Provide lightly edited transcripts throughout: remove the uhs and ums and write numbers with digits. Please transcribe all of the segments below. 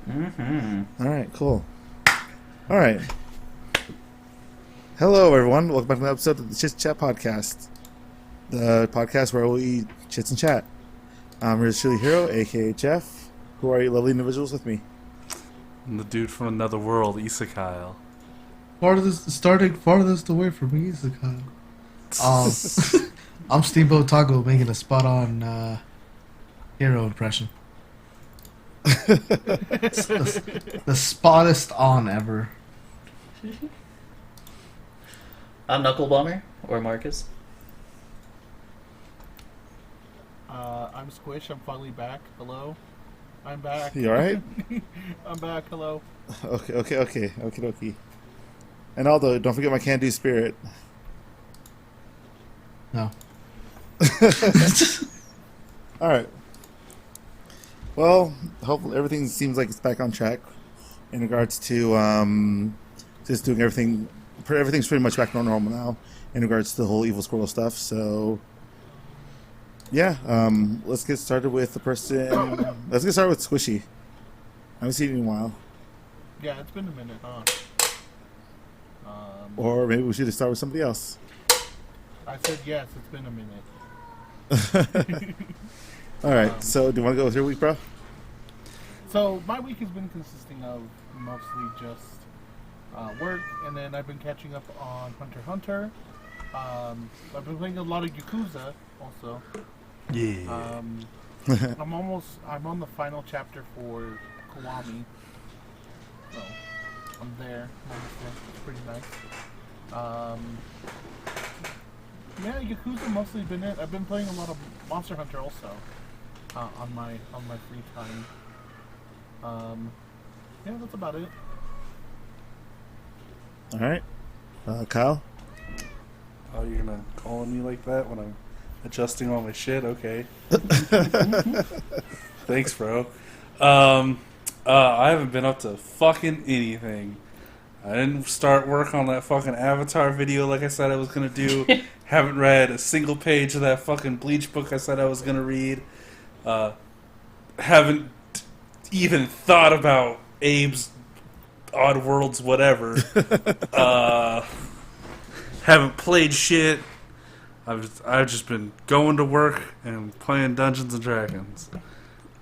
Mm-hmm. All right, cool. All right. Hello, everyone. Welcome back to another episode of the Chits Chat podcast, the podcast where we eat chits and chat. I'm your truly hero, aka Jeff. Who are you, lovely individuals with me? And the dude from another world, Isekyle. Farthest away from me is the kind. Um, I'm Steamboat Taco making a spot on hero impression. The spottest on ever. I'm Knuckle Bomber, or Marcus. I'm Squish. I'm finally back. Hello. I'm back. You all right? I'm back. Hello. Okay. And Aldo, don't forget my can-do spirit. No. All right. Well, hopefully everything seems like it's back on track in regards to just doing everything. Everything's pretty much back to normal now in regards to the whole evil squirrel stuff. So, yeah, let's get started with the person. Let's get started with Squishy. I haven't seen it in a while. Yeah, it's been a minute, huh? Or maybe we should just start with somebody else. I said yes. It's been a minute. All right. So, do you want to go with your week, bro? So my week has been consisting of mostly just work, and then I've been catching up on Hunter x Hunter. I've been playing a lot of Yakuza also. Yeah. I'm on the final chapter for Kiwami. So I'm there. It's pretty nice. Yeah, Yakuza mostly been it. I've been playing a lot of Monster Hunter also on my free time. Yeah, that's about it. All right. Kyle? Oh, you're gonna call on me like that when I'm adjusting all my shit? Okay. Thanks, bro. I haven't been up to fucking anything. I didn't start work on that fucking Avatar video like I said I was gonna do. Haven't read a single page of that fucking Bleach book I said I was gonna read. Haven't even thought about Abe's Odd Worlds whatever. Haven't played shit. I've just been going to work and playing Dungeons and Dragons,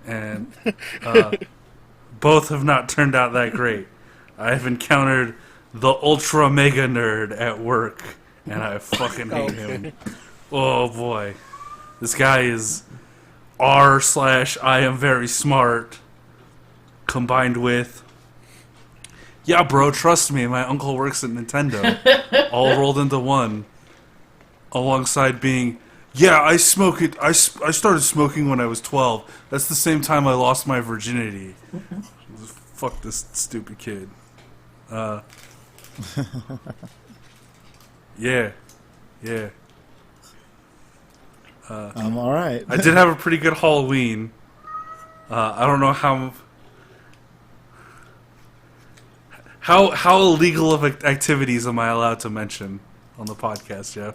and both have not turned out that great. I've encountered the ultra mega nerd at work, and I fucking hate him. Oh boy, this guy is r/I am very smart combined with, yeah, bro, trust me, my uncle works at Nintendo, all rolled into one, alongside being, yeah, I smoke it. I started smoking when I was 12. That's the same time I lost my virginity. Fuck this stupid kid. Yeah. I'm all right. I did have a pretty good Halloween. I don't know how illegal of activities am I allowed to mention on the podcast, Jeff?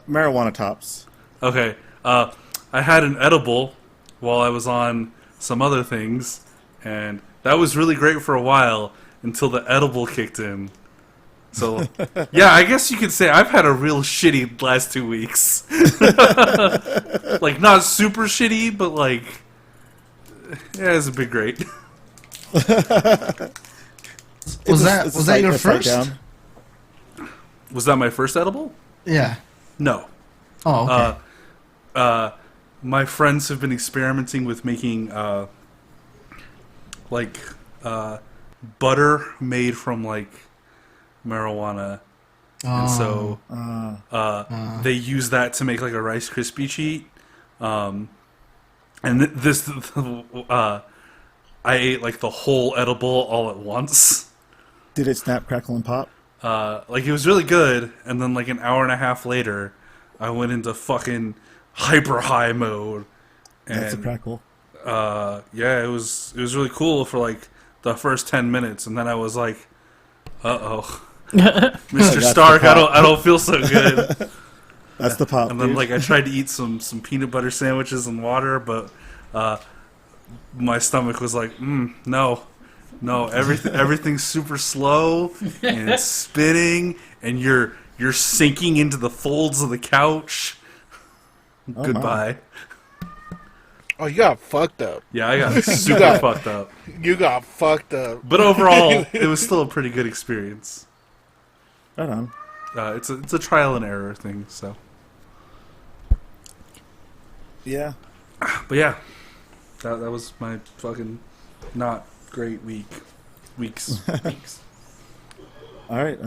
Marijuana tops. Okay. I had an edible while I was on some other things, and that was really great for a while until the edible kicked in. So, yeah, I guess you could say I've had a real shitty last 2 weeks. Like, not super shitty, but like, yeah, it's been great. Was that your first? Down. Was that my first edible? Yeah. No. Oh, okay. My friends have been experimenting with making butter made from like marijuana, and so they use that to make like a Rice Krispie treat. And this I ate like the whole edible all at once. Did it snap, crackle, and pop? Like it was really good, and then like an hour and a half later, I went into fucking hyper high mode. And, That's a crackle. Yeah, it was really cool for like the first 10 minutes, and then I was like, uh-oh. Mr. Stark, I don't feel so good. That's the pop. And then dude. like I tried to eat some peanut butter sandwiches and water, but my stomach was like, no, everything's super slow and it's spinning, and you're sinking into the folds of the couch. Oh, Goodbye. Oh, you got fucked up. Yeah, I got super fucked up. You got fucked up. But overall, it was still a pretty good experience. Right on. It's a trial and error thing. So, Yeah. but yeah, that was my fucking not great weeks. All right.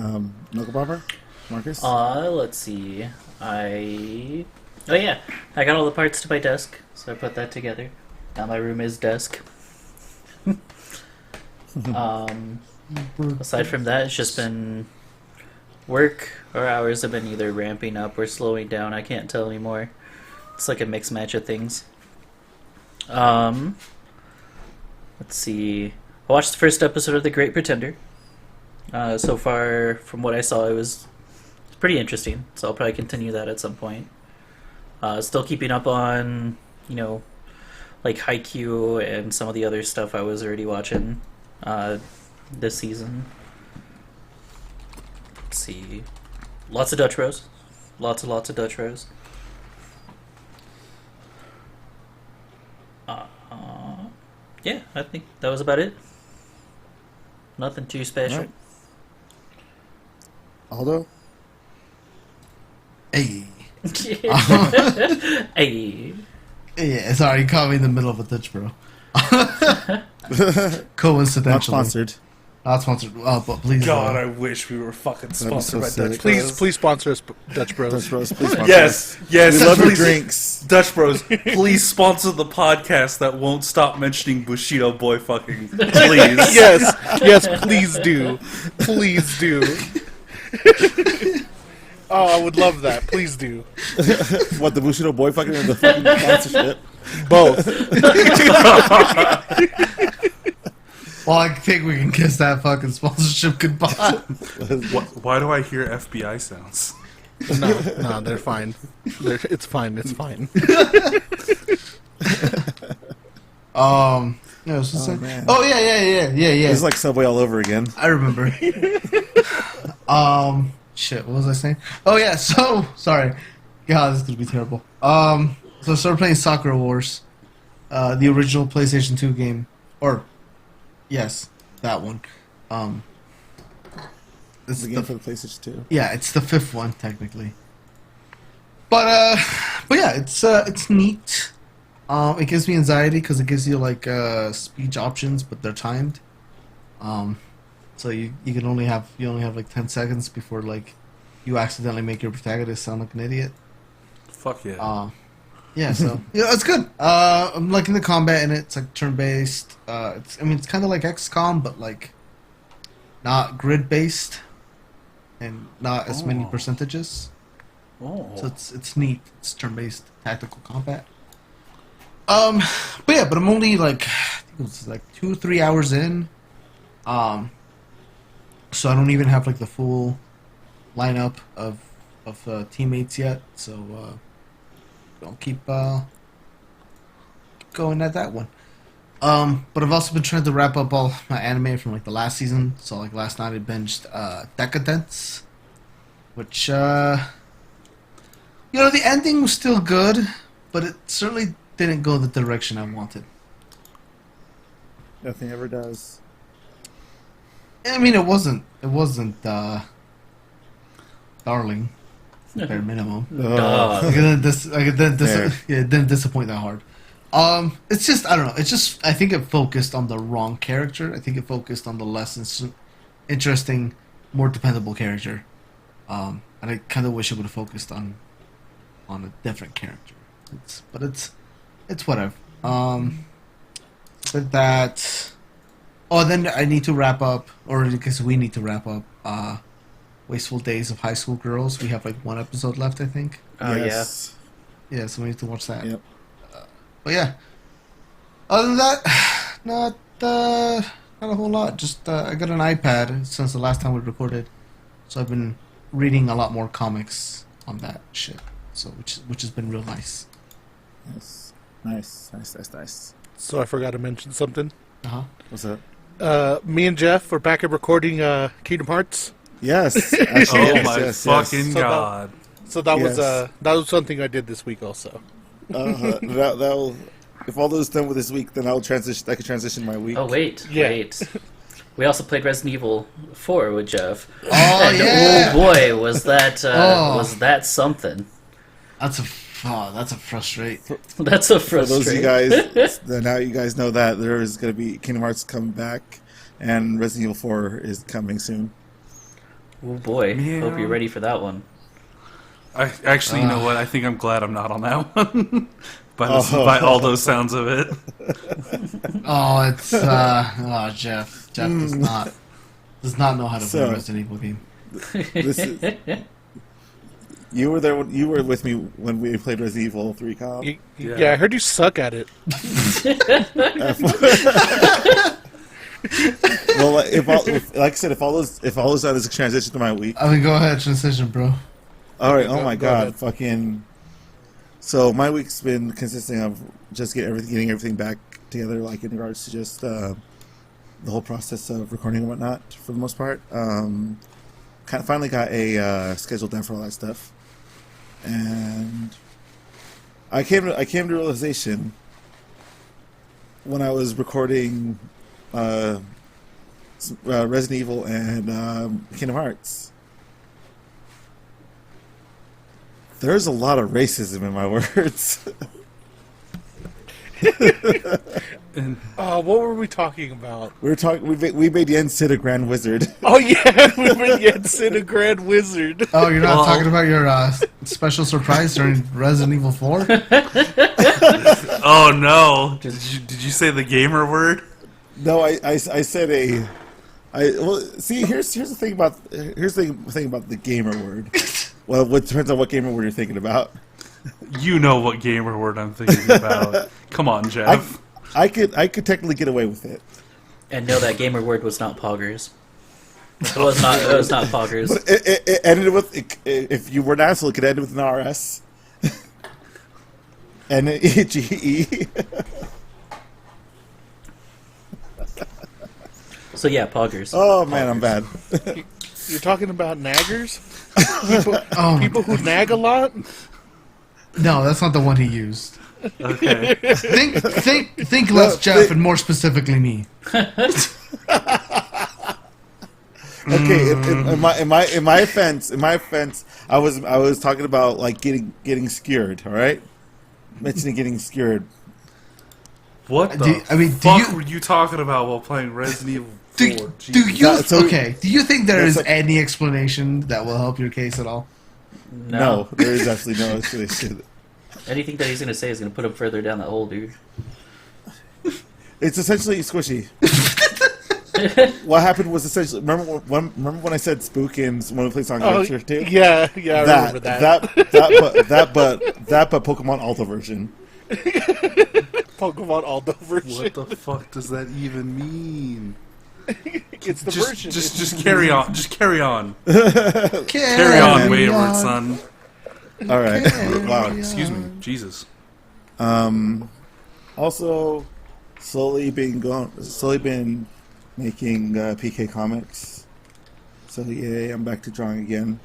Knuckle Bobber, Marcus. Let's see. Oh yeah, I got all the parts to my desk, so I put that together. Now my room is desk. Aside from that, it's just been work. Our hours have been either ramping up or slowing down. I can't tell anymore. It's like a mixed match of things. Let's see. I watched the first episode of The Great Pretender. So far, from what I saw, it's pretty interesting. So I'll probably continue that at some point. Still keeping up on, like Haikyuu and some of the other stuff I was already watching this season. Let's see. Lots of Dutch Bros. Lots of Dutch Bros. Yeah, I think that was about it. Nothing too special. Right. Aldo. Hey. Hey. Yeah, sorry, you caught me in the middle of a Dutch bro. Coincidentally. Not sponsored. Not sponsored. Oh, but please. God, I wish we were fucking That'd be sponsored so by sick. Dutch Please, Bros. please sponsor us, Dutch Bros. Dutch Bros, please sponsor Yes, yes. We love your please. drinks. Dutch Bros, please sponsor the podcast that won't stop mentioning Bushido boy fucking. Please. Yes, please do. Please do. Oh, I would love that. Please do. What, the Bushido boy fucking or the fucking sponsorship? Both. Well, I think we can kiss that fucking sponsorship goodbye. Why do I hear FBI sounds? No, they're fine. It's fine. It's fine. No, so man. oh yeah. It's like Subway all over again. I remember. Shit, what was I saying? Oh yeah, so sorry. God, this is gonna be terrible. So I started playing Soccer Wars, the original PlayStation 2 game, or yes, that one. This It's is the game the, for the PlayStation 2. yeah, it's the fifth one technically. But yeah, it's neat. It gives me anxiety because it gives you like speech options, but they're timed. So you only have like 10 seconds before like you accidentally make your protagonist sound like an idiot. Fuck yeah. Yeah, so yeah, it's good. I'm liking the combat in it. It's like turn based. It's kind of like XCOM, but like not grid based and not as many percentages. So it's neat. It's turn based tactical combat. But I'm only like I think it was like 2-3 hours in. So I don't even have like the full lineup of teammates yet. So I'll keep going at that one. But I've also been trying to wrap up all my anime from like the last season. So like last night I binged Decadence, which the ending was still good, but it certainly didn't go the direction I wanted. Nothing ever does. I mean, it wasn't darling, bare minimum. Dog. Like, it didn't disappoint that hard. It's just I don't know. It's just I think it focused on the wrong character. I think it focused on the less interesting, more dependable character. And I kind of wish it would have focused on a different character. It's whatever. Said that. Oh, then I need to wrap up, or I guess we need to wrap up. Wasteful Days of High School Girls. We have like one episode left, I think. Oh Yes. Yeah, so we need to watch that. Yep. But yeah, other than that, not a whole lot. Just I got an iPad since the last time we recorded, so I've been reading a lot more comics on that shit. So which has been real nice. Yes. Nice. So I forgot to mention something. Uh-huh. What's up? Me and Jeff were back at recording Kingdom Hearts. Yes. Actually, Oh yes, my yes, fucking So god! So that Yes. was something I did this week also. That'll. If all those done with this week, then I'll transition. I can transition my week. Oh wait. Yeah. We also played Resident Evil 4 with Jeff. Oh, And yeah. oh boy, was that something? That's a frustrate. That's a For those of you frustrating. guys, then now you guys know that there is going to be Kingdom Hearts coming back, and Resident Evil 4 is coming soon. Oh boy, Yeah. hope you're ready for that one. I actually, you know what? I think I'm glad I'm not on that one. by all those sounds of it. Oh, it's Jeff. Jeff does not know how to play a Resident Evil game. This is, you were there. You were with me when we played Resident Evil 3 co-op. Yeah, I heard you suck at it. Well, like I said, if all those done is a transition to my week. I mean, go ahead, transition, bro. All right. Oh my Go god. ahead. Fucking. So my week's been consisting of just getting everything back together, like in regards to just the whole process of recording and whatnot. For the most part, finally got a schedule down for all that stuff, and I came to realization when I was recording Resident Evil and Kingdom Hearts. There's a lot of racism in my words. And What were we talking about? We made Yen Sid a Grand Wizard. Oh yeah, we were Jensen, a Grand Wizard. Oh, you're not Well- talking about your special surprise during Resident Evil 4? oh no! Did you say the gamer word? No, I said here's the thing about the gamer word. Well, it depends on what gamer word you're thinking about. You know what gamer word I'm thinking about. Come on, Jeff. I could technically get away with it. And no, that gamer word was not poggers. It was not poggers. But it ended with, if you were an asshole, it could end with an RS. And an EGE. So yeah, poggers. Oh man, I'm bad. You're talking about naggers? Oh, People who nag a lot? no, that's not the one he used. Okay. Think less Jeff and more specifically me. Okay, in my offense, I was talking about like getting skewered. All right, mentioning getting skewered. What the do fuck you- were you talking about while playing Resident Evil 4? Do Jesus. you So- okay? Do you think there is That's any explanation that will help your case at all? No, there is absolutely no explanation. Anything that he's gonna say is gonna put him further down that hole, dude. It's essentially squishy. What happened was essentially remember when I said spook in when we played Sonic Adventure 2? Yeah, I remember that. That but Pokemon Alpha version. Pokemon Aldo version. What the fuck does that even mean? It's the version. Just carry on. Just carry on. Carry Carry on, wayward son. All right. Wow. Excuse me. Jesus. Also, slowly been making PK comics. So yay, I'm back to drawing again.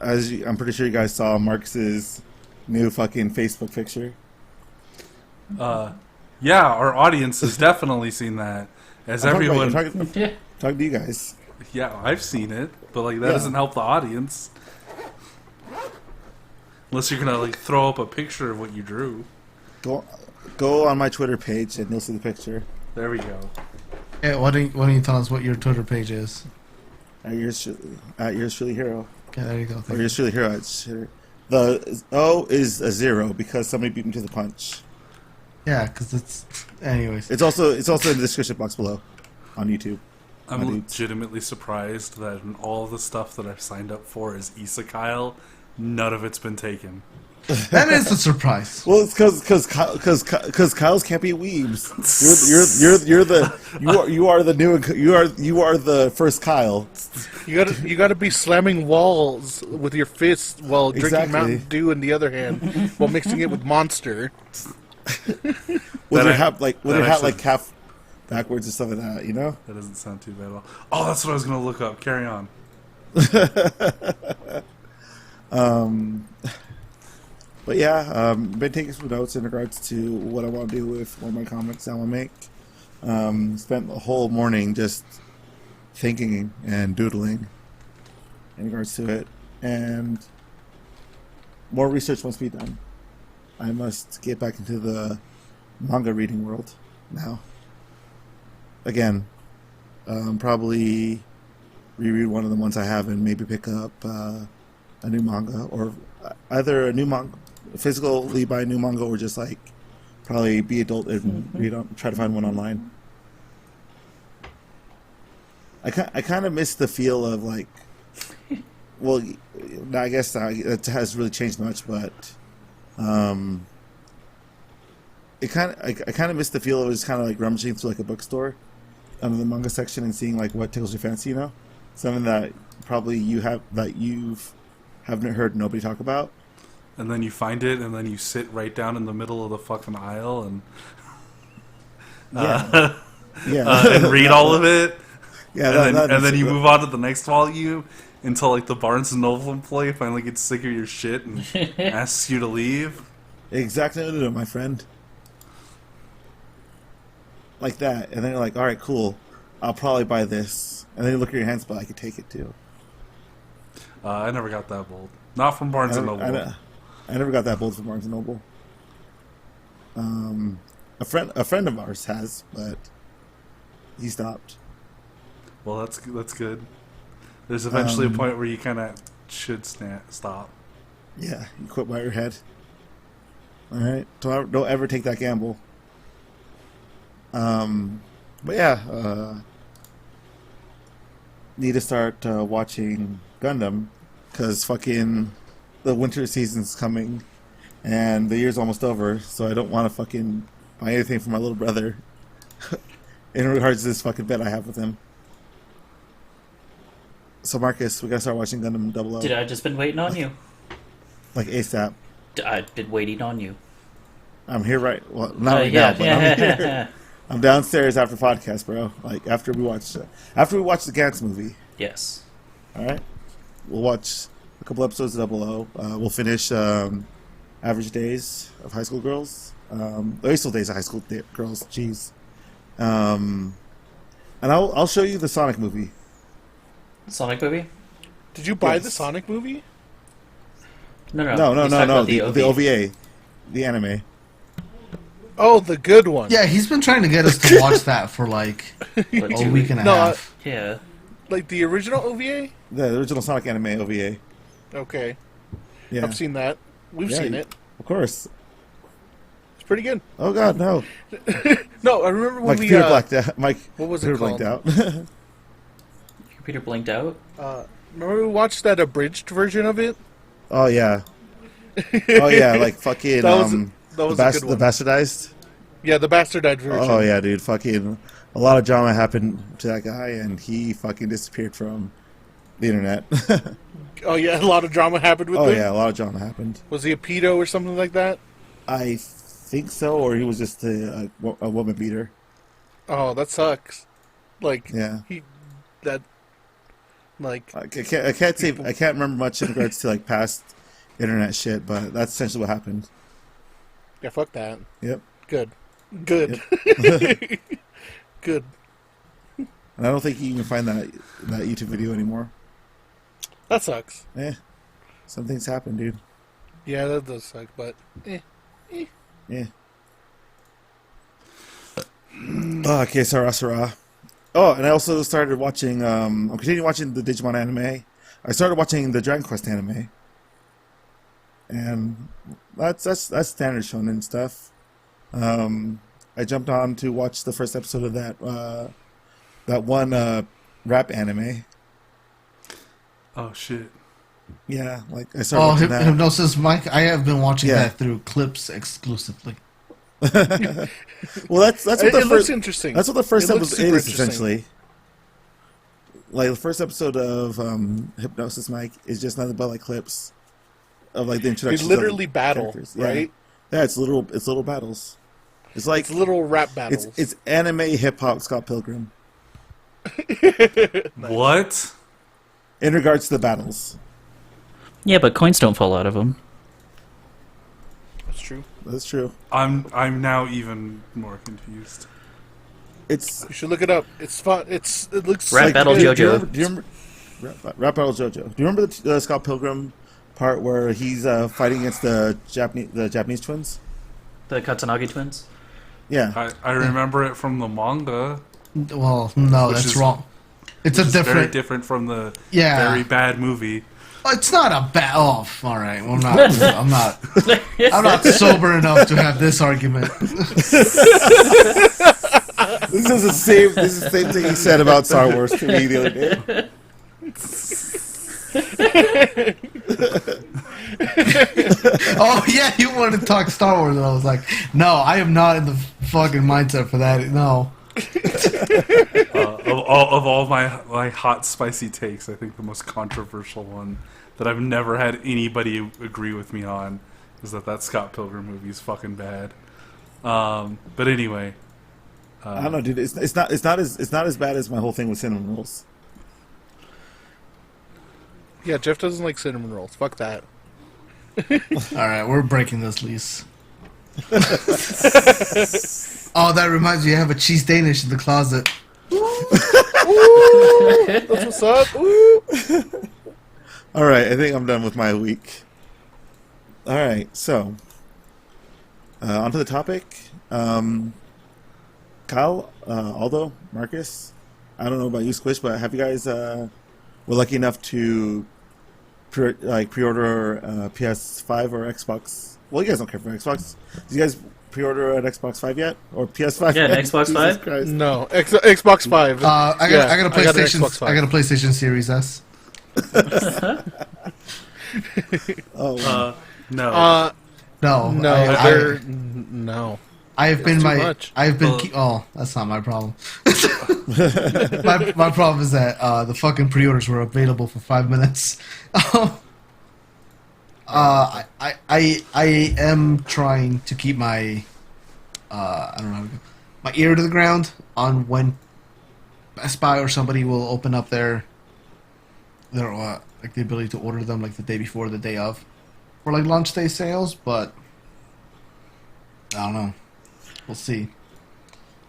I'm pretty sure you guys saw Marcus's new fucking Facebook picture. Yeah, our audience has definitely seen that. As I'm everyone, talking Yeah. to you guys. yeah, I've seen it, but like that Yeah. doesn't help the audience. Unless you're gonna like throw up a picture of what you drew. Go on my Twitter page and you'll see the picture. There we go. Hey, why don't you tell us what your Twitter page is? At yours truly hero. Okay, there you go. Or Thank you. yours truly hero. The O is a 0 because somebody beat me to the punch. Yeah, because it's. Anyways. It's also in the description box below on YouTube. I'm My dudes. legitimately surprised that in all the stuff that I've signed up for is Isekai, none of it's been taken. That is a surprise. Well, it's because Kyle's can't be weebs. You are the first Kyle. You gotta be slamming walls with your fists while drinking Exactly. Mountain Dew in the other hand while mixing it with Monster. With your I- hat like with that your hat actually- like half backwards and stuff like that, you know? That doesn't sound too bad at all. Oh, that's what I was gonna look up. Carry on. But yeah, been taking some notes in regards to what I want to do with one of my comics I want to make. Spent the whole morning just thinking and doodling in regards to it, and more research must be done. I must get back into the manga reading world now. Again, probably reread one of the ones I have and maybe pick up a new manga, or either a new manga, physically buy a new manga, or just like probably be adult and read on, try to find one online. I kind of miss the feel of like, well, I guess it has really changed much, but I kind of miss the feel of just kind of like rummaging through like a bookstore under the manga section and seeing like what tickles your fancy, you know, something that probably you've haven't heard nobody talk about. And then you find it, and then you sit right down in the middle of the fucking aisle and Yeah, yeah, and read all of it. yeah. And then you move on to the next volume until like the Barnes and Noble employee finally gets sick of your shit and asks you to leave. Exactly, no, my friend. Like that, and then you're like, all right, cool. I'll probably buy this, and then you look at your hands, but I could take it too. I never got that bold. Not from Barnes and Noble. I never got that bold from Barnes and Noble. A friend of ours has, but he stopped. Well, that's good. There's eventually a point where you kind of should stop. Yeah, you quit by your head. All right, don't ever take that gamble. But yeah, need to start watching Gundam, because fucking the winter season's coming and the year's almost over, so I don't want to fucking buy anything for my little brother in regards to this fucking bet I have with him. So Marcus, we gotta start watching Gundam 00. Dude, I've just been waiting on you. Like ASAP. I've been waiting on you. I'm here right. Well, not right now, but I'm here. I'm downstairs after podcast, bro. Like after we watch the Gantz movie. Yes. All right, we'll watch a couple episodes of 00. We'll finish Average Days of High School Girls. Still Days of High School Girls. Jeez. And I'll show you the Sonic movie. Sonic movie? Did you buy Yes. the Sonic movie? No. No. He's talking about The OVA, the anime. Oh, the good one. Yeah, he's been trying to get us to watch that for like What, a 2 week and a No, half. Yeah. Like the original OVA? The original Sonic anime OVA. Okay. Yeah, I've seen that. We've Yeah, seen it. of course. It's pretty good. Oh God, no! No, I remember when Mike we... Peter blacked out. Mike what was it Peter blanked out. Your computer blinked out? remember we watched that abridged version of it? Oh yeah. Oh yeah, like fucking That was a good the one. bastardized. Yeah, the bastardized version. Oh yeah, dude, fucking a lot of drama happened to that guy, and he fucking disappeared from the internet. Oh yeah, a lot of drama happened with Oh him. yeah, a lot of drama happened. Was he a pedo or something like that? I think so, or he was just a woman beater. Oh, that sucks. Like, Yeah. I can't remember much in regards to like past internet shit, but that's essentially what happened. Yeah, fuck that. Yep. Good. Good. Good. And I don't think you can find that YouTube video anymore. That sucks. Some things happen, dude. Yeah, that does suck, but Yeah. Oh, okay, Sarah. Oh, and I also started watching. I'm continuing watching the Digimon anime. I started watching the Dragon Quest anime, and that's standard shonen stuff. I jumped on to watch the first episode of that one rap anime. Oh shit! Yeah, like I started Oh, watching that. Hypnosis Mike. I have been watching Yeah. that through clips exclusively. Well, that's what it the looks first. interesting. That's what the first It looks episode super is interesting. essentially. Like the first episode of Hypnosis Mike is just nothing but like clips of like the They introduction. literally battle, right? Yeah, it's little battles. It's like It's little rap battles. it's anime hip hop Scott Pilgrim What? in regards to the battles. Yeah, but coins don't fall out of them. That's true. That's true. I'm now even more confused. It's You should look it up. It's fun. It looks Rap like battle do you JoJo. remember Rap Battle JoJo? Do you remember the Scott Pilgrim part where he's fighting against the Japanese twins? The Katsunagi twins. Yeah. I remember it from the manga, Well, no, Which that's is- wrong. It's which a is very different. different from the Yeah. very bad movie. It's not a bad. Oh, all right. Well, I'm not. I'm not sober enough to have this argument. This is the same thing he said about Star Wars to me the other day. Oh yeah, you wanted to talk Star Wars, and I was like, no, I am not in the fucking mindset for that. No. Of all my hot spicy takes, I think the most controversial one that I've never had anybody agree with me on is that Scott Pilgrim movie is fucking bad. But anyway, I don't know, dude. It's not as bad as my whole thing with cinnamon rolls. Yeah, Jeff doesn't like cinnamon rolls. Fuck that. All right, we're breaking this lease. Oh, that reminds me, I have a cheese Danish in the closet. That's what's up. Woo! All right, I think I'm done with my week. All right, so onto the topic. Kyle, Aldo, Marcus. I don't know about you, Squish, but have you guys were lucky enough to pre-order PS5 or Xbox? Well, you guys don't care for Xbox. Did you guys pre-order an Xbox 5 yet, or PS5? Yeah, an yet? Xbox Jesus 5? Christ. No, Xbox 5. I got Yeah, a I got an PlayStation. Xbox 5. I got a PlayStation Series S. Oh, no. No, No, I, no. I have been too my. much. I've been. Well- That's not my problem. my problem is that the fucking pre-orders were available for 5 minutes. I am trying to keep my I don't know, my ear to the ground on when Best Buy or somebody will open up their like the ability to order them like the day before, the day of, for like launch day sales. But I don't know. We'll see.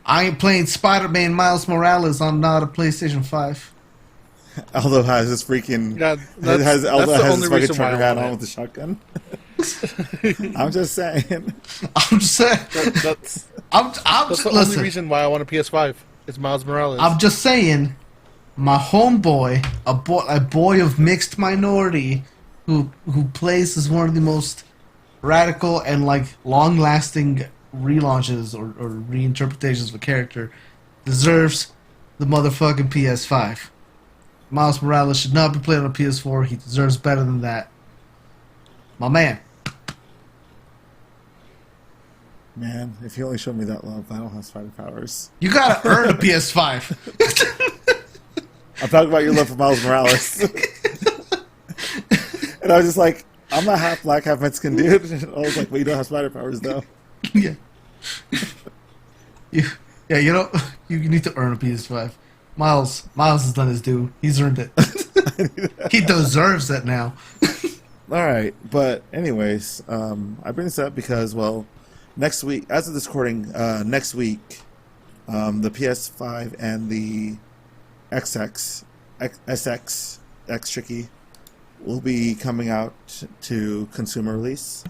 I ain't playing Spider-Man Miles Morales on not a PlayStation 5. Aldo has his freaking. Yeah, Aldo has the his only fucking reason why I trucker hat want on it. with the shotgun. I'm just saying. I'm just saying. That's I'm the listen, only reason why I want a PS5. It's Miles Morales. I'm just saying, my homeboy, a boy of mixed minority, who plays as one of the most radical and like long-lasting relaunches or reinterpretations of a character, deserves the motherfucking PS5. Miles Morales should not be played on a PS4. He deserves better than that. My man. Man, if you only showed me that love, I don't have spider powers. You gotta earn a PS5. I'm talking about your love for Miles Morales. And I was just like, I'm not half black, half Mexican, dude. And I was like, well, you don't have spider powers, though. Yeah. Yeah, you know, you need to earn a PS5. Miles has done his due. He's earned it. He deserves it now. All right, but anyways, I bring this up because, well, next week, as of this recording, next week, the PS5 and the SX Tricky will be coming out to consumer release,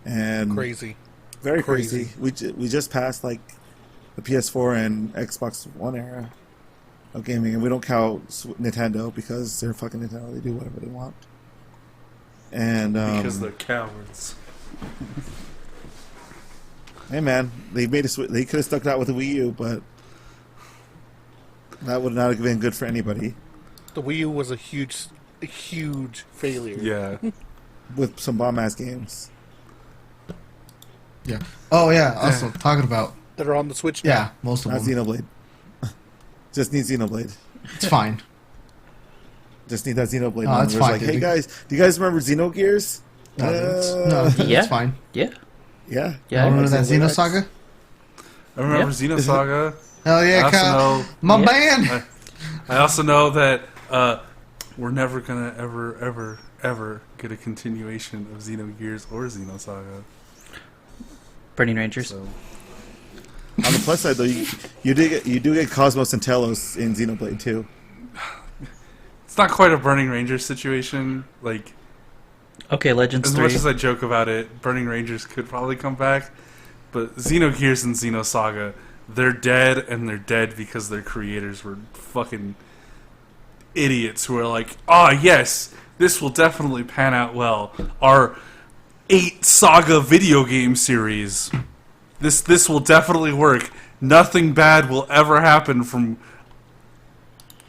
and crazy. very Crazy. crazy. We just passed like the PS4 and Xbox One era of gaming, and we don't count Nintendo because they're fucking Nintendo. They do whatever they want. And Because they're cowards. hey man, they made us. They could have stuck it out with the Wii U, but that would not have been good for anybody. The Wii U was a huge failure. Yeah. With some bomb ass games. Yeah. Oh yeah. Also talking about That are on the Switch now. yeah, most of Not them. Xenoblade. Just need Xenoblade. It's fine. Just need that Xenoblade. No, one that's where it's fine, like, hey dude. guys, do you guys remember Xenogears? No, Uh, it's Yeah. fine. Yeah. Yeah. Remember that Xenoblade Xeno X. Saga? I remember Yeah. Xenosaga. Hell I yeah, also Kyle. know. My Yeah. man. I also know that we're never gonna ever get a continuation of Xenogears or Xenosaga. Burning Rangers. So On the plus side, though, you do get Cosmos and Telos in Xenoblade too. it's not quite a Burning Rangers situation. Like, Okay, Legends as 3. much as I joke about it, Burning Rangers could probably come back. But Xenogears and Xenosaga, they're dead, and they're dead because their creators were fucking idiots who are like, ah, yes, this will definitely pan out well. Our 8 Saga video game series. This will definitely work. Nothing bad will ever happen from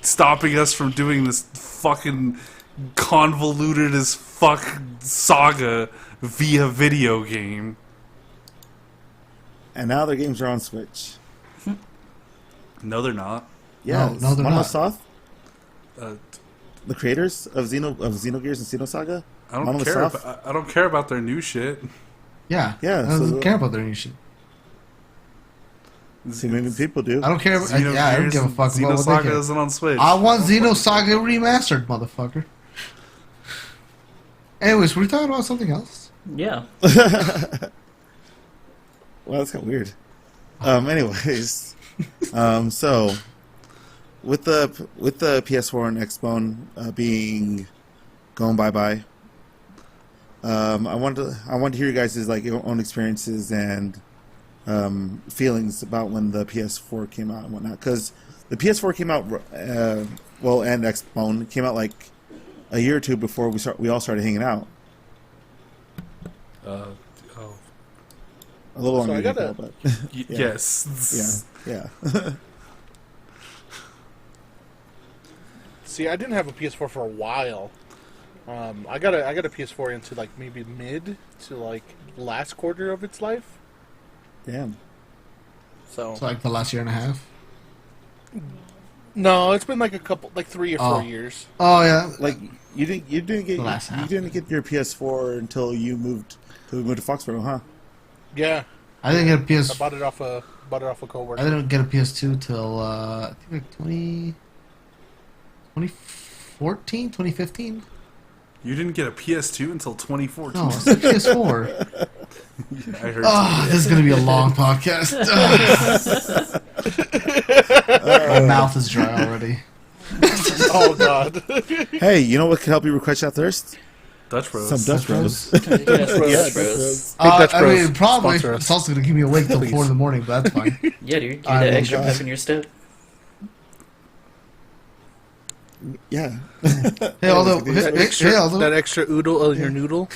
stopping us from doing this fucking convoluted as fuck saga via video game. And now their games are on Switch. No, they're not. Yeah, No, they're not. Monosoft, Uh, the creators of Xenogears and Xenosaga. I don't Monolith care. Soft? I don't care about their new shit. Yeah. Yeah, I don't so- care about their new shit. See, maybe people do. I don't care. I don't give a fuck about what they Xenosaga care. isn't on Switch. I want Xenosaga remastered, motherfucker. Anyways, we're talking about something else. Yeah. Well, that's kind of weird. Anyways, so with the PS4 and Xbone being going bye, I wanted to hear you guys' like your own experiences and feelings about when the PS4 came out and whatnot. Because the PS4 came out, and Xbone came out like a year or two before we all started hanging out. Oh, A little So longer I than gotta- that, but Yeah. yes. yeah. See, I didn't have a PS4 for a while. I got a PS4 into like maybe mid to like last quarter of its life. Damn. So It's like the last year and a half. no, it's been like a couple, like 3 or 4 Oh. years. Oh yeah, Like you didn't get Last half. you didn't get your PS4 until we moved to Foxborough, huh? Yeah, I didn't get a PS. I bought it off a coworker. I didn't get a PS2 till I think like 2014, 2015. You didn't get a PS2 until 2014. No, it's a PS4. I heard. Oh, this is gonna be a long podcast. My mouth is dry already. Oh God. Hey, you know what could help you quench that thirst? Dutch Bros. Some Dutch Bros. Yes, Yeah, bros. Hey, Dutch I Bros, mean, probably sponsor us. it's also gonna keep me awake till Please. 4 in the morning, but that's fine. Yeah, dude. Give I that will extra go. pep in your step. Yeah. Hey, Aldo. That Hey, extra, Aldo. that extra oodle of your noodle.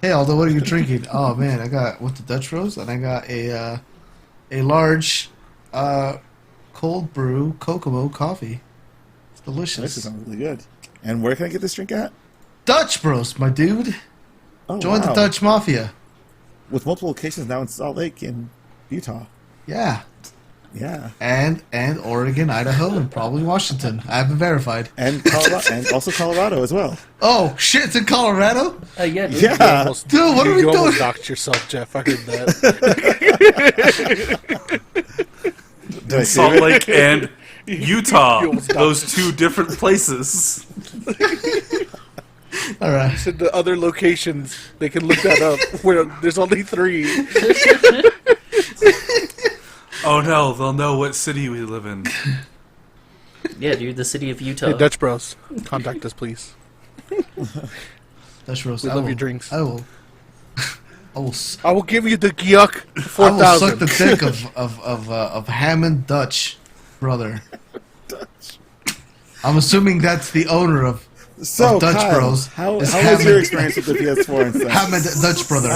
Hey, Aldo. What are you drinking? Oh man, I got with the Dutch Rose, and I got a large cold brew Kokomo coffee. It's This delicious. sounds really good. And where can I get this drink at? Dutch Bros, my dude. Oh, Join the wow. Dutch Mafia. With multiple locations now in Salt Lake and Utah. Yeah. Yeah. And Oregon, Idaho, and probably Washington. I haven't verified. And Colorado, and also Colorado as well. Oh shit! It's in Colorado. Yeah, dude. Yeah. Dude, what are we you almost doing? doxed yourself, Jeff. I heard that. Did I say Salt it? Lake and Utah. You almost Those two different places. All right. Said the other locations, they can look that up. Where there's only 3. Oh no, they'll know what city we live in. Yeah, dude. The city of Utah. Hey, Dutch Bros, contact us, please. Dutch Rose. We I love will- your drinks. I will. I will. s- I will give you the Gyuk I will suck 4000. the dick of Hammond Dutch, brother. I'm assuming that's the owner of So, Dutch Kyle, Bros. how is was Hammond- your experience with the PS4 and stuff? Hammond Dutch brother.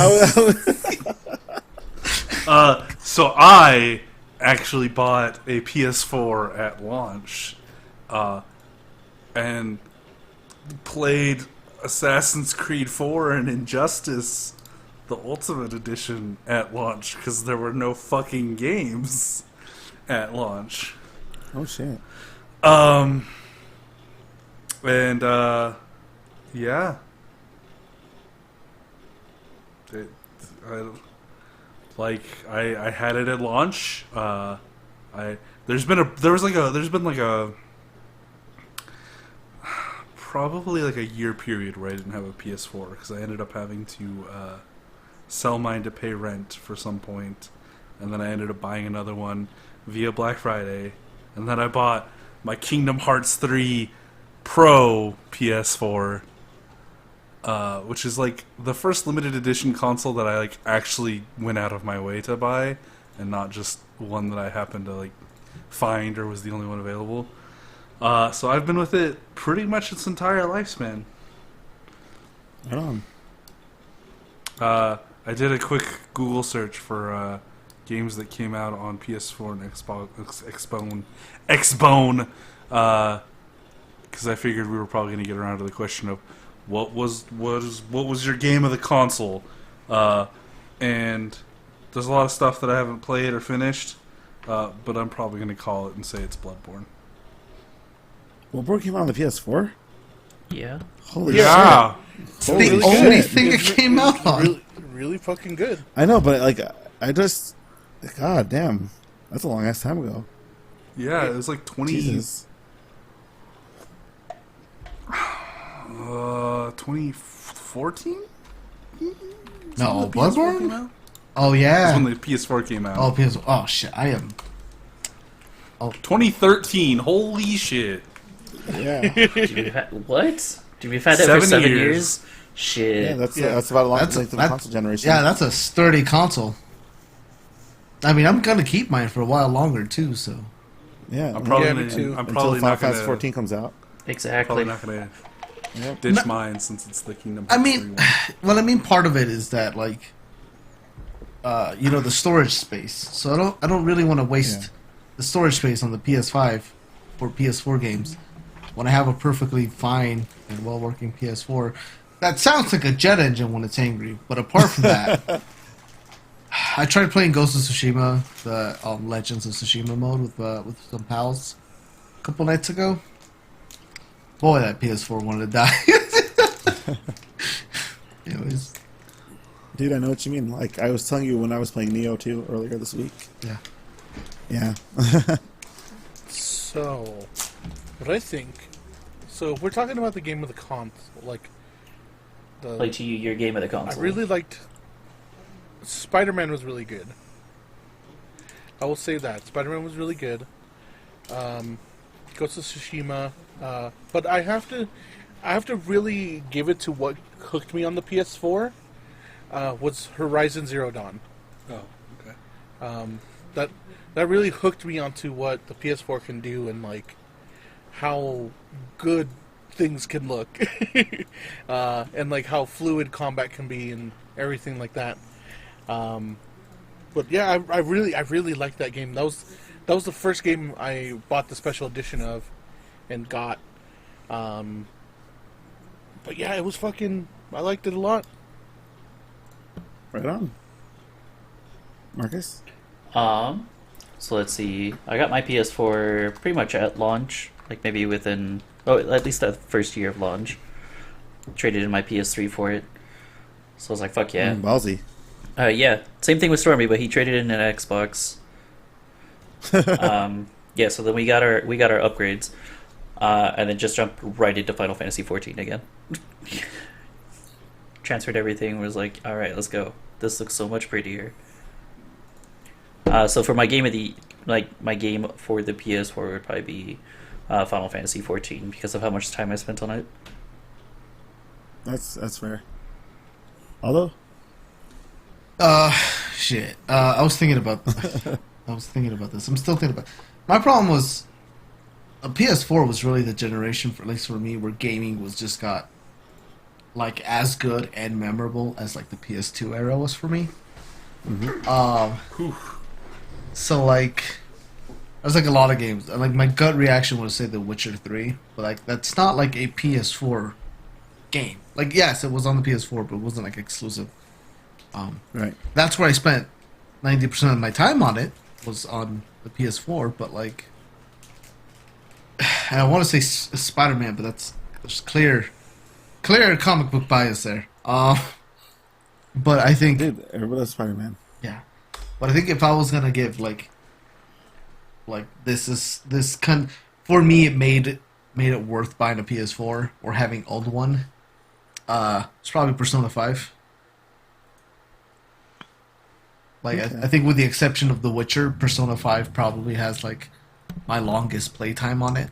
So I actually bought a PS4 at launch, and played Assassin's Creed 4 and Injustice, the Ultimate Edition, at launch because there were no fucking games at launch. Oh, shit. And yeah, I Like I had it at launch. There's been like a probably like a year period where I didn't have a PS4 because I ended up having to sell mine to pay rent for some point, and then I ended up buying another one via Black Friday, and then I bought my Kingdom Hearts 3 Pro PS4, which is like the first limited edition console that I like actually went out of my way to buy, and not just one that I happened to like find or was the only one available. So I've been with it pretty much its entire lifespan. Right on. I did a quick Google search for games that came out on PS4 and Xbone, because I figured we were probably going to get around to the question of what was your game of the console, and there's a lot of stuff that I haven't played or finished, but I'm probably going to call it and say it's Bloodborne. Bloodborne came out on the PS4? Yeah. Holy Yeah. It's Holy the shit. only thing it It's came out on. Really, really fucking good. shit! I know, but like, I just, god damn, that's a long ass time ago. Yeah, it was like Jesus. 2014? No, When the PS4 came Bloodborne? out? Oh That's yeah. when the PS4 came out. Oh PS. Oh shit. I am. 2013. Holy shit. Yeah, What? We've had that for 7 7 years? Shit. yeah, that's about a long That's length of that- console generation. Yeah, that's a sturdy console. I mean, I'm gonna keep mine for a while longer too. So yeah. I'm probably Yeah, gonna, me too. I'm Until probably Final not gonna Fantasy 14 comes out. Exactly. probably not gonna Yep. ditch mine since it's the Kingdom I Hearts mean, 3 one. well, I mean, part of it is that like, the storage space. So I don't really want to waste Yeah. the storage space on the PS5 or PS4 games when I have a perfectly fine and well working PS4. That sounds like a jet engine when it's angry, but apart from that, I tried playing Ghost of Tsushima, the Legends of Tsushima mode with some pals a couple nights ago. Boy, that PS4 wanted to die. Anyways, Dude, I know what you mean. Like, I was telling you when I was playing Neo 2 earlier this week. yeah. Yeah. So, what I think. So, if we're talking about the game of the console, like the. Play to you your game of the I console. really liked. Spider-Man was really good. I will say that Spider-Man was really good. Ghost of Tsushima, but I have to really give it to what hooked me on the PS4. Was Horizon Zero Dawn. Oh, okay. That really hooked me onto what the PS4 can do and like how good things can look, and like how fluid combat can be and everything like that. But yeah, I really liked that game. That was the first game I bought the special edition of and got. But yeah, it was fucking. I liked it a lot. Right on. Marcus? So let's see. I got my PS4 pretty much at launch, like maybe within at least the first year of launch. Traded in my PS3 for it. So I was like, fuck yeah. Ballsy. Yeah. Same thing with Stormy, but he traded in an Xbox. Yeah, so then we got our upgrades. And then just jumped right into Final Fantasy 14 again. Transferred everything, was like, alright, let's go. This looks so much prettier. So for my game for the PS4 would probably be Final Fantasy 14 because of how much time I spent on it. That's fair. Although, Shit. I was thinking about this. I'm still thinking about. My problem was, a PS4 was really the generation, for at least for me, where gaming was just got like as good and memorable as like the PS2 era was for me. So like, there's like a lot of games. Like my gut reaction would say The Witcher 3, but like that's not like a PS4 game. Like yes, it was on the PS4, but it wasn't like exclusive. right. That's where I spent 90% of my time on it, was on the PS4, but like, I want to say Spider-Man, but there's clear comic book bias there. But I think, Dude, everybody loves Spider-Man. yeah, But I think if I was gonna give like for me, it made it worth buying a PS4 or having owned one. It's probably Persona 5. Like Okay. I think with the exception of The Witcher, Persona 5 probably has like my longest playtime on it.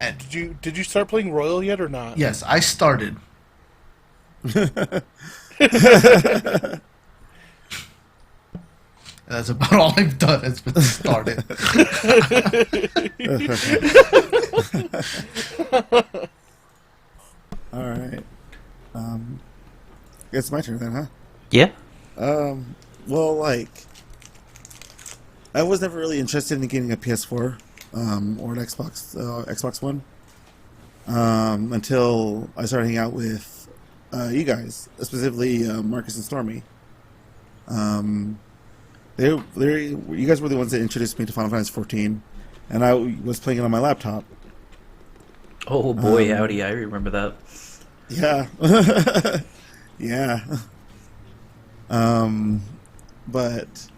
And Did you start playing Royal yet or not? yes, I started. That's about all I've done. Has been started. All right. It's my turn then, huh? Yeah. Well, like, I was never really interested in getting a PS4 or an Xbox One until I started hanging out with you guys, specifically Marcus and Stormy. You guys were the ones that introduced me to Final Fantasy 14, and I was playing it on my laptop. Oh boy, howdy! I remember that. Yeah. Yeah. But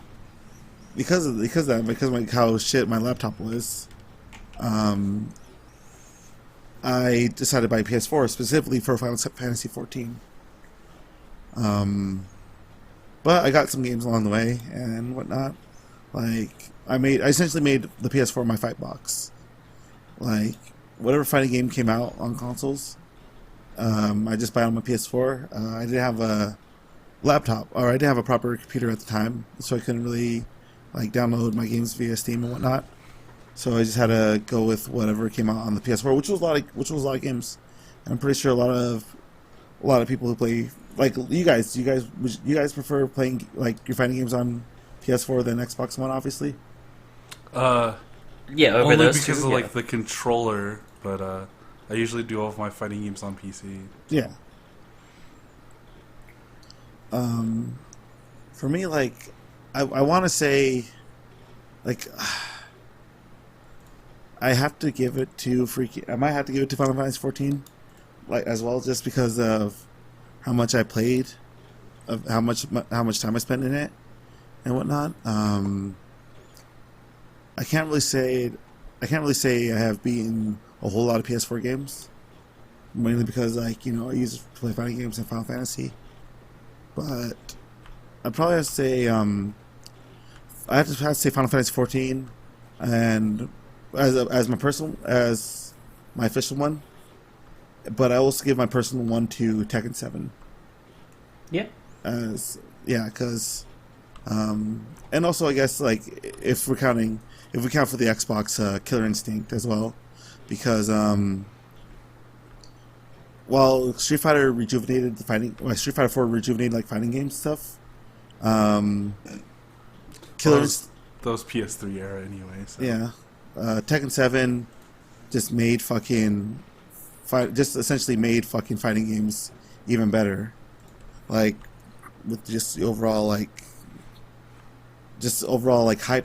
because how shit my laptop was, I decided to buy a PS4 specifically for Final Fantasy 14. But I got some games along the way and whatnot. Like I essentially made the PS4 my fight box. Like whatever fighting game came out on consoles, I just buy it on my PS4. I didn't have a laptop, or I didn't have a proper computer at the time, so I couldn't really like download my games via Steam and whatnot. So I just had to go with whatever came out on the PS4, which was a lot of games. And I'm pretty sure a lot of people who play like you guys prefer playing like your fighting games on PS4 than Xbox One, obviously. Yeah, over Only those because two, of yeah. like the controller, but I usually do all of my fighting games on PC. Yeah. For me, like, I want to say, like, I have to give it to I might have to give it to Final Fantasy 14, like as well, just because of how much I played, of how much time I spent in it, and whatnot. I can't really say I have beaten a whole lot of PS4 games, mainly because like I use it to play fighting games and Final Fantasy. But I'd probably have to say I have to say Final Fantasy 14, and as my official one. But I also give my personal one to Tekken 7. Yeah. Because and also I guess like if we count for the Xbox, Killer Instinct as well, because while Street Fighter rejuvenated Street Fighter 4 rejuvenated like fighting game stuff, Those PS3 era anyway. So. Yeah, Tekken 7 just made essentially made fucking fighting games even better, like with just the overall hype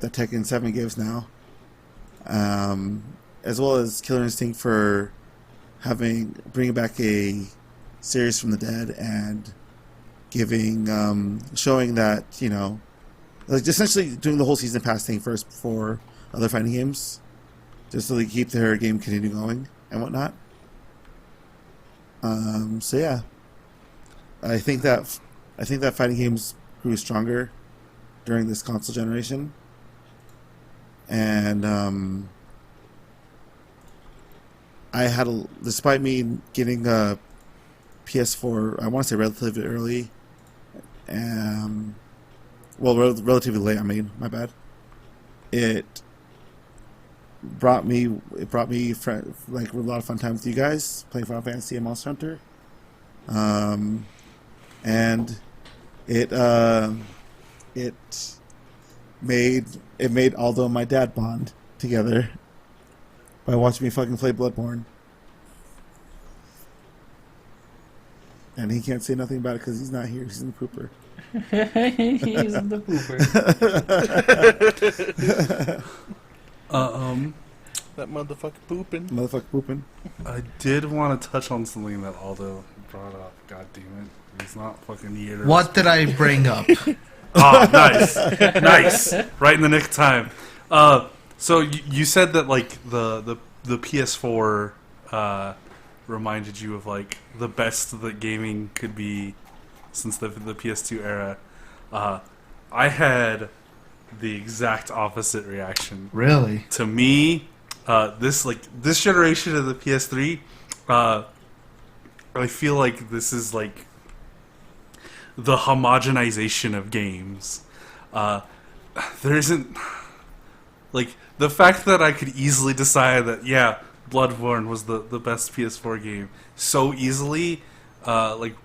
that Tekken 7 gives now, as well as Killer Instinct for bringing back a series from the dead and showing that like essentially doing the whole season pass thing first before other fighting games, just so they keep their game continue going and whatnot. So yeah, I think that fighting games grew stronger during this console generation, and despite me getting a PS4, I want to say relatively early, relatively late. I mean, my bad. It brought me like a lot of fun time with you guys playing Final Fantasy and Monster Hunter, and it made Aldo and my dad bond together by watching me fucking play Bloodborne, and he can't say nothing about it because he's not here. He's in the pooper. He's in the pooper. That motherfucker pooping. I did want to touch on something that Aldo brought up. God damn it. He's not fucking here. What did I bring up? Oh, nice, nice, right in the nick of time. So you said that like the PS4 reminded you of like the best that gaming could be since the PS2 era. I had the exact opposite reaction. Really? To me, this generation of the PS3, I feel like this is like the homogenization of games. There isn't like the fact that I could easily decide that Bloodborne was the best PS4 game so easily, like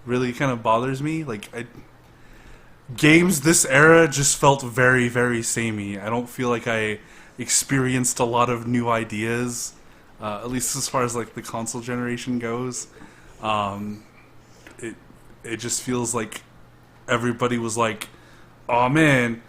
really kind of bothers me. Like games this era just felt very, very samey. I don't feel like I experienced a lot of new ideas, at least as far as like the console generation goes. It just feels like everybody was like, "Oh man,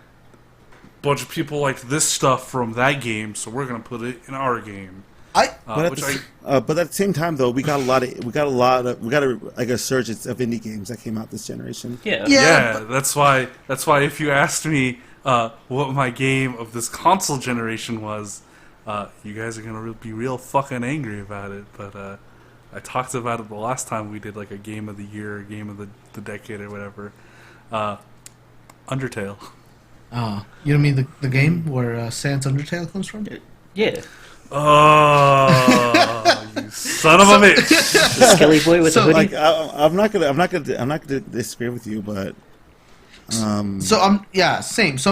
bunch of people liked this stuff from that game, so we're gonna put it in our game." But at the same time, though, we got a resurgence of indie games that came out this generation. Yeah. That's why if you asked me what my game of this console generation was, you guys are gonna be real fucking angry about it. But I talked about it the last time we did like a game of the year, a game of the decade, or whatever. Undertale. Oh, you don't mean the game where Sans Undertale comes from? Yeah. Oh, you son of a bitch! The skelly boy with the hoodie. Like, I'm not gonna disagree with you, but same. So I'm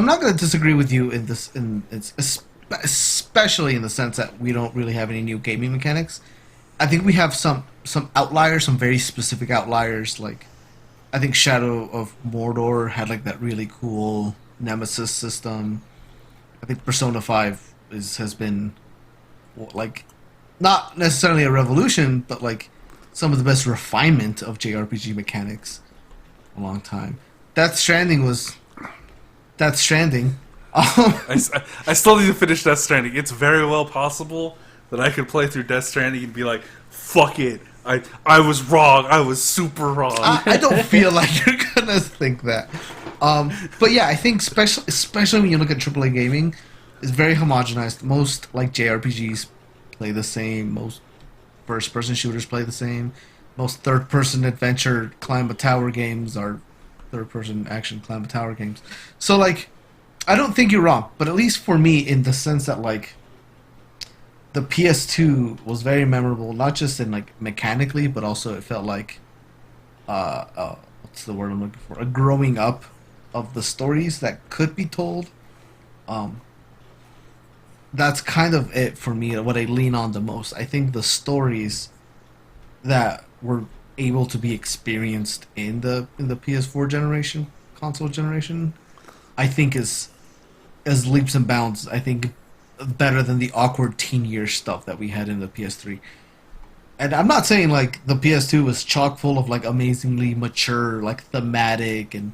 not gonna disagree with you in this, especially in the sense that we don't really have any new gaming mechanics. I think we have some outliers, some very specific outliers. Like, I think Shadow of Mordor had like that really cool Nemesis system. I think Persona 5 has been like not necessarily a revolution, but like some of the best refinement of JRPG mechanics in a long time. Death Stranding. I still need to finish Death Stranding. It's very well possible that I could play through Death Stranding and be like, "Fuck it, I was wrong. I was super wrong." I don't feel like you're gonna think that. But yeah, I think especially when you look at AAA gaming, it's very homogenized. Most like JRPGs play the same. Most first-person shooters play the same. Most third-person adventure climb a tower games are third-person action climb a tower games. So like, I don't think you're wrong, but at least for me, in the sense that like, the PS2 was very memorable, not just in like mechanically, but also it felt like, what's the word I'm looking for? A growing up of the stories that could be told. That's kind of it for me. What I lean on the most, I think the stories that were able to be experienced in the PS4 generation, console generation, I think is leaps and bounds. I think better than the awkward teen year stuff that we had in the PS3. And I'm not saying like the PS2 was chock full of like amazingly mature, like thematic and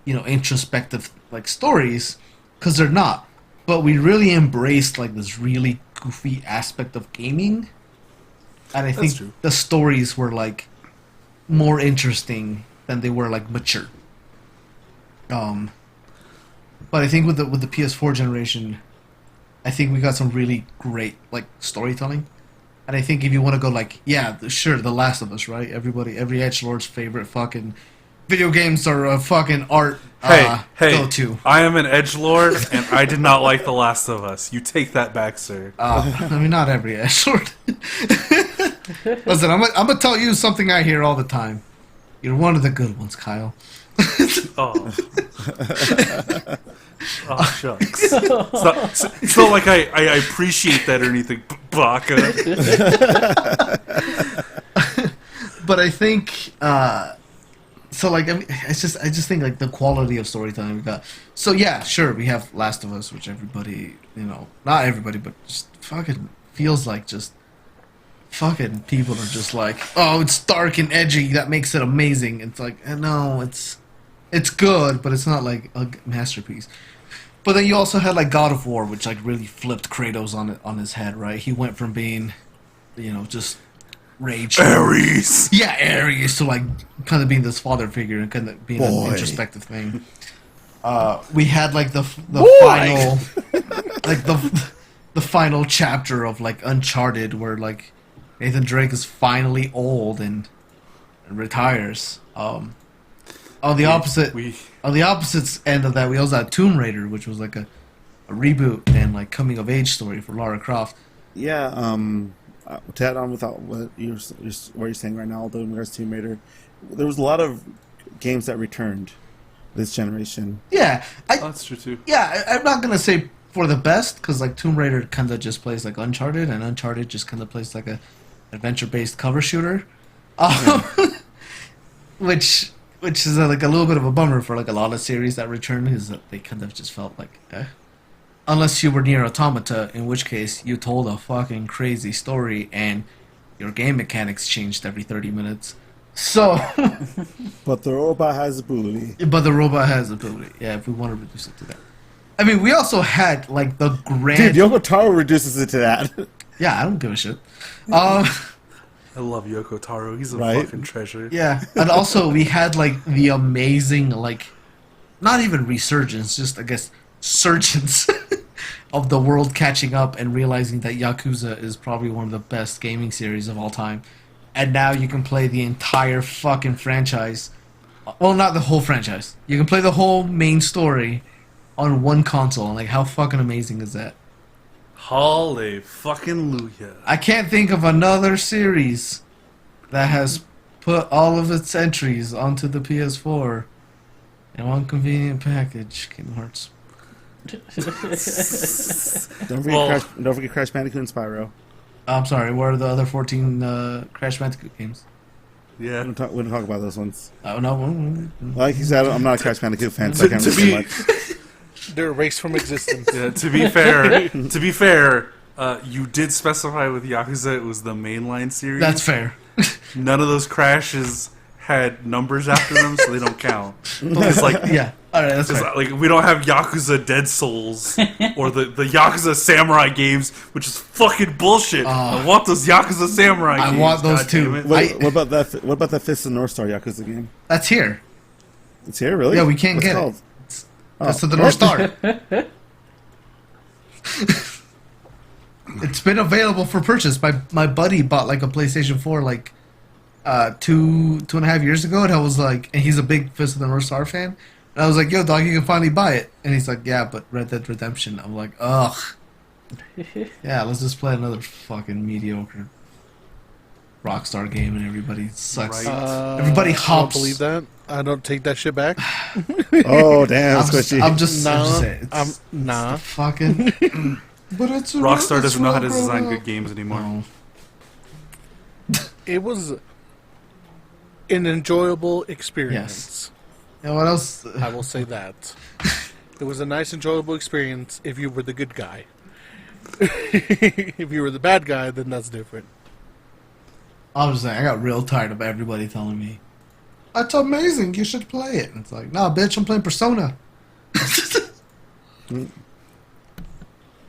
introspective like stories, because they're not. But we really embraced like this really goofy aspect of gaming, and I think the stories were like more interesting than they were like mature. But I think with the PS4 generation, I think we got some really great like storytelling. And I think if you want to go like, The Last of Us, right? Every edgelord's favorite fucking video games are a fucking art go-to. I am an edgelord, and I did not like The Last of Us. You take that back, sir. I mean, not every edgelord. Listen, I'm gonna tell you something I hear all the time. You're one of the good ones, Kyle. Oh. Oh, shucks. It's not like I appreciate that or anything, Baka. But I think, so like, I mean, I just think like the quality of storytelling we got. So yeah, sure, we have Last of Us, which everybody, not everybody, but just fucking feels like just fucking people are just like, oh, it's dark and edgy, that makes it amazing. It's like, no, it's good, but it's not like a masterpiece. But then you also had like God of War, which like really flipped Kratos on his head, right? He went from being, just rage. Aries. Yeah, Aries. So like, kind of being this father figure and kind of being an Boy. introspective thing. We had like the final, like the final chapter of like Uncharted, where like Nathan Drake is finally old and retires. On the opposite end of that, we also had Tomb Raider, which was like a reboot and like coming of age story for Lara Croft. Yeah, to add on without what you're saying right now, though, in regards to Tomb Raider, there was a lot of games that returned this generation. Yeah, That's true too. yeah. I'm not gonna say for the best, because like Tomb Raider kind of just plays like Uncharted, and Uncharted just kind of plays like a adventure-based cover shooter, which is like a little bit of a bummer for like a lot of series that return, is that they kind of just felt like, unless you were near Automata, in which case you told a fucking crazy story and your game mechanics changed every 30 minutes. So, But the robot has a booty. but the robot has ability. Yeah, if we want to reduce it to that. I mean, we also had like the grand. Dude, Yoko Taro reduces it to that. Yeah, I don't give a shit. I love Yoko Taro. He's a Right? fucking treasure. Yeah, and also we had like the amazing, like, not even resurgence, just I guess surgence of the world catching up and realizing that Yakuza is probably one of the best gaming series of all time. And now you can play the entire fucking franchise. Well, not the whole franchise. You can play the whole main story on one console. Like, how fucking amazing is that? Holy fucking Luya. I can't think of another series that has put all of its entries onto the PS4 in one convenient package. Kingdom Hearts. Don't forget Crash Bandicoot and Spyro. I'm sorry, what are the other 14 Crash Bandicoot games? Yeah. We don't talk about those ones. Oh, no. Like you said, I'm not a Crash Bandicoot fan, so I can't To really say be- much. They're erased from existence. Yeah, to be fair, you did specify with Yakuza it was the mainline series. That's fair. None of those crashes had numbers after them, so they don't count. Because like, Yeah. Alright, that's because fair. like we don't have Yakuza Dead Souls or the Yakuza Samurai games, which is fucking bullshit. I want those Yakuza Samurai I games. want those God too. damn it. What about that? What about that Fist of the North Star Yakuza game? That's here. It's here, really? Yeah, we can't What's get it. called? That's the North Star. It's been available for purchase. My buddy bought like a PlayStation 4 like 2.5 years ago, and I was like, and he's a big Fist of the North Star fan. And I was like, yo, dog, you can finally buy it. And he's like, yeah, but Red Dead Redemption. I'm like, ugh. Yeah, let's just play another fucking mediocre Rockstar game, and everybody sucks. Right. Everybody I don't hops. believe that. I don't take that shit back. Oh, damn, I'm just Nah, saying. It's nah. the fucking. But it's Rockstar it's doesn't know how to well design grown good games anymore. No. It was an enjoyable experience. Yeah, what else? I will say that. It was a nice, enjoyable experience if you were the good guy. If you were the bad guy, then that's different. I was saying, I got real tired of everybody telling me, "That's amazing, you should play it." And it's like, nah, bitch, I'm playing Persona.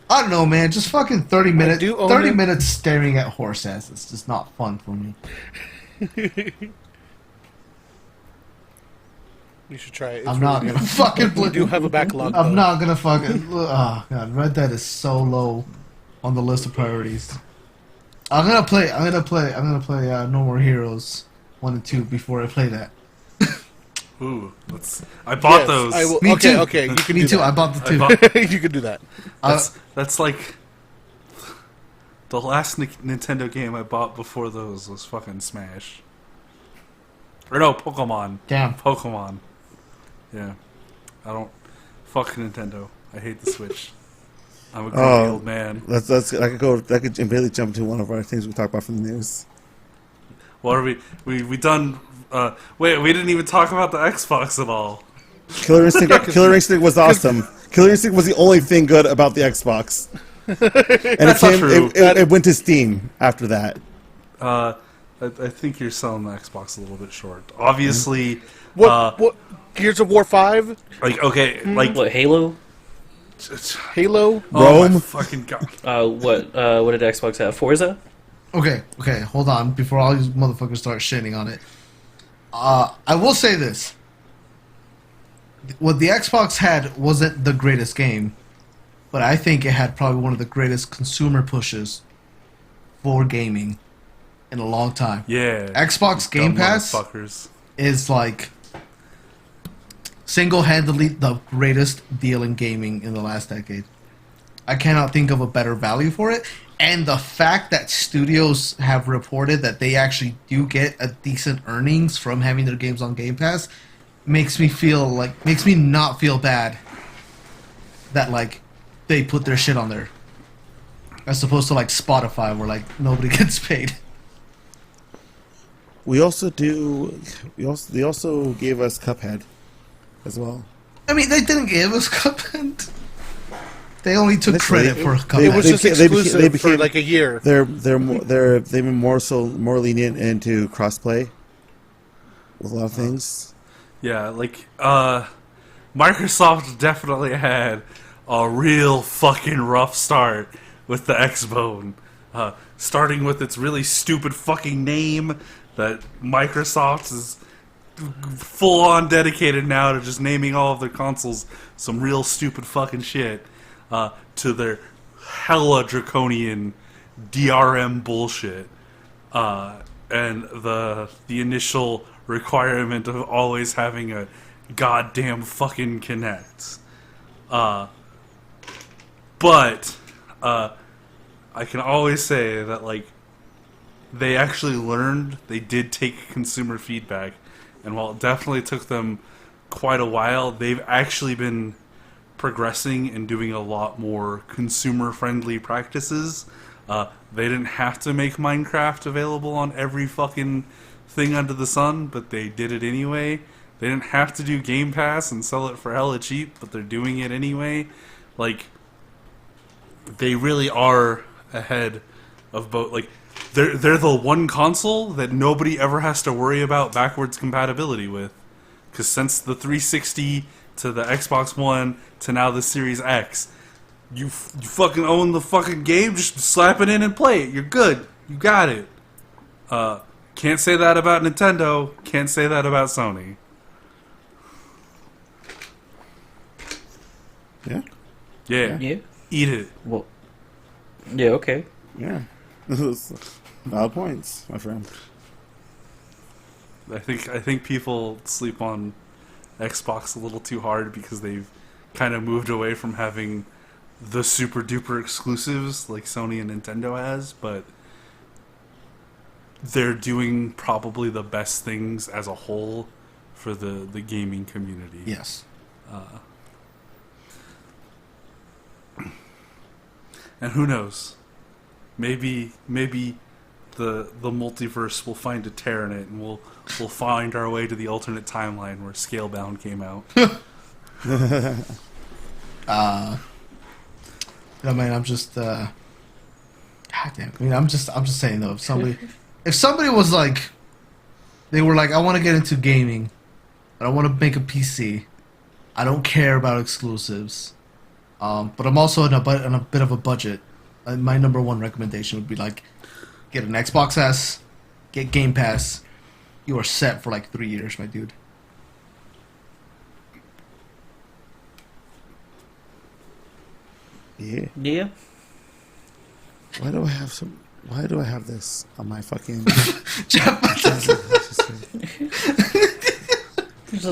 I don't know, man. Just fucking 30 minutes. do own 30 it. minutes staring at horse ass. It's just not fun for me. You should try it. It's I'm not really gonna fucking play. good. We do have a backlog. I'm though. not gonna fucking. Oh god, Red Dead is so low on the list of priorities. I'm gonna play No More Heroes 1 and 2 before I play that. Ooh, I bought Yes, those. I will, Me okay, too. okay, you can Me do too. I that. bought the two. bought- You can do that. That's like the last Nintendo game I bought before those was fucking Smash. Or no, Pokemon. Damn. Pokemon. Yeah. I don't. Fuck Nintendo. I hate the Switch. I'm a grumpy old man. That's I could immediately jump to one of our things we talked about from the news. What are we done? Wait, we didn't even talk about the Xbox at all. Killer Instinct was awesome. Killer Instinct was the only thing good about the Xbox. And That's not true. it went to Steam after that. I think you're selling the Xbox a little bit short. Obviously, What? Gears of War 5? like okay, like What, Halo? Halo? oh my Rome? fucking god. What did Xbox have? Forza? Okay, hold on. Before all these motherfuckers start shitting on it, I will say this: what the Xbox had wasn't the greatest game, but I think it had probably one of the greatest consumer pushes for gaming in a long time. Yeah. Xbox Game Dumb Pass motherfuckers. is like single-handedly the greatest deal in gaming in the last decade. I cannot think of a better value for it. And the fact that studios have reported that they actually do get a decent earnings from having their games on Game Pass makes me not feel bad that like they put their shit on there. As opposed to like Spotify where like nobody gets paid. They also gave us Cuphead as well. I mean, they didn't give us Cuphead. They only took Initially, credit for It Cuphead. was just exclusive for like a year. They've been more lenient into crossplay with a lot of things. Yeah, like Microsoft definitely had a real fucking rough start with the Xbone. Starting with its really stupid fucking name that Microsoft is full on dedicated now to just naming all of their consoles some real stupid fucking shit, to their hella draconian DRM bullshit, and the initial requirement of always having a goddamn fucking Kinect. But I can always say that like they actually learned, they did take consumer feedback, and while it definitely took them quite a while, they've actually been progressing and doing a lot more consumer-friendly practices. They didn't have to make Minecraft available on every fucking thing under the sun, but they did it anyway. They didn't have to do Game Pass and sell it for hella cheap, but they're doing it anyway. Like, they really are ahead of both. Like, they're the one console that nobody ever has to worry about backwards compatibility with. Because since the 360 to the Xbox One to now the Series X, you fucking own the fucking game, just slap it in and play it. You're good. You got it. Can't say that about Nintendo. Can't say that about Sony. Yeah. Yeah. Yeah. Eat it. Well. Yeah. Okay. Yeah. Valid points, my friend. I think people sleep on Xbox a little too hard because they've kind of moved away from having the super duper exclusives like Sony and Nintendo has, but they're doing probably the best things as a whole for the gaming community. Yes. And who knows? Maybe the multiverse will find a tear in it, and we'll find our way to the alternate timeline where Scalebound came out. I mean, I'm just. God damn. I mean, I'm just saying though. If somebody was like, they were like, I want to get into gaming, but I want to make a PC. I don't care about exclusives, but I'm also on a bit of a budget. My number one recommendation would be like, get an Xbox S, get Game Pass. You are set for like 3 years, my dude. Yeah. Yeah. Why do I have this on my fucking?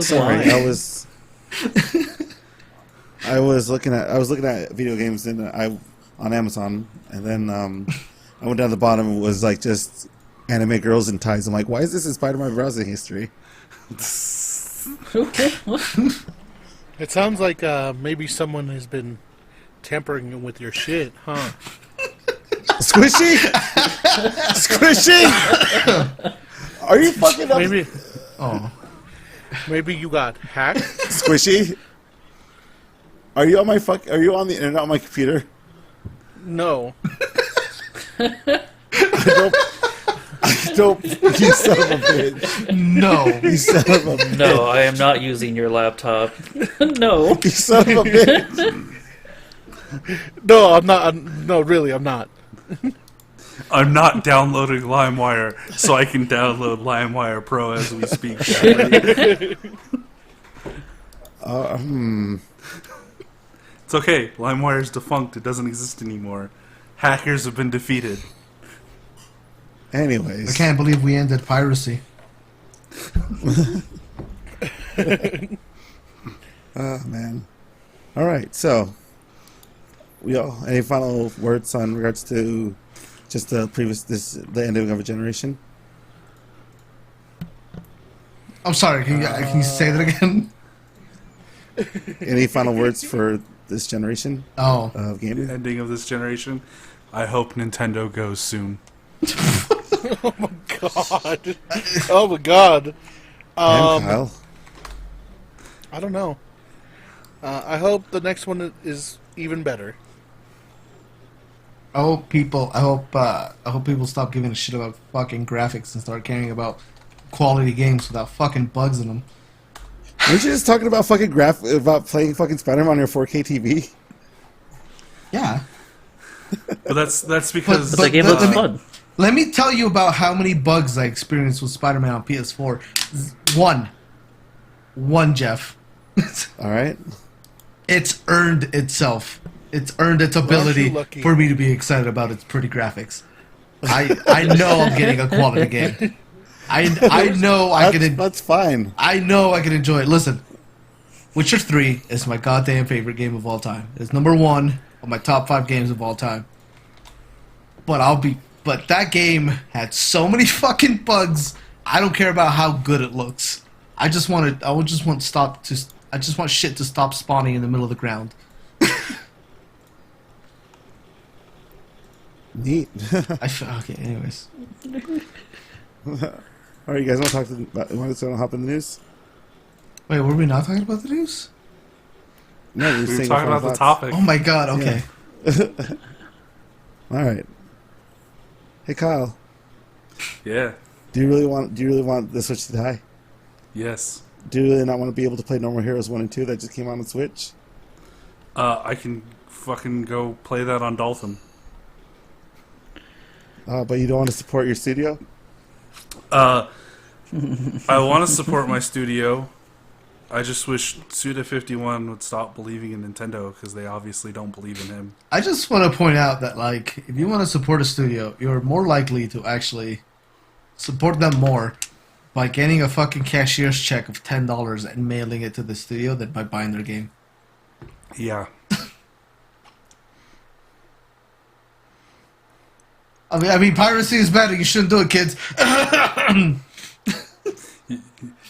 Sorry, Why? I was looking at video games on Amazon, and then I went down to the bottom and it was like just anime girls in ties. I'm like, why is this in spite of my browsing history? Okay. It sounds like maybe someone has been tampering with your shit, huh? Squishy? Squishy? Are you fucking up? Maybe, Oh, maybe you got hacked. Squishy? Are you on the internet on my computer? No. I don't. You son of a bitch. no. You son of a bitch. No, I am not using your laptop. No. You son of a bitch. No, I'm not. No, really, I'm not. I'm not downloading LimeWire, so I can download LimeWire Pro as we speak. Sadly. It's okay. LimeWire's defunct. It doesn't exist anymore. Hackers have been defeated. Anyways. I can't believe we ended piracy. Oh, man. All right, so any final words on regards to just the ending of a generation? I'm sorry. Can you say that again? Any final words for this generation Oh, of gaming? The ending of this generation. I hope Nintendo goes soon. Oh my god. Oh my god. And Kyle? I don't know. I hope the next one is even better. I hope people stop giving a shit about fucking graphics and start caring about quality games without fucking bugs in them. Weren't you just talking about about playing fucking Spider-Man on your 4K TV? Yeah. But that's because But the game looks fun. Let me tell you about how many bugs I experienced with Spider-Man on PS4. One, Jeff. All right. It's earned itself. It's earned its ability lucky. for me to be excited about its pretty graphics. I know I'm getting a quality game. I know That's fine. I know I can enjoy it. Listen, Witcher 3 is my goddamn favorite game of all time. It's number 1 of my top 5 games of all time. But that game had so many fucking bugs. I don't care about how good it looks. I just want shit to stop spawning in the middle of the ground. Neat. Okay, anyways. All right, you guys want to hop in the news? Wait, were we not talking about the news? No, we were talking about the topic. Oh my god, okay. All right. Hey, Kyle. Yeah. Do you really want the Switch to die? Yes. Do you really not want to be able to play Normal Heroes 1 and 2 that just came out on Switch? I can fucking go play that on Dolphin. But you don't want to support your studio? I want to support my studio. I just wish Suda51 would stop believing in Nintendo because they obviously don't believe in him. I just want to point out that, like, if you want to support a studio, you're more likely to actually support them more by getting a fucking cashier's check of $10 and mailing it to the studio than by buying their game. Yeah. I mean, piracy is bad and you shouldn't do it, kids.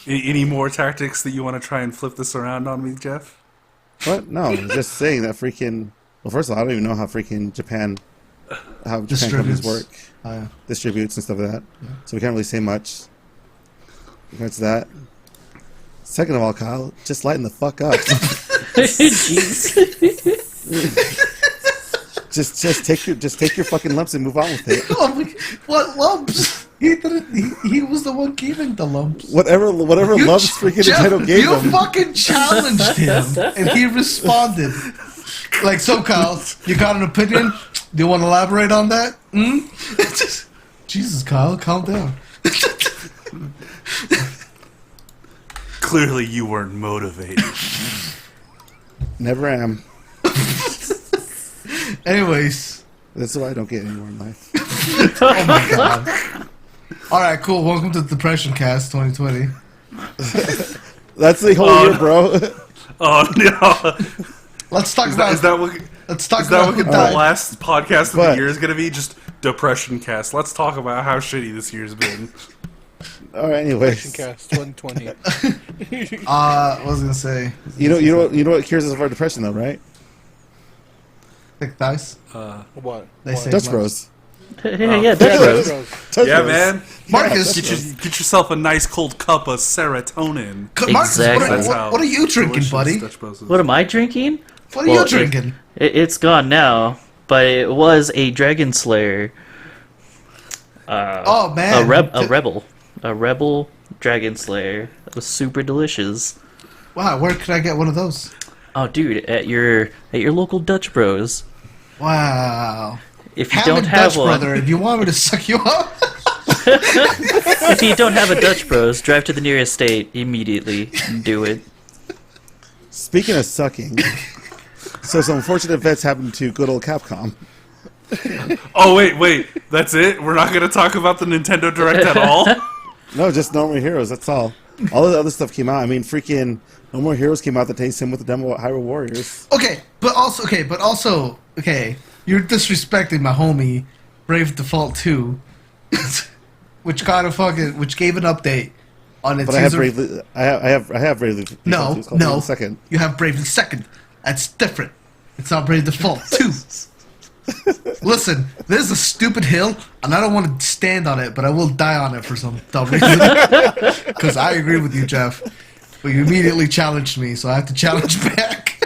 Any more tactics that you want to try and flip this around on me, Jeff? What? No, I'm just saying that freaking... Well, first of all, I don't even know how Japan companies work. Distributes and stuff like that. Yeah. So we can't really say much. Regards to that. Second of all, Kyle, just lighten the fuck up. Jeez. just take your fucking lumps and move on with it. Oh my, what lumps? He was the one giving the lumps. Whatever lumps freaking Jeff, Nintendo gave him. You fucking challenged him, and he responded. Like, so Kyle, you got an opinion? Do you want to elaborate on that? Jesus, Kyle, calm down. Clearly you weren't motivated. Never am. Anyways. That's why I don't get anywhere in life. Oh my god. Alright, cool. Welcome to Depression Cast 2020. That's the whole year, bro. Oh no. Let's talk Is about that what the last podcast of the year is going to be? Just Depression Cast. Let's talk about how shitty this year's been. Alright, anyways. Depression Cast 2020. what was I gonna say? You know what cures us of our depression though, right? Thick dice. What? They say Dutch Bros. Yeah, Dutch Bros. Yeah, man. Marcus, Get yourself a nice cold cup of serotonin. Marcus, Exactly. what are you drinking, buddy? What am I drinking? What are you drinking? It's gone now, but it was a Dragon Slayer. Oh man, A rebel Dragon Slayer. It was super delicious. Wow, where could I get one of those? Oh, dude, at your local Dutch Bros. Wow. If you Ham don't and have Dutch one, brother, if you want me to suck you up, if you don't have a Dutch Bros, drive to the nearest state immediately and do it. Speaking of sucking, so some unfortunate events happened to good old Capcom. Oh wait, that's it? We're not going to talk about the Nintendo Direct at all? No, just No More Heroes. That's all. All of the other stuff came out. I mean, freaking No More Heroes came out the day same with the demo of Hyrule Warriors. but also, you're disrespecting my homie Brave Default 2, which gave an update on its But I have user. Bravely. I have Bravely. No, it's called no. Bravely Second. You have Bravely Second. That's different. It's not Brave Default 2. Listen, this is a stupid hill, and I don't want to stand on it, but I will die on it for some dumb reason. Because I agree with you, Jeff. But you immediately challenged me, so I have to challenge back.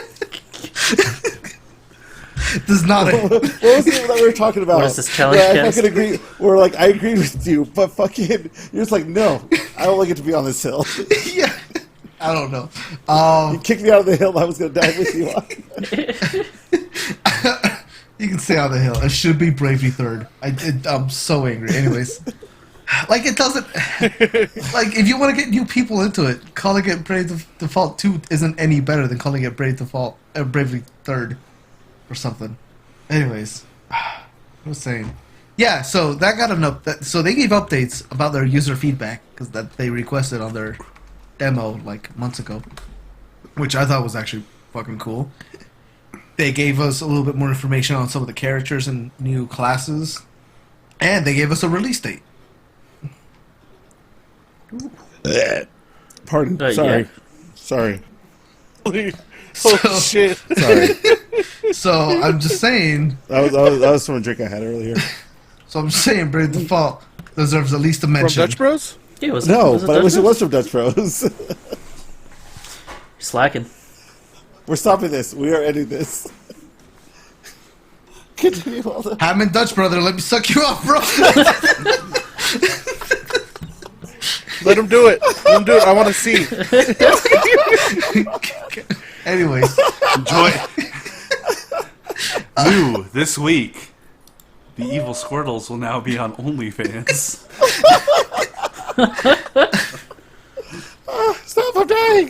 This is not What it. was it that we were talking about? What is this challenge Where I cast? fucking agree. Where like I agree with you, but fucking you're just like no, I only get to be on this hill. Yeah. I don't know. You kicked me out of the hill. I was gonna die with you on. You can stay on the hill. It should be Bravely Third. I'm so angry. Anyways, like it doesn't. Like if you want to get new people into it, calling it Brave Default 2 isn't any better than calling it Bravely Third, or something. Anyways, I was saying, yeah. So that got so they gave updates about their user feedback because that they requested on their demo like months ago, which I thought was actually fucking cool. They gave us a little bit more information on some of the characters and new classes, and they gave us a release date. Pardon. Yeah. Sorry. Oh So- shit! Sorry. So I'm just saying. That was from a drink I had earlier. So I'm just saying, Brave Default deserves at least a From mention. Dutch Bros? Yeah, was No, it but I wish it Dutch was from Dutch Bros. Bros? Slacking. We're stopping this. We are ending this. Continue all the. Ham and Dutch brother, let me suck you off, bro. Let him do it. Let him do it. I want to see. Anyways, Enjoy. New this week. The evil Squirtles will now be on OnlyFans. Stop! I'm dying.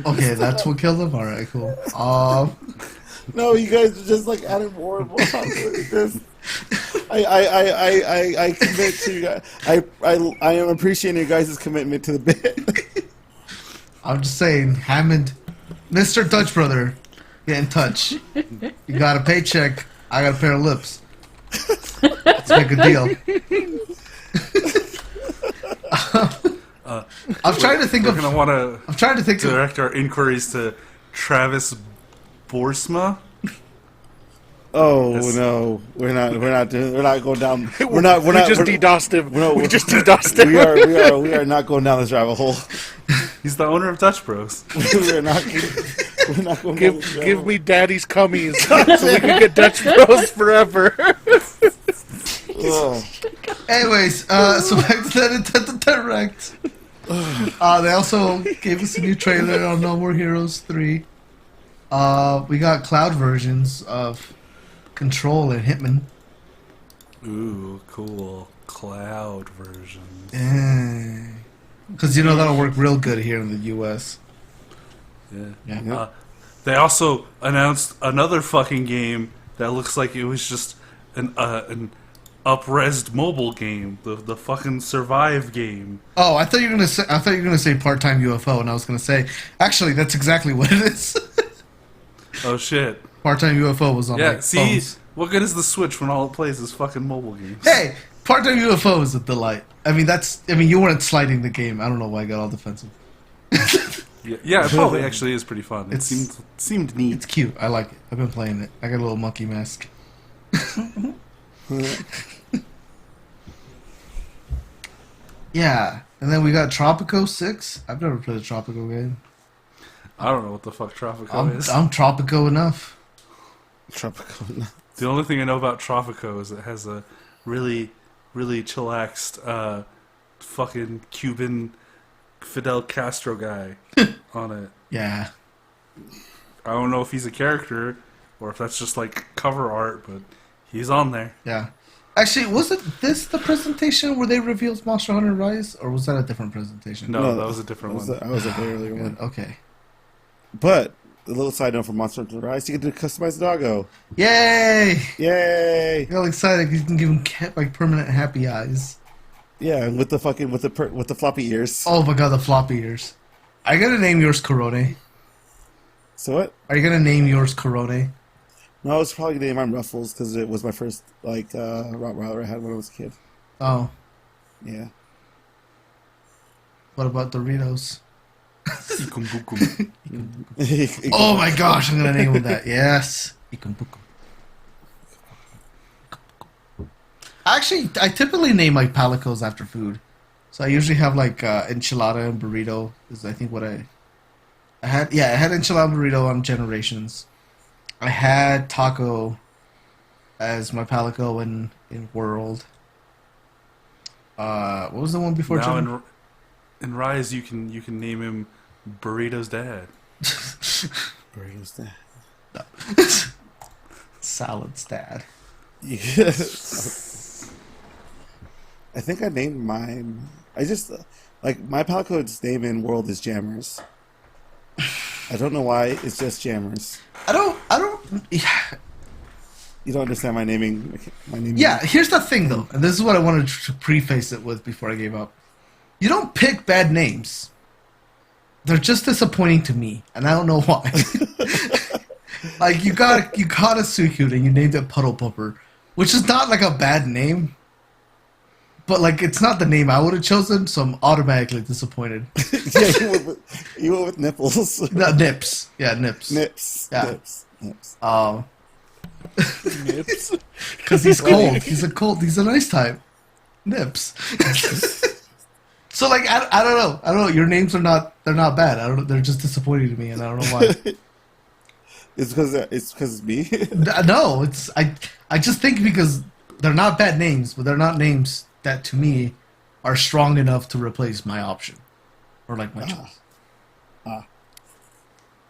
okay, that's what killed him. All right, cool. No, you guys are just like adding more and more. I commit to you guys. I am appreciating your guys' commitment to the bit. I'm just saying, Hammond, Mr. Dutch brother, get in touch. You got a paycheck. I got a pair of lips. Let's make a deal. I'm trying to think We're of. gonna want to I'm trying to think of. direct our inquiries to Travis Borsma. Oh Yes. no, we're not going down. We just we're- DDoSed him. no, we just DDoSed him. we are not going down this rabbit hole. He's the owner of Dutch Bros. We're not going down this Give rabbit me daddy's cummies so we can get Dutch Bros forever. hole. Ugh. Anyways, so back to that Nintendo Direct. They also gave us a new trailer on No More Heroes 3. We got cloud versions of Control and Hitman. Ooh, cool. Cloud version. Because you know that'll work real good here in the US. Yeah. Yeah. They also announced another fucking game that looks like it was just an up-resed mobile game. The fucking Survive game. Oh, I thought you were gonna say part-time UFO, and I was gonna say actually that's exactly what it is. Oh shit. Part-time UFO was on Yeah, like see? phones. What good is the Switch when all it plays is fucking mobile games? Hey, part-time UFO is a delight. I mean you weren't sliding the game. I don't know why I got all defensive. Yeah, it probably actually is pretty fun. It It's- seemed neat. It's cute. I like it. I've been playing it. I got a little monkey mask. Yeah, and then we got Tropico 6. I've never played a Tropico game. I don't know what the fuck Tropico I'm is. Tropico enough. Tropical. The only thing I know about Tropico is it has a really, really chillaxed fucking Cuban Fidel Castro guy on it. Yeah. I don't know if he's a character or if that's just like cover art, but he's on there. Yeah. Actually, was it this the presentation where they revealed Monster Hunter Rise, or was that a different presentation? No, that was a different one. That was a very earlier one. Okay. But a little side note for Monster Hunter Rise, you get to customize the doggo. Yay! Yay! I got excited. You can give him like permanent happy eyes. Yeah, and with the fucking with the floppy ears. Oh my god, the floppy ears. Are you gonna name yours Corone? So what? Are you gonna name yours Corone? No, I was probably gonna name mine Ruffles because it was my first like Rottweiler I had when I was a kid. Oh, Yeah. what about Doritos? Ikum bukum. Oh my gosh, I'm gonna name him that. Yes. Actually, I typically name my palicos after food. So I usually have like enchilada and burrito is I think what I had. Yeah, I had enchilada and burrito on Generations. I had taco as my palico in World. What was the one before? Now in Rise, you can name him Burrito's dad. Burritos there. Salad's dad. Yes. I think I named mine. I just like my Palico's name in World is Jammers. I don't know why. It's just Jammers. I don't. You don't understand my naming. My naming. Yeah, here's the thing though, and this is what I wanted to preface it with before I gave up. You don't pick bad names. They're just disappointing to me, and I don't know why. Like you got a Suicune and you named it Puddle Pupper, which is not like a bad name, but like it's not the name I would have chosen, so I'm automatically disappointed. Yeah, you went with nipples. No, Nips. Yeah, Nips. Nips. Yeah. Nips. Nips. Because he's cold. He's a nice type. Nips. So like I don't know. Your names are not bad. They're just disappointing to me, and I don't know why. It's because it's me. No, I just think because they're not bad names, but they're not names that to me are strong enough to replace my option or like my choice.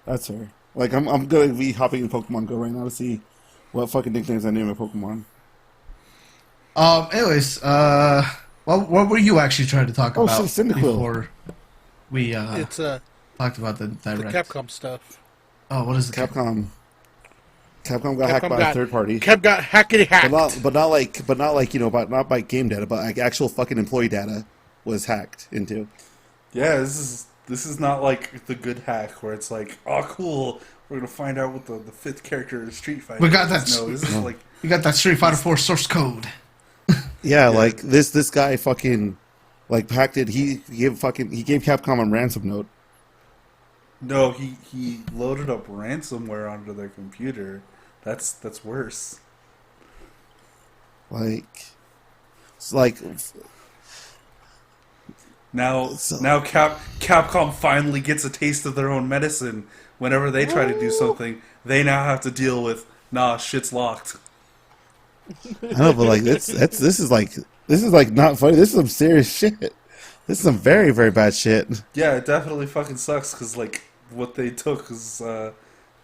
That's fair. Like I'm gonna be hopping in Pokemon Go right now to see what fucking nicknames I name my Pokemon. Anyways, what were you actually trying to talk about before we It's talked about the the direct? Capcom stuff. Oh, what is it? Capcom got hacked by a third party. Cap got hackety hacked. But not like not by game data, but like actual fucking employee data was hacked into. Yeah, this is not like the good hack where it's like, oh cool, we're gonna find out what the fifth character of Street Fighter. We got that. No, this is like You got that Street Fighter 4 source code. Yeah, like this guy fucking like hacked it. He gave Capcom a ransom note. no, he loaded up ransomware onto their computer. That's worse. Like it's like Now Capcom finally gets a taste of their own medicine. Whenever they try to do something, they now have to deal with shit's locked. I know, but like this is like not funny. This is some serious shit. This is some very, very bad shit. Yeah, it definitely fucking sucks because like what they took is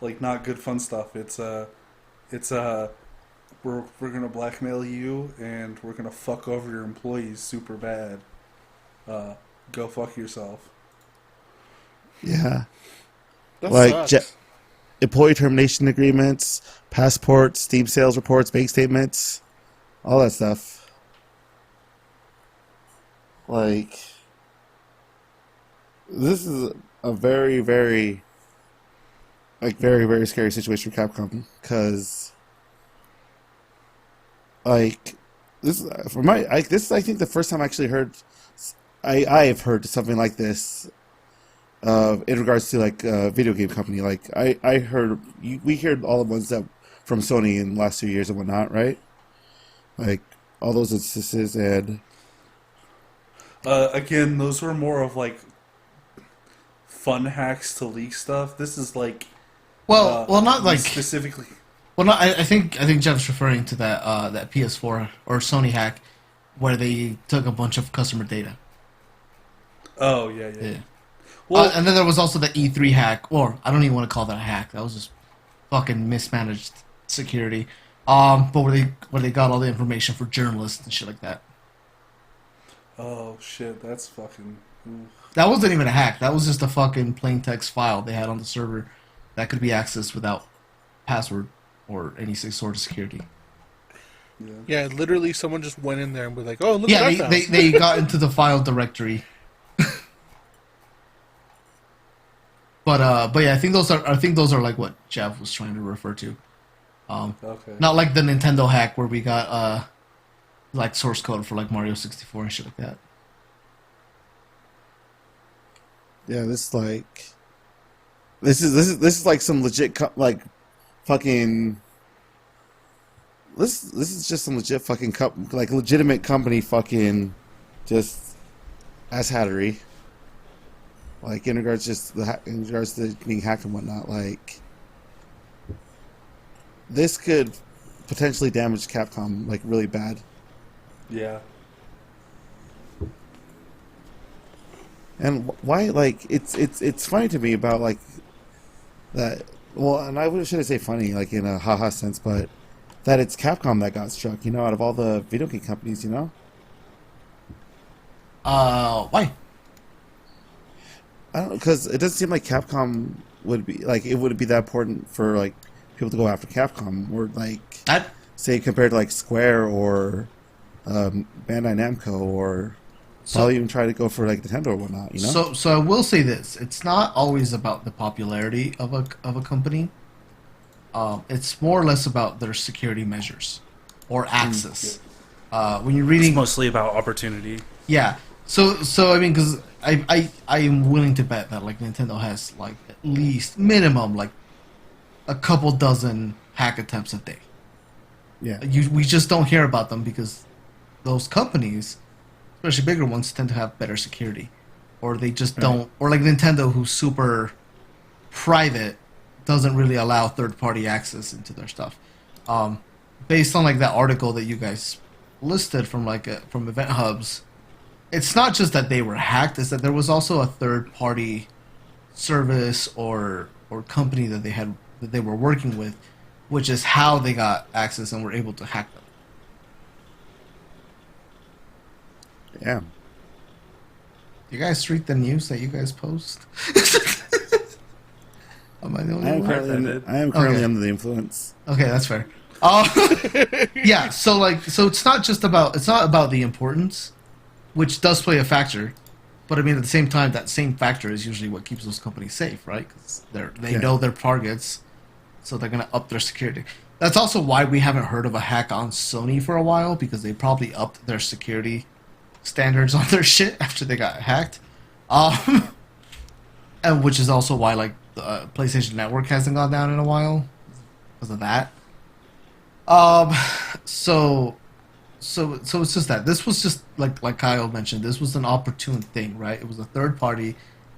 like not good fun stuff. It's we're gonna blackmail you and we're gonna fuck over your employees super bad. Go fuck yourself. Yeah, That like sucks. employee termination agreements, passports, Steam sales reports, bank statements, all that stuff. Like this is a very, very, very, very scary situation for Capcom because, like, this for this is I think the first time I actually heard. I have heard something like this in regards to like a video game company. Like I heard we heard all the ones that from Sony in the last 2 years and whatnot, right? Like all those instances and again, those were more of like fun hacks to leak stuff. This is like Well, not like specifically. Well, no, I think Jeff's referring to that PS4 or Sony hack where they took a bunch of customer data. Oh yeah. Yeah. Well, And then there was also the E3 hack, or I don't even want to call that a hack. That was just fucking mismanaged security. But where they got all the information for journalists and shit like that. Oh shit, that's fucking. Ooh. That wasn't even a hack. That was just a fucking plain text file they had on the server that could be accessed without password or any sort of security. Yeah. Yeah, literally, someone just went in there and was like, "Oh, look Yeah, at that file." they got into the file directory. But yeah, I think those are like what Jeff was trying to refer to. Okay. Not like the Nintendo hack where we got like source code for like Mario 64 and shit like that. Yeah, this is like some legit like fucking. This is just some legit fucking like legitimate company fucking just ass hattery. Like in regards to being hacked and whatnot, like this could potentially damage Capcom like really bad. Yeah. And why? Like it's funny to me about like that. Well, and I shouldn't say funny like in a haha sense, but that it's Capcom that got struck. You know, out of all the video game companies, you know. Why? I don't know, because it doesn't seem like Capcom would be like it would be that important for like people to go after Capcom, or like say compared to like Square or Bandai Namco, or probably even try to go for like Nintendo or whatnot. You know. So I will say this: it's not always about the popularity of a company. It's more or less about their security measures or access. When you're reading, It's mostly about opportunity. yeah. So I mean, because I am willing to bet that like Nintendo has like at least minimum like a couple dozen hack attempts a day. Yeah. We just don't hear about them because those companies, especially bigger ones, tend to have better security, or they just don't. Or like Nintendo, who's super private, doesn't really allow third-party access into their stuff. Based on like that article that you guys listed from from Event Hubs, it's not just that they were hacked; it's that there was also a third-party service or company that they were working with, which is how they got access and were able to hack them. Yeah. You guys read the news that you guys post? Am I the only I am one? currently Okay. under the influence. Okay, that's fair. Yeah, so it's not about the importance, which does play a factor, but I mean at the same time that same factor is usually what keeps those companies safe, right? Because they know their targets, so they're gonna up their security. That's also why we haven't heard of a hack on Sony for a while, because they probably upped their security standards on their shit after they got hacked, and which is also why like the PlayStation Network hasn't gone down in a while because of that. So it's just that this was just like Kyle mentioned, this was an opportune thing, right? It was a third party,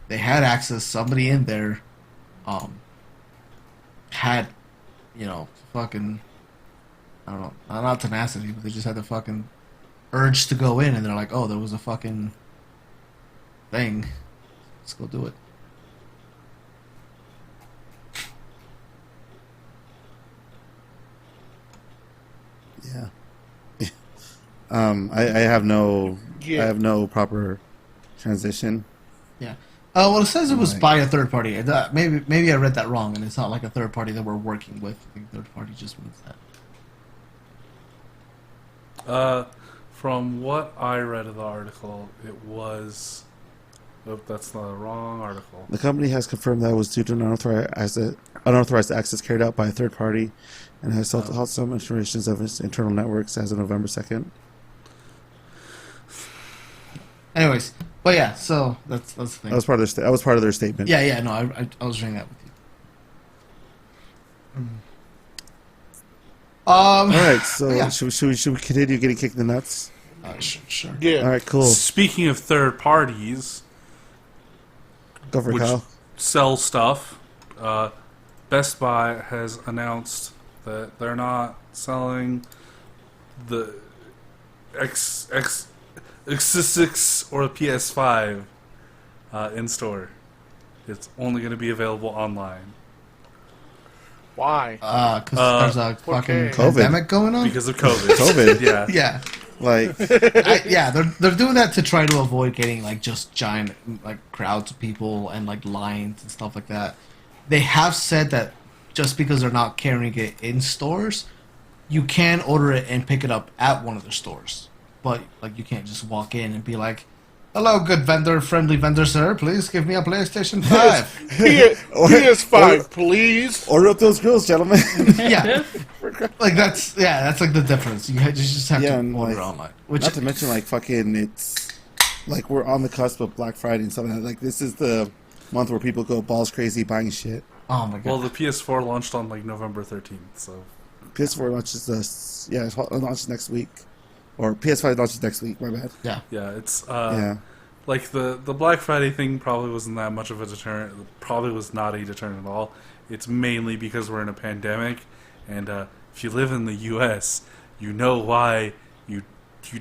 they had access, somebody in there, had, fucking, I don't know, not tenacity, but they just had the fucking urge to go in, and they're like, oh, there was a fucking thing, let's go do it. Yeah. I have no proper transition. Yeah. Well, it says it was by a third party. Maybe I read that wrong, and it's not like a third party that we're working with. I think third party just means that. From what I read of the article, it was. Oh, that's the wrong article. The company has confirmed that it was due to unauthorized access carried out by a third party, and has sought some information of its internal networks as of November 2nd. Anyways, but yeah, so that's the thing. That was part of their statement. Yeah, no, I was reading that with you. All right, so yeah. should we continue getting kicked in the nuts? Sure. Yeah. All right, cool. Speaking of third parties, Go for it, which Kyle. sell stuff, Best Buy has announced that they're not selling the X6 or the PS5 in store. It's only going to be available online. Why? Because there's a fucking okay. pandemic going on. Because of COVID. COVID. Yeah. Yeah. Like, They're doing that to try to avoid getting like just giant like crowds of people and like lines and stuff like that. They have said that just because they're not carrying it in stores, you can order it and pick it up at one of their stores. But like you can't just walk in and be like, "Hello, good friendly vendor, sir. Please give me a PlayStation 5." PS5, please. order up those grills, gentlemen. Yeah, like that's like the difference. You just have Yeah, to and, order like, online. Which Not to mention, like, fucking, it's like we're on the cusp of Black Friday and stuff like that. Like, this is the month where people go balls crazy buying shit. oh my god. Well, the PS4 launched on like November 13th, so PS4 launches this, it launches next week, or PS5 launches next week. My bad. yeah. yeah, it's Yeah, like the Black Friday thing probably wasn't that much of a deterrent. It probably was not a deterrent at all. It's mainly because we're in a pandemic, and if you live in the U.S., you know why you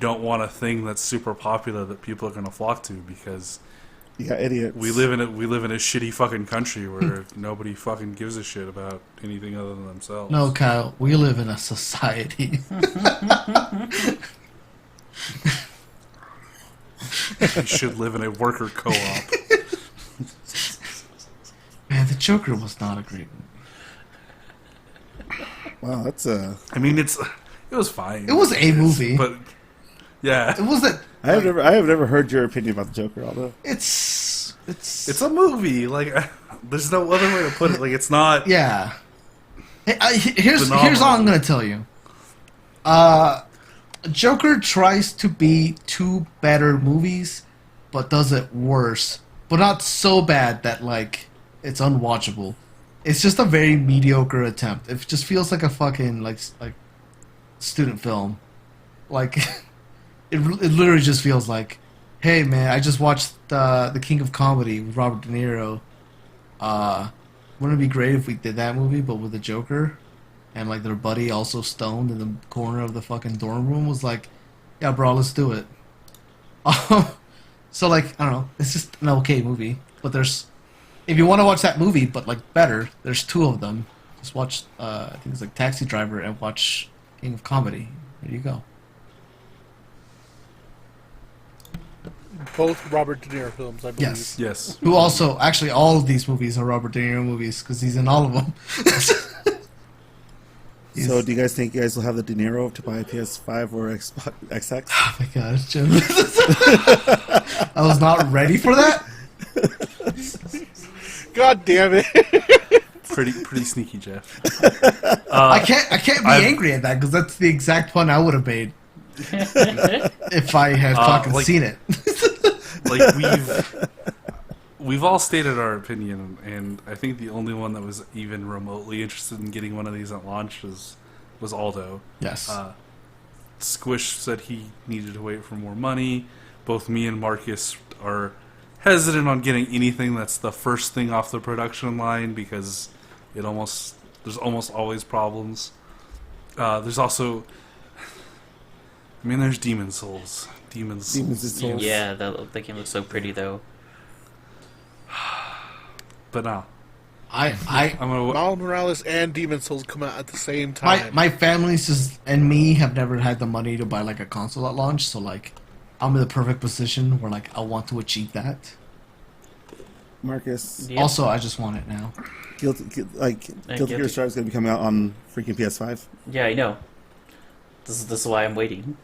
don't want a thing that's super popular that people are going to flock to, because you got idiots. we live in a shitty fucking country where nobody fucking gives a shit about anything other than themselves. No, Kyle, we live in a society. You should live in a worker co-op. Man, the Joker was not a great movie. Wow, that's a. I mean, it was fine. It was a movie. but yeah, It wasn't. I have never heard your opinion about the Joker, although. It's it's a movie. Like, there's no other way to put it. Like, it's not. yeah. Here's Phenomenal. all I'm gonna tell you. Joker tries to be two better movies, but does it worse. But not so bad that like it's unwatchable. It's just a very mediocre attempt. It just feels like a fucking like student film. Like it literally just feels like, hey man, I just watched the King of Comedy with Robert De Niro. Wouldn't it be great if we did that movie but with the Joker? And like their buddy also stoned in the corner of the fucking dorm room was like, yeah bro, let's do it. So like, I don't know, it's just an okay movie. But there's, if you want to watch that movie but like better, there's two of them. Just watch I think it's like Taxi Driver and watch King of Comedy. There you go. Both Robert De Niro films, I believe. Yes. Yes. Who also, actually all of these movies are Robert De Niro movies because he's in all of them. So, do you guys think you guys will have the De Niro to buy a PS5 or Xbox XX? Oh my god, Jim. I was not ready for that. God damn it. Pretty sneaky, Jeff. I can't be I've- angry at that because that's the exact pun I would have made if I had fucking like- seen it. Like, we've all stated our opinion, and I think the only one that was even remotely interested in getting one of these at launch was Aldo. Yes. Squish said he needed to wait for more money. Both me and Marcus are hesitant on getting anything that's the first thing off the production line because there's almost always problems. There's also, I mean, there's Demon Souls. Demons and Souls. Yeah, that game looks so pretty though. But no, I I'm gonna. Miles Morales and Demon Souls come out at the same time. my family's just and me have never had the money to buy like a console at launch, so like I'm in the perfect position where like I want to achieve that. Marcus, Yep. Also, I just want it now. Guilty Gear Guilty. Strive is going to be coming out on freaking PS5. Yeah, I know. This is why I'm waiting.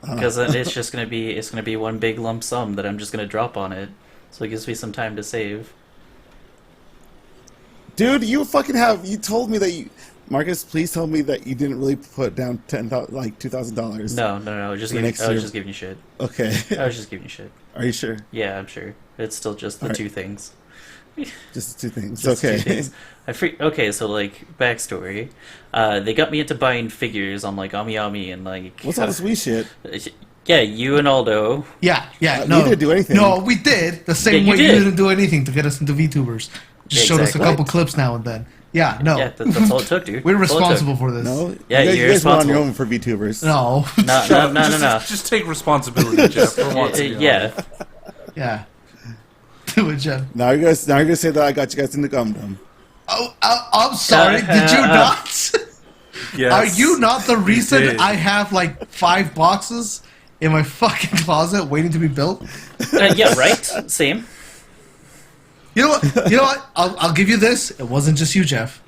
Because it's just gonna be one big lump sum that I'm just gonna drop on it, so it gives me some time to save. Dude, you told me that you... Marcus, please tell me that you didn't really put down $2,000. No, I was For next year. just giving you shit. Okay. I was just giving you shit. Are you sure? Yeah, I'm sure. It's still just the Alright. two things. Just the two things. Just Okay. two things. Okay, so like backstory, they got me into buying figures on like AmiAmi and like. What's all this Wii shit? Yeah, you and Aldo. Yeah, We no. didn't do anything. No, we did. The same Yeah, way you you did. didn't do anything to get us into VTubers. Just showed us a Exactly. couple clips now and then. Yeah, no. Yeah, that's all it took, dude. We're That's all it took. responsible for this. No? Yeah, you you're guys went on your responsible. own for VTubers. No. No. Just take responsibility, Jeff. For once. in your Yeah, life. Yeah. Do it, Jeff. Now you're gonna say that I got you guys into Gundam. I'm sorry. Did you not? Yes. Are you not the reason did. I have like 5 boxes in my fucking closet waiting to be built? Yeah, right. Same. You know what? You know what? I'll give you this. It wasn't just you, Jeff.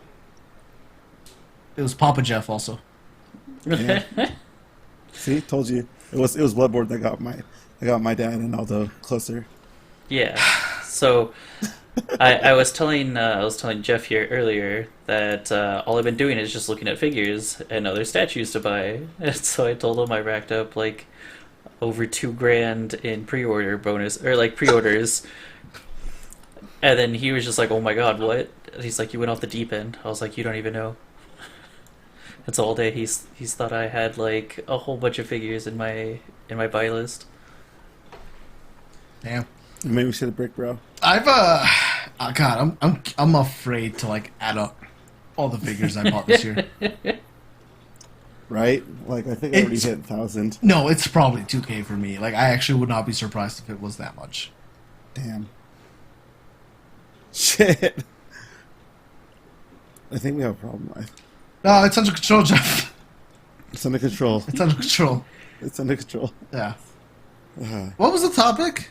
It was Papa Jeff also. Yeah. See, told you. It was Bloodborne that got my dad and Aldo closer. Yeah. So I was telling Jeff here earlier that all I've been doing is just looking at figures and other statues to buy. And so I told him I racked up like over $2,000 in pre-order bonus or like pre-orders. And then he was just like, "Oh my god, what?" And he's like, "You went off the deep end." I was like, "You don't even know." And so all day he's thought I had like a whole bunch of figures in my buy list. Damn. Maybe we should have brick, bro. I've God, I'm afraid to like add up all the figures I bought this year. Right? Like, I think I already It's- hit 1,000. No, it's probably 2K for me. Like, I actually would not be surprised if it was that much. Damn. Shit. I think we have a problem. No, it's under control, Jeff. It's under control. It's under control. It's under control. Yeah. What was the topic?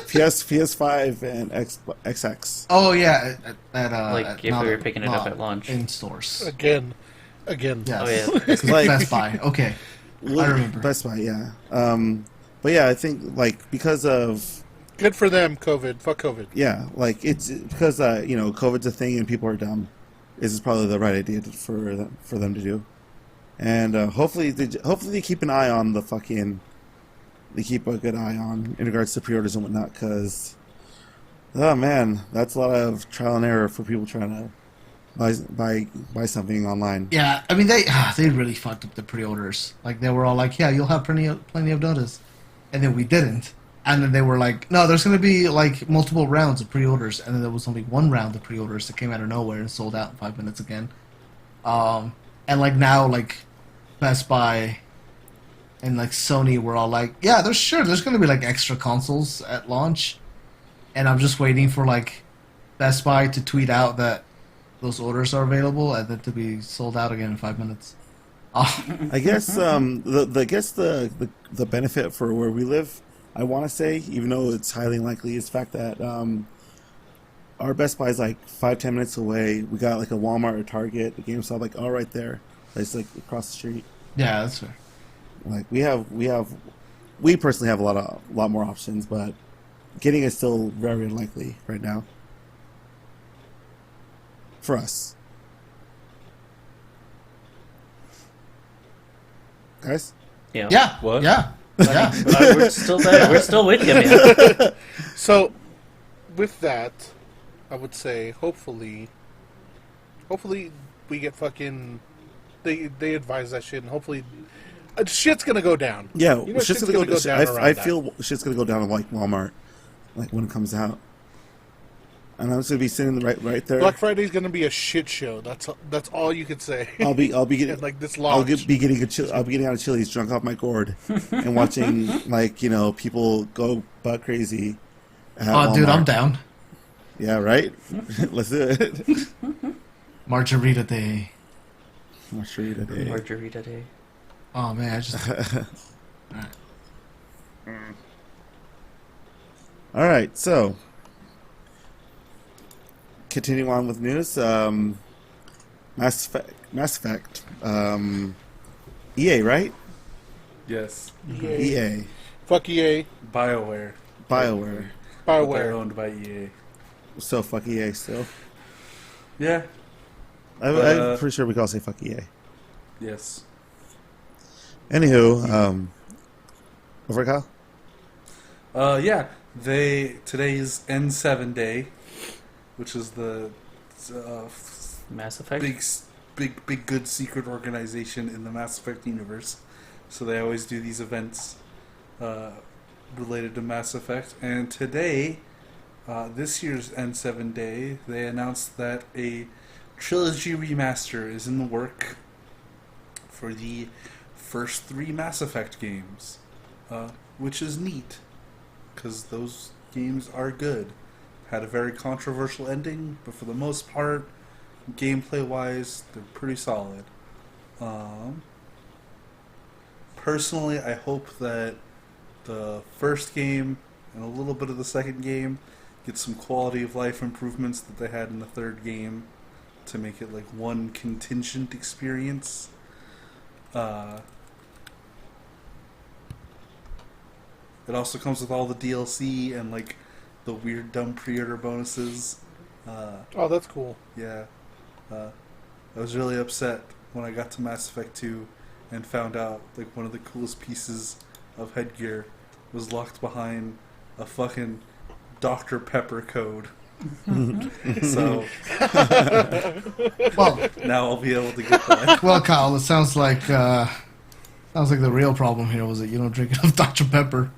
PS5 and XX. Oh yeah, at Like, at if not we were at- picking it not up at launch. in stores. Again. Yes. Oh yeah. It's Like- Best Buy. Okay. I remember. Best Buy, yeah. But yeah, I think like because of Good for them, COVID. Fuck COVID. yeah, like it's because COVID's a thing and people are dumb. This is probably the right idea for them to do, and hopefully they keep an eye on they keep a good eye on in regards to pre-orders and whatnot, because oh man, that's a lot of trial and error for people trying to buy something online. Yeah, I mean they really fucked up the pre-orders. Like they were all like, "Yeah, you'll have plenty of notice," and then we didn't. And then they were like, "No, there's going to be like multiple rounds of pre-orders," and then there was only one round of pre-orders that came out of nowhere and sold out in 5 minutes again. And like now, like Best Buy and like Sony were all like, "Yeah, there's going to be like extra consoles at launch," and I'm just waiting for like Best Buy to tweet out that those orders are available and then to be sold out again in 5 minutes. I guess the benefit for where we live, I want to say, even though it's highly unlikely, is the fact that our Best Buy is like 5-10 minutes away. We got like a Walmart or Target, a GameStop, like all right there. It's like across the street. Yeah, that's fair. Like we personally have a lot more options, but getting it still very unlikely right now for us. Guys? Yeah. Yeah. What? Yeah. Yeah. We're still there. We're still with you, man. So, with that, I would say hopefully we get fucking. They advise that shit, and hopefully, shit's gonna go down. Yeah, You know, shit's gonna go down around I that. feel shit's gonna go down like Walmart, like when it comes out. And I'm just gonna be sitting right there. Black Friday's gonna be a shit show. That's all you could say. I'll be getting And, like this I'll launch. be getting I'll be getting out of Chili's drunk off my gourd and watching like people go butt crazy. At Oh, dude, Walmart. I'm down. Yeah, right. Let's do it. Margarita Day. Margarita Day. Margarita Day. Oh man, I just All right, so continuing on with news, Mass Effect, EA, right? Yes. EA, Fuck EA. BioWare. BioWare. But they're Bioware. owned by EA. So fuck EA still. Yeah. I'm pretty sure we can all say fuck EA. Yes. Anywho, over Kyle. Yeah. Today's N7 day, which is the Mass Effect. big good secret organization in the Mass Effect universe. So they always do these events related to Mass Effect. And today, this year's N7 day, they announced that a trilogy remaster is in the work for the first 3 Mass Effect games, which is neat because those games are good. had a very controversial ending, but for the most part, gameplay-wise, they're pretty solid. Personally, I hope that the first game and a little bit of the second game get some quality of life improvements that they had in the third game to make it like one contingent experience. It also comes with all the DLC and like the weird dumb pre-order bonuses. Oh, that's cool. Yeah. I was really upset when I got to Mass Effect 2 and found out like one of the coolest pieces of headgear was locked behind a fucking Dr. Pepper code. So Well, now I'll be able to get that. well, Kyle, it sounds like the real problem here was that you don't drink enough Dr. Pepper.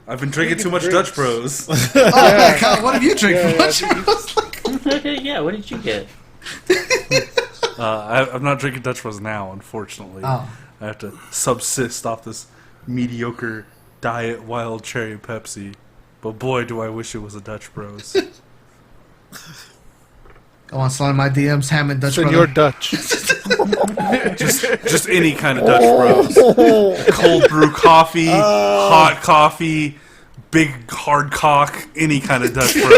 I've been drinking too much Dutch Bros. Oh, Kyle, what have you drank for lunch? Yeah, what did you get? I'm not drinking Dutch Bros now, unfortunately. Oh. I have to subsist off this mediocre diet wild cherry Pepsi. But boy, do I wish it was a Dutch Bros. Go on, slide my DMs, Hammond Dutch Senor brother. Dutch. just any kind of Dutch Bros. Cold brew coffee, hot coffee, big hard cock, any kind of Dutch Bro.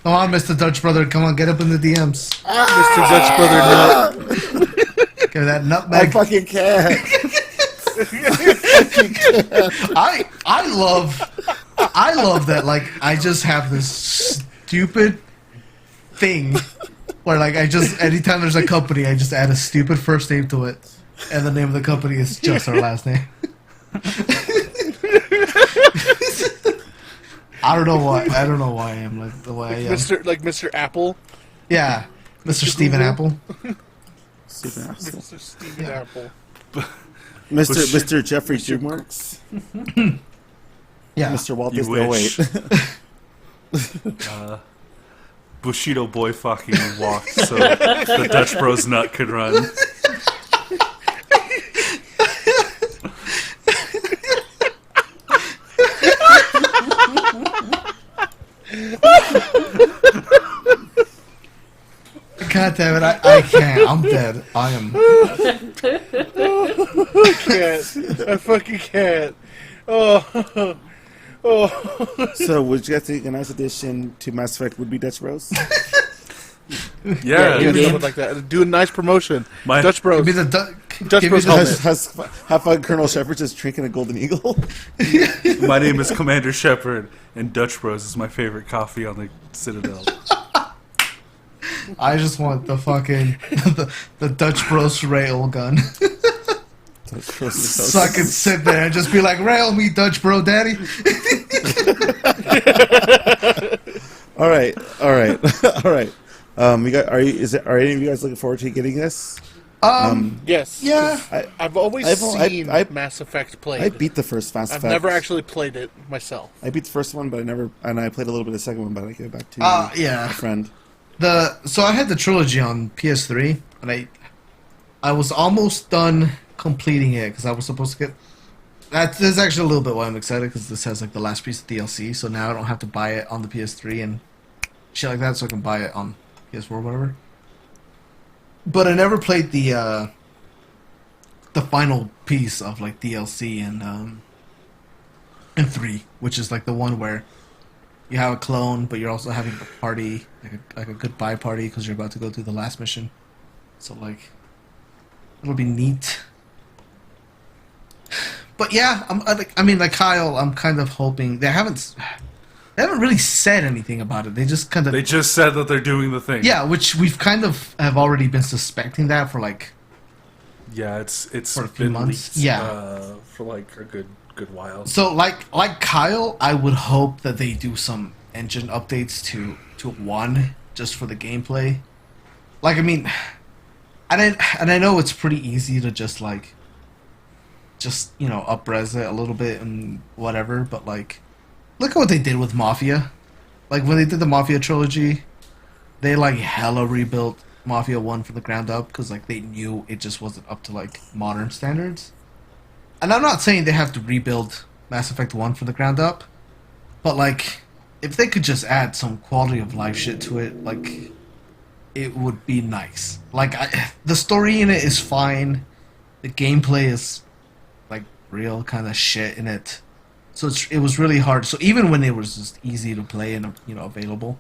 Come on, Mr. Dutch brother, come on, get up in the DMs. Mr. Dutch Brother Nut. Give that I nutmeg. fucking can't. I love that. Like, I just have this stupid thing where, like, I just anytime there's a company, I just add a stupid first name to it, and the name of the company is just our last name. I don't know why. I don't know why I am like the way I am. Mr. Apple. Yeah, Mr. Stephen Apple. Stupid asshole. Mr. Steven Apple. Mr. Jeffrey Dumarks. Yeah, Mr. Walt You Disney. Oh, wish. wait. Bushido boy fucking walked so the Dutch Bros nut could run. God damn it, I can't. I'm dead. I am. I can't. I fucking can't. Oh. Oh. So, would you guys think a nice addition to Mass Effect would be Dutch Bros? Yeah, Yeah, game. something like that. Do a nice promotion. My- Dutch Bros. Give me the Dutch give me Bros the- helmet. Have fun, Colonel Shepard just drinking a Golden Eagle. my name is Commander Shepard, and Dutch Bros is my favorite coffee on the Citadel. I just want the fucking the Dutch Bros rail gun, Dutch Bros is so so I can sit there and just be like, "Rail me, Dutch Bro, Daddy." All right. We got. Are any of you guys looking forward to getting this? Yes. Yeah. I've always seen Mass Effect played. I beat the first Mass Effect. I've never actually played it myself. I beat the first one, but I played a little bit of the second one, but I gave it back to Yeah. a friend. So I had the trilogy on PS3, and I was almost done completing it because I was supposed to get. That's actually a little bit why I'm excited, because this has like the last piece of DLC, so now I don't have to buy it on the PS3 and shit like that, so I can buy it on PS4 or whatever. But I never played the final piece of like DLC and 3, which is like the one where you have a clone, but you're also having a party, like a goodbye party, because you're about to go through the last mission. So like, it'll be neat. But yeah, like Kyle, I'm kind of hoping they haven't really said anything about it. They just kind of They just said that they're doing the thing. yeah, which we've kind of have already been suspecting that for like Yeah, it's For a few been months? leaked, Yeah. for like a good while. so like Kyle. I would hope that they do some engine updates to 1 just for the gameplay. Like I mean, and I know it's pretty easy to just up-res it a little bit and whatever, but like, look at what they did with Mafia. Like when they did the Mafia trilogy, they like hella rebuilt Mafia 1 from the ground up because like they knew it just wasn't up to like modern standards. And I'm not saying they have to rebuild Mass Effect 1 from the ground up, But like, if they could just add some quality of life shit to it, like, it would be nice. Like, the story in it is fine. The gameplay is like real kind of shit in it. So it was really hard. So even when it was just easy to play and available,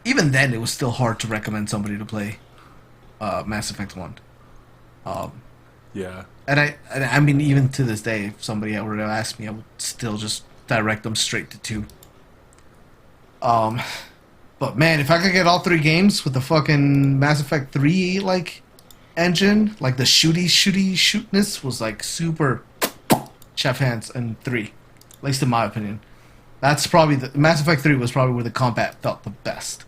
even then it was still hard to recommend somebody to play Mass Effect 1. Yeah. And I mean, even to this day, if somebody were to ask me, I would still just direct them straight to 2. But man, if I could get all 3 games with the fucking Mass Effect 3 like engine, like the shootness was like super chef hands in 3, at least in my opinion. That's probably the Mass Effect 3 was probably where the combat felt the best.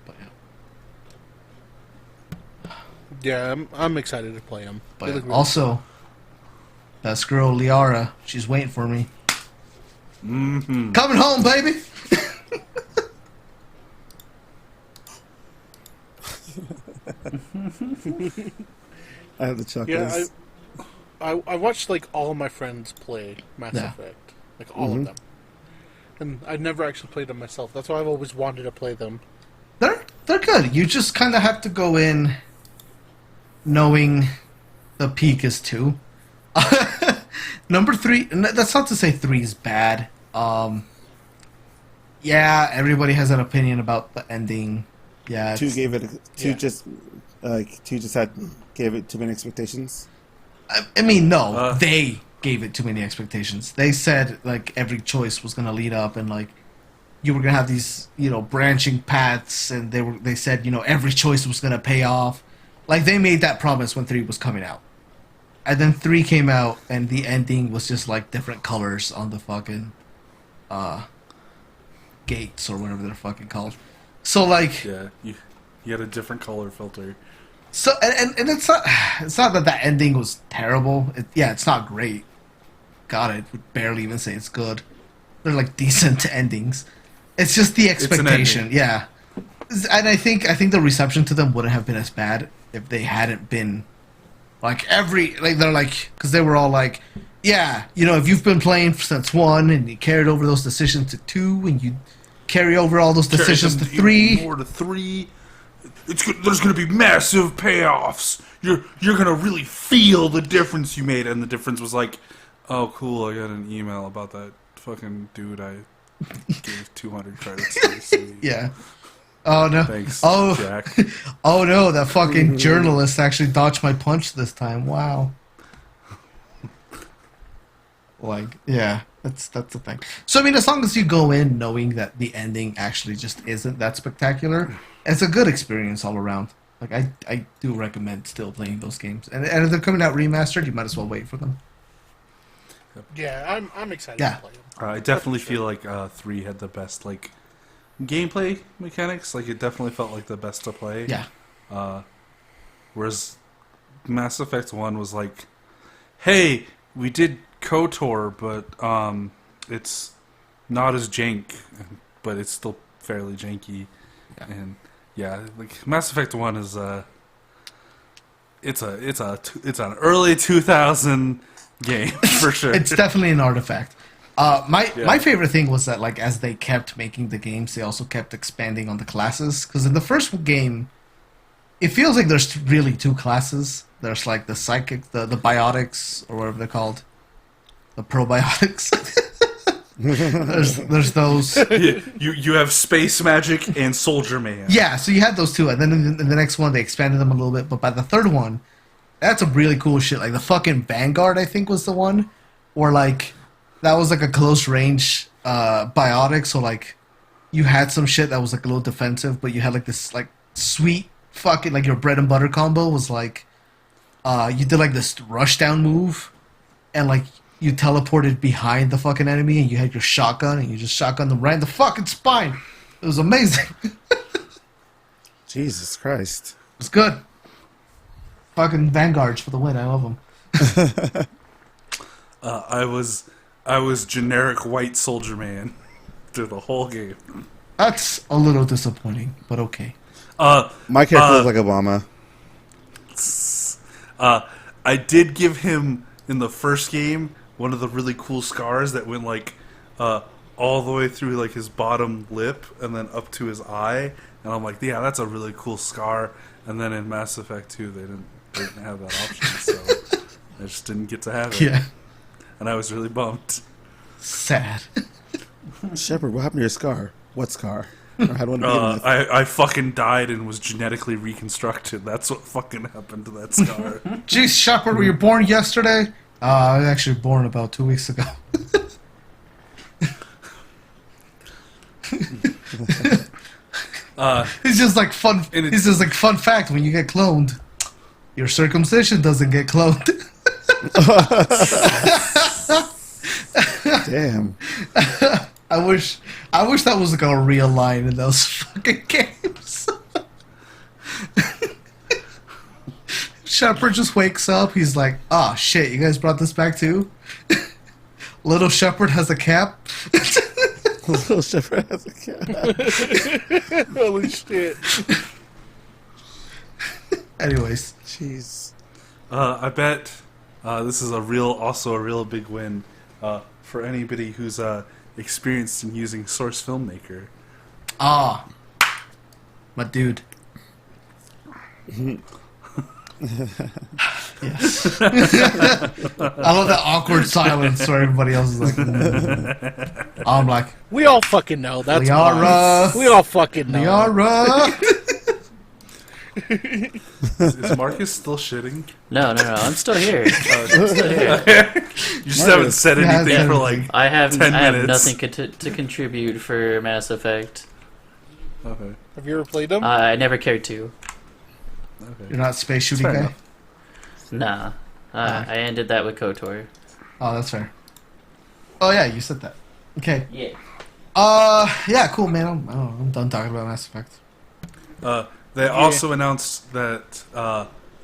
But yeah. Yeah, I'm excited to play them. But also, best girl Liara, she's waiting for me. Mm-hmm. Coming home, baby. I have the chuckles. Yeah, I watched like all of my friends play Mass Yeah. Effect, like all of them, and I never actually played them myself. That's why I've always wanted to play them. They're good. You just kind of have to go in knowing the peak is 2. Number 3. That's not to say 3 is bad. Yeah, everybody has an opinion about the ending. Yeah, 2 gave it. 2 yeah. just gave it too many expectations. I mean, no, they gave it too many expectations. They said like every choice was gonna lead up, and like you were gonna have these, branching paths, and they said, every choice was gonna pay off. Like they made that promise when 3 was coming out, and then 3 came out, and the ending was just like different colors on the fucking gates or whatever they're fucking called. So like, Yeah, you had a different color filter. so and it's not that that ending was terrible. It's not great. God, I would barely even say it's good. They're like decent endings. It's just the expectation, yeah. And I think the reception to them wouldn't have been as bad if they hadn't been like they're like, because they were all like, yeah, if you've been playing since 1 and you carried over those decisions to 2 and you carry over all those decisions to 3. More to 3. There's going to be massive payoffs. You're going to really feel the difference you made. And the difference was like, oh, cool, I got an email about that fucking dude I gave 200 credits to. Sweet. Yeah. Oh no. Thanks, Oh. Jack. Oh no, that fucking journalist actually dodged my punch this time. Wow. Like, yeah, that's the thing. So I mean, as long as you go in knowing that the ending actually just isn't that spectacular, it's a good experience all around. Like I do recommend still playing those games, and if they're coming out remastered, you might as well wait for them. Yeah, I'm excited Yeah. to play them. I definitely feel like 3 had the best like gameplay mechanics. Like it definitely felt like the best to play. Yeah. Whereas Mass Effect 1 was like, hey, we did KOTOR, but it's not as jank, but it's still fairly janky. Yeah. And yeah, like Mass Effect 1 is it's an early 2000 game for sure. It's definitely an artifact. My Yeah. my favorite thing was that like as they kept making the games, they also kept expanding on the classes. Because in the first game, it feels like there's really 2 classes. There's like the psychic, the biotics, or whatever they're called, the probiotics. there's those. you have space magic and soldier man. Yeah, so you had those 2, and then in the next one they expanded them a little bit. But by the third one, that's some really cool shit. Like the fucking Vanguard, I think was the one, or like that was like a close range biotic. So like you had some shit that was like a little defensive, but you had like this like sweet fucking like your bread and butter combo was like you did like this rush down move, and like you teleported behind the fucking enemy, and you had your shotgun, and you just shotgun them right in the fucking spine. It was amazing. Jesus Christ. It was good. Fucking Vanguards for the win. I love them. I was generic white soldier man through the whole game. That's a little disappointing, but okay. My character was like Obama. I did give him in the first game one of the really cool scars that went like all the way through like his bottom lip and then up to his eye, and I'm like, yeah, that's a really cool scar. And then in Mass Effect 2, they didn't have that option, so I just didn't get to have it. Yeah. And I was really bummed. Sad. Shepard, what happened to your scar? What scar? Or how do one begin with? I fucking died and was genetically reconstructed. That's what fucking happened to that scar. Jeez, Shepard, were you born yesterday? I was actually born about 2 weeks ago. It's just like fun. It's just like fun fact: when you get cloned, your circumcision doesn't get cloned. Damn. I wish that was like a real line in those fucking games. Shepard just wakes up. He's like, "Ah, shit! You guys brought this back too." Little Shepard has a cap. Little Shepard has a cat. Holy shit. Anyways, Jeez. I bet this is also a real big win for anybody who's experienced in using Source Filmmaker. my dude. Yes. I love that awkward silence where everybody else is like, I'm like, We all fucking know. That's Liara. why. We all fucking know. Liara. Is Marcus still shitting? No, I'm still here. I'm still here. You just haven't said Yeah, anything yeah. for like I have 10 minutes. nothing to contribute for Mass Effect. Okay. Have you ever played them? I never cared to. You're not a space shooting Fair guy? enough. Nah. I ended that with KOTOR. Oh, that's fair. Oh, yeah, you said that. Okay. Yeah. Yeah, cool, man. I'm done talking about Mass Effect. They also announced that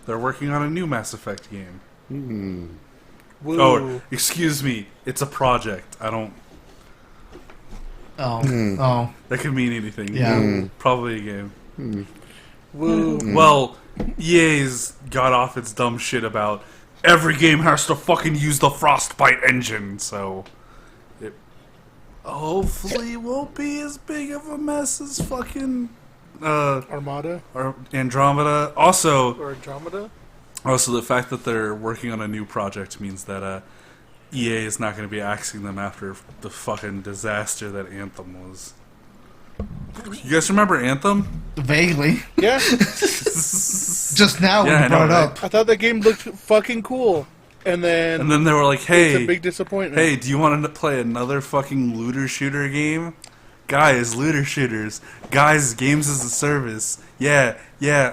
they're working on a new Mass Effect game. Woo. Oh, excuse me. It's a project. I don't... Oh. That could mean anything. Yeah. Probably a game. Woo. Well, EA's got off its dumb shit about every game has to fucking use the Frostbite engine, so it hopefully won't be as big of a mess as fucking Armada or Andromeda. Also, or Andromeda? the fact that they're working on a new project means that EA is not going to be axing them after the fucking disaster that Anthem was. You guys remember Anthem? Vaguely. Yeah. Just now when Yeah, you I know, brought it right? up. I thought that game looked fucking cool. And then And then they were like, "Hey, it's a big disappointment. hey, do you want to play another fucking looter shooter game? Guys, looter shooters. Guys, games as a service. Yeah.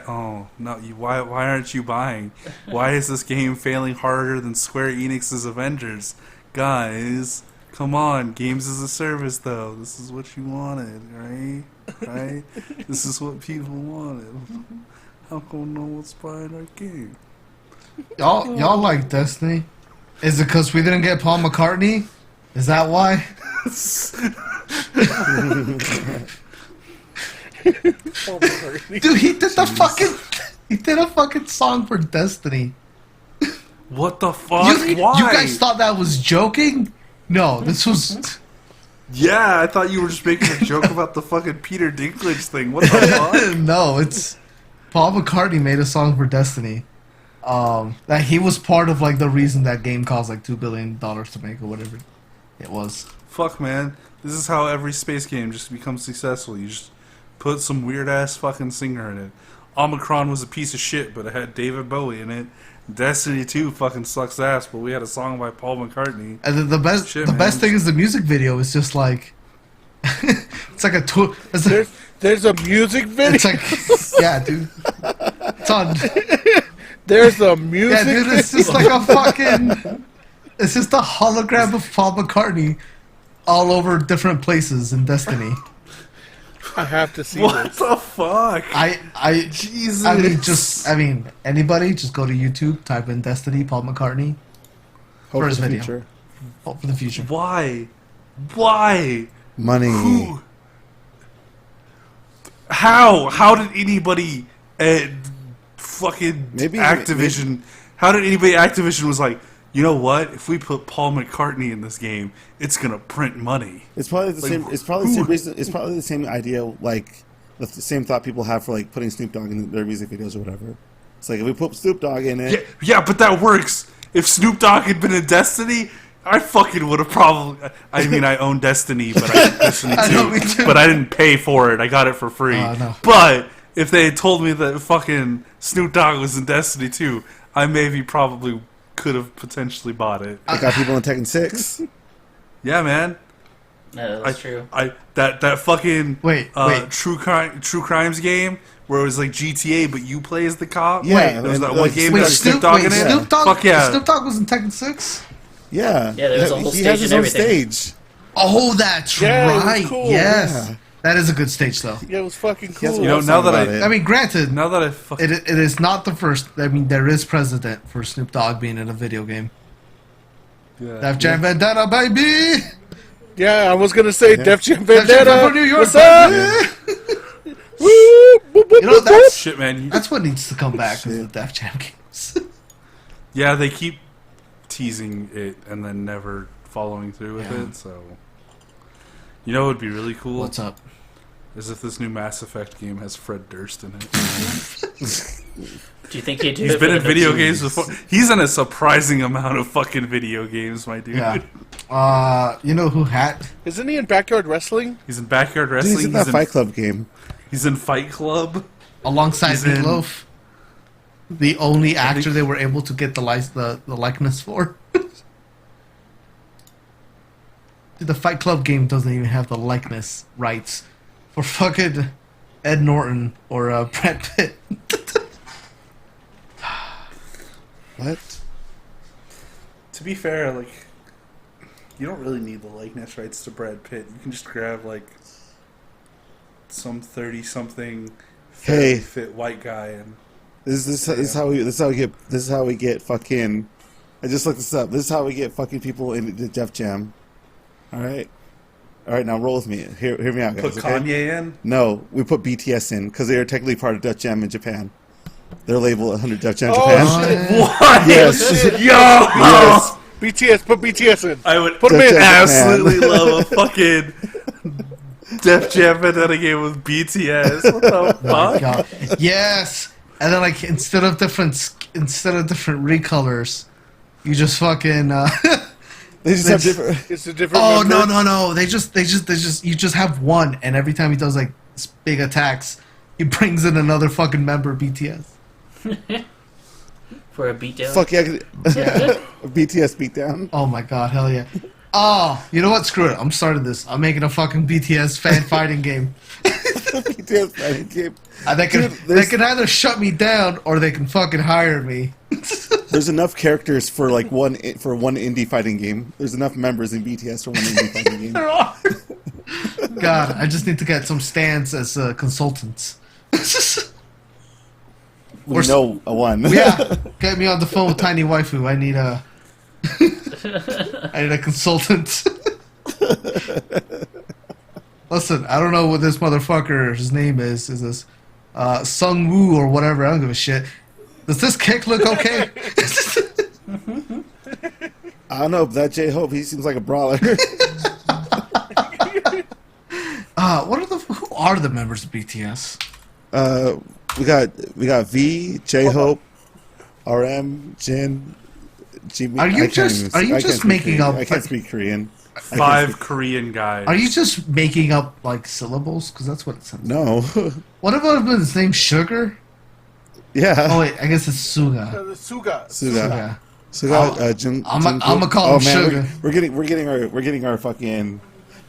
Oh, no, why aren't you buying? Why is this game failing harder than Square Enix's Avengers? Guys, come on, games as a service though. This is what you wanted, right? Right? This is what people wanted. How come no one's buying our game? Y'all like Destiny? Is it because we didn't get Paul McCartney? Is that why? Paul McCartney. Dude, he did a fucking song for Destiny. What the fuck? Why? You guys thought that was joking? No, this was. Yeah, I thought you were just making a joke about the fucking Peter Dinklage thing. What the fuck? No, it's Paul McCartney made a song for Destiny. That he was part of like the reason that game cost like $2 billion to make or whatever it was. Fuck, man. This is how every space game just becomes successful. You just put some weird ass fucking singer in it. Omicron was a piece of shit, but it had David Bowie in it. Destiny 2 fucking sucks ass, but we had a song by Paul McCartney. And the best, Shit, the man. best thing is the music video is just like, it's like a tour. There's a music video. It's like, yeah, dude. It's on. There's a music Yeah, dude. It's just like a fucking. It's just a hologram of Paul McCartney, all over different places in Destiny. I have to see What this. the fuck? Jesus. I mean, anybody, just go to YouTube, type in Destiny, Paul McCartney. Hope First for the video. future. Hope for the future. Why? Why? Money. Who? How? How did anybody at fucking Maybe- Activision... How did anybody at Activision was like, you know what? If we put Paul McCartney in this game, it's gonna print money. It's probably the Like, same. It's probably the same reason. It's probably the same idea, like the same thought people have for like putting Snoop Dogg in their music videos or whatever. It's like if we put Snoop Dogg in it, Yeah, but that works. If Snoop Dogg had been in Destiny, I fucking would have probably. I mean, I own Destiny, but I Destiny I know, me 2, too. but I didn't pay for it. I got it for free. No. But if they had told me that fucking Snoop Dogg was in Destiny 2, I maybe probably could have potentially bought it. I got people in Tekken 6. Yeah, man. No, that's true. That fucking Wait. true crimes game where it was like GTA, but you play as the cop. Yeah, there was that and, one like, game Wait, that had Snoop Dogg in it. Snoop Dogg? Fuck yeah. Snoop Dogg was in Tekken 6? Yeah, Yeah, there was a whole he stage has his and own everything. stage. Oh, that's Yeah, it was right. cool. Yes. Yeah. That is a good stage, though. Yeah, it was fucking He has cool. a You know, whole now song that about I- it. I mean, granted, Now that I fucking it is not the first. I mean, there is precedent for Snoop Dogg being in a video game. Def Jam Vendetta, baby! Yeah, I was gonna say Yeah. Def Jam Def Jam Vendetta. for New York, What's up? baby! Woo! Boop, boop, You know, boop, that's shit, man. that's what needs to come back is the Def Jam games. Yeah, they keep teasing it and then never following through with Yeah. it. So, you know, what would be really cool What's up? is if this new Mass Effect game has Fred Durst in it. Do you think he'd do He's it been for in the video next- games before. He's in a surprising amount of fucking video games, my dude. Yeah. You know who had? Isn't he in Backyard Wrestling? He's in Backyard Dude, Wrestling. he's in that Fight Club game. He's in Fight Club. Alongside He's in- Meatloaf, the only actor they were able to get the likeness for. Dude, the Fight Club game doesn't even have the likeness rights for fucking Ed Norton or Brad Pitt. What? To be fair, like, you don't really need the likeness rights to Brad Pitt. You can just grab like some 30-something Hey. fit white guy and This is how we get fucking. I just looked this up. This is how we get fucking people in the Def Jam. All right. Now roll with me. Hear me out, guys. put okay? Kanye in. No, we put BTS in because they are technically part of Def Jam in Japan. They're labeled 100 Def Jam Oh, Japan. shit. What? Yes. Yo! Yes. BTS, put BTS in. I would Put him in. Def Jam absolutely Japan. love a fucking Def Jam Vendetta game with BTS. What the My fuck? God. Yes, and then like instead of different recolors, you just fucking. They just have different. It's a different. Oh member. no! They just you just have one, and every time he does like big attacks, he brings in another fucking member of BTS. for a beatdown. Fuck yeah. BTS beatdown. Oh my God, hell yeah! Oh, you know what? Screw it. I'm starting this. I'm making a fucking BTS fan fighting game. BTS fighting game. They can Dude, they there's- can either shut me down or they can fucking hire me. There's enough characters for like one indie fighting game. There's enough members in BTS for one indie fighting game. There are. God, I just need to get some stands as consultants. We Or- know a one. Yeah, get me on the phone with Tiny Waifu. I need a consultant. Listen, I don't know what this motherfucker's name is. Is this Sung Woo or whatever? I don't give a shit. Does this kick look okay? I don't know, but that J-Hope, he seems like a brawler. Who are the members of BTS? We got V, J-Hope, RM, Jin, Jimmy. Are you I can't just- even- are you I can't just speak making Korean. up- I can't speak Korean. 5 Korean guys. Are you just making up like syllables? Because that's what it sounds. No. What about his name? Sugar? Yeah. Oh wait, I guess it's Suga. The Suga. Suga. Suga. I'll- Jung. I'ma call him Sugar. We're getting our fucking.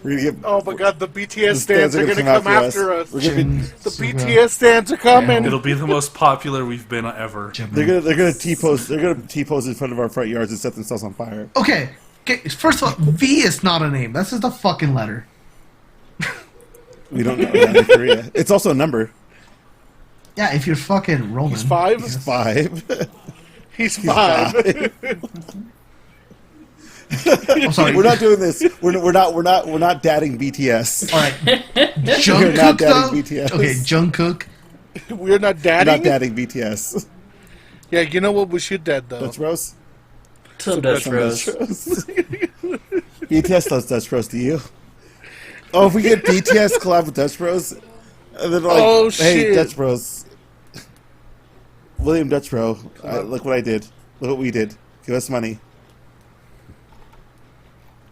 We're gonna get. Oh my God, the BTS The stands are gonna come after us. We're gonna be, The Suga. BTS stands are coming. It'll be the most popular we've been ever. they're gonna T-pose. They're gonna T-pose in front of our front yards and set themselves on fire. Okay. First of all, V is not a name. That's just a fucking letter. We don't know that in Korea. It's also a number. Yeah, if you're fucking Roman. He's 5. yes. 5. He's 5. I'm sorry. We're not doing this. We're not dadding BTS. All right. We're Jungkook not though. dadding BTS. Okay, Jungkook. We're not We're not dadding. dadding BTS. Yeah, you know what we should dad though. That's Rose. Some Dutch Bros. BTS loves Dutch Bros. Do you? Oh, if we get BTS collab with Dutch Bros, and then like, Oh, hey, shit. Dutch Bros, William Dutch Bro, look what I did. Look what we did. Give us money.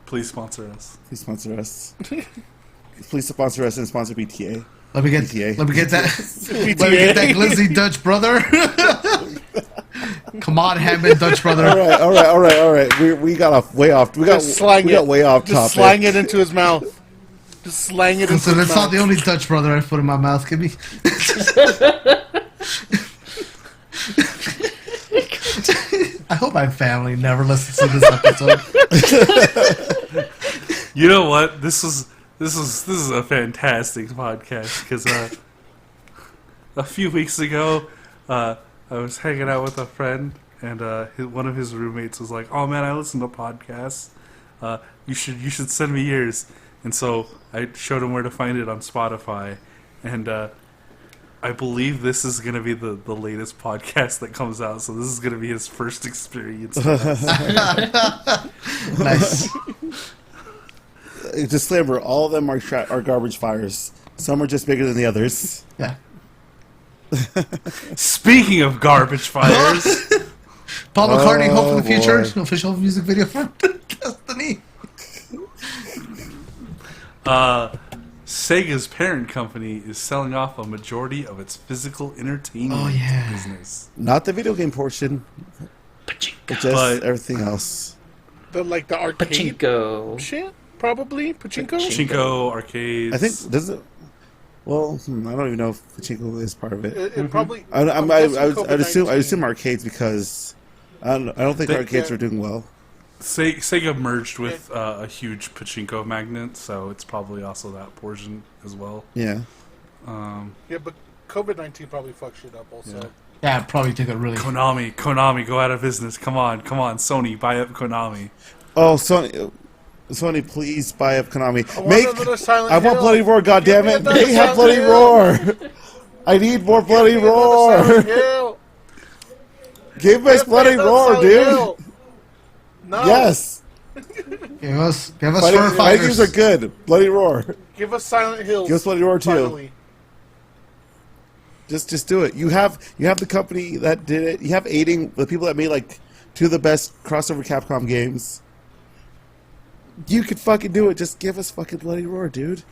Please sponsor us. Please sponsor us. Please sponsor us and sponsor BTA. Let me get BTA. let me get that let me get that glizzy Dutch brother. Come on, Hammond Dutch brother. All right. We got off way off. We got way off Just topic. slang it into his mouth. Just slang it into So his that's mouth. not the only Dutch brother I put in my mouth. Give me. I hope my family never listens to this episode. You know what? This is a fantastic podcast because a few weeks ago I was hanging out with a friend and one of his roommates was like, "Oh man, I listen to podcasts. You should send me yours." And so I showed him where to find it on Spotify, and I believe this is going to be the latest podcast that comes out. So this is going to be his first experience. Nice. Disclaimer: all of them are garbage fires. Some are just bigger than the others. Yeah. Speaking of garbage fires, Paul McCartney, Hope for the Future, boy. official music video for Destiny. Sega's parent company is selling off a majority of its physical entertainment Oh, yeah. business. Not the video game portion, but just But- everything else. The arcade Pachinko. shit? Probably? Pachinko? Pachinko, arcades. I think does it. Well, I don't even know if Pachinko is part of it. It probably... I'd guessing assume arcades because I don't think They- arcades are doing well. Sega merged with a huge pachinko magnet, so it's probably also that portion as well. Yeah. Yeah, but COVID-19 probably fucked shit up also. Yeah, it probably took a really. Konami, go out of business. Come on, Sony, buy up Konami. Oh, Sony, please buy up Konami. I want another Silent I want Hill. Bloody Roar. God Give damn me it! another They have Silent Bloody Hill. Roar. I need more Bloody Give me another Roar. Silent Hill. Give us Give me Bloody another Roar, Silent dude. Hill. No. Yes. Give us fur Fighting fighters. games are good. Bloody Roar. Give us Silent Hill. Give us Bloody Roar too. Finally. Just do it. You have the company that did it. You have aiding the people that made like two of the best crossover Capcom games. You could fucking do it. Just give us fucking Bloody Roar, dude.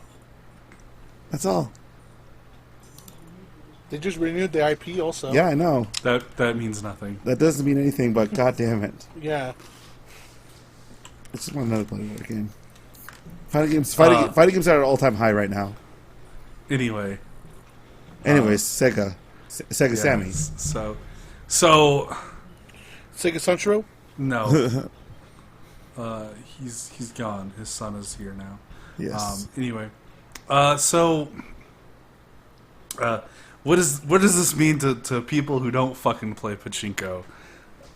That's all. They just renewed the IP also. Yeah, I know. That means nothing. That doesn't mean anything, but god damn it. Yeah. I just want another Bloody Roar game. Fighting games are at an all-time high right now. Anyway, Anyways, Sega Sammy. yes, so Sega Sunshiro? no, he's gone. His son is here now. Yes. Anyway, what does this mean to people who don't fucking play pachinko?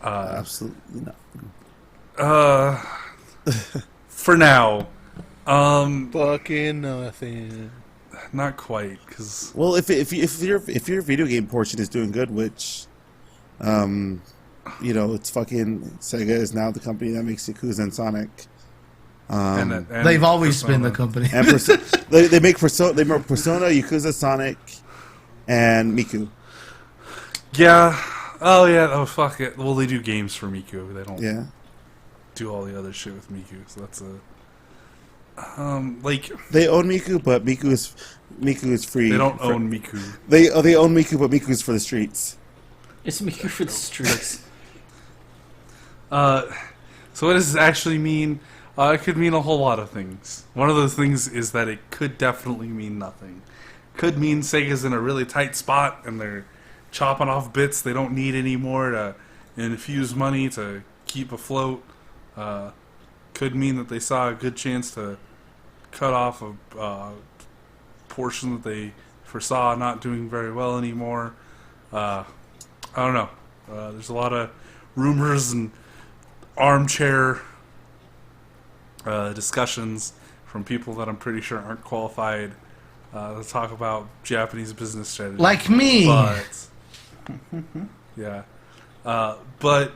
Absolutely not. For now, Fucking nothing. not quite, because Well, if your video game portion is doing good, which, it's fucking Sega is now the company that makes Yakuza and Sonic. and They've always been the Persona. company. And they make Persona, Yakuza, Sonic, and Miku. Yeah. Oh yeah. Oh fuck it. Well, they do games for Miku. They don't Yeah. do all the other shit with Miku. So that's They own Miku, but Miku is free. they don't own Miku. They own Miku, but Miku is for the streets. It's me for the streets. So what does this actually mean? It could mean a whole lot of things. One of those things is that it could definitely mean nothing. Could mean Sega's in a really tight spot and they're chopping off bits they don't need anymore to infuse money to keep afloat. Could mean that they saw a good chance to cut off a portion that they foresaw not doing very well anymore. I don't know. There's a lot of rumors and armchair discussions from people that I'm pretty sure aren't qualified to talk about Japanese business strategy. Like me. But yeah, but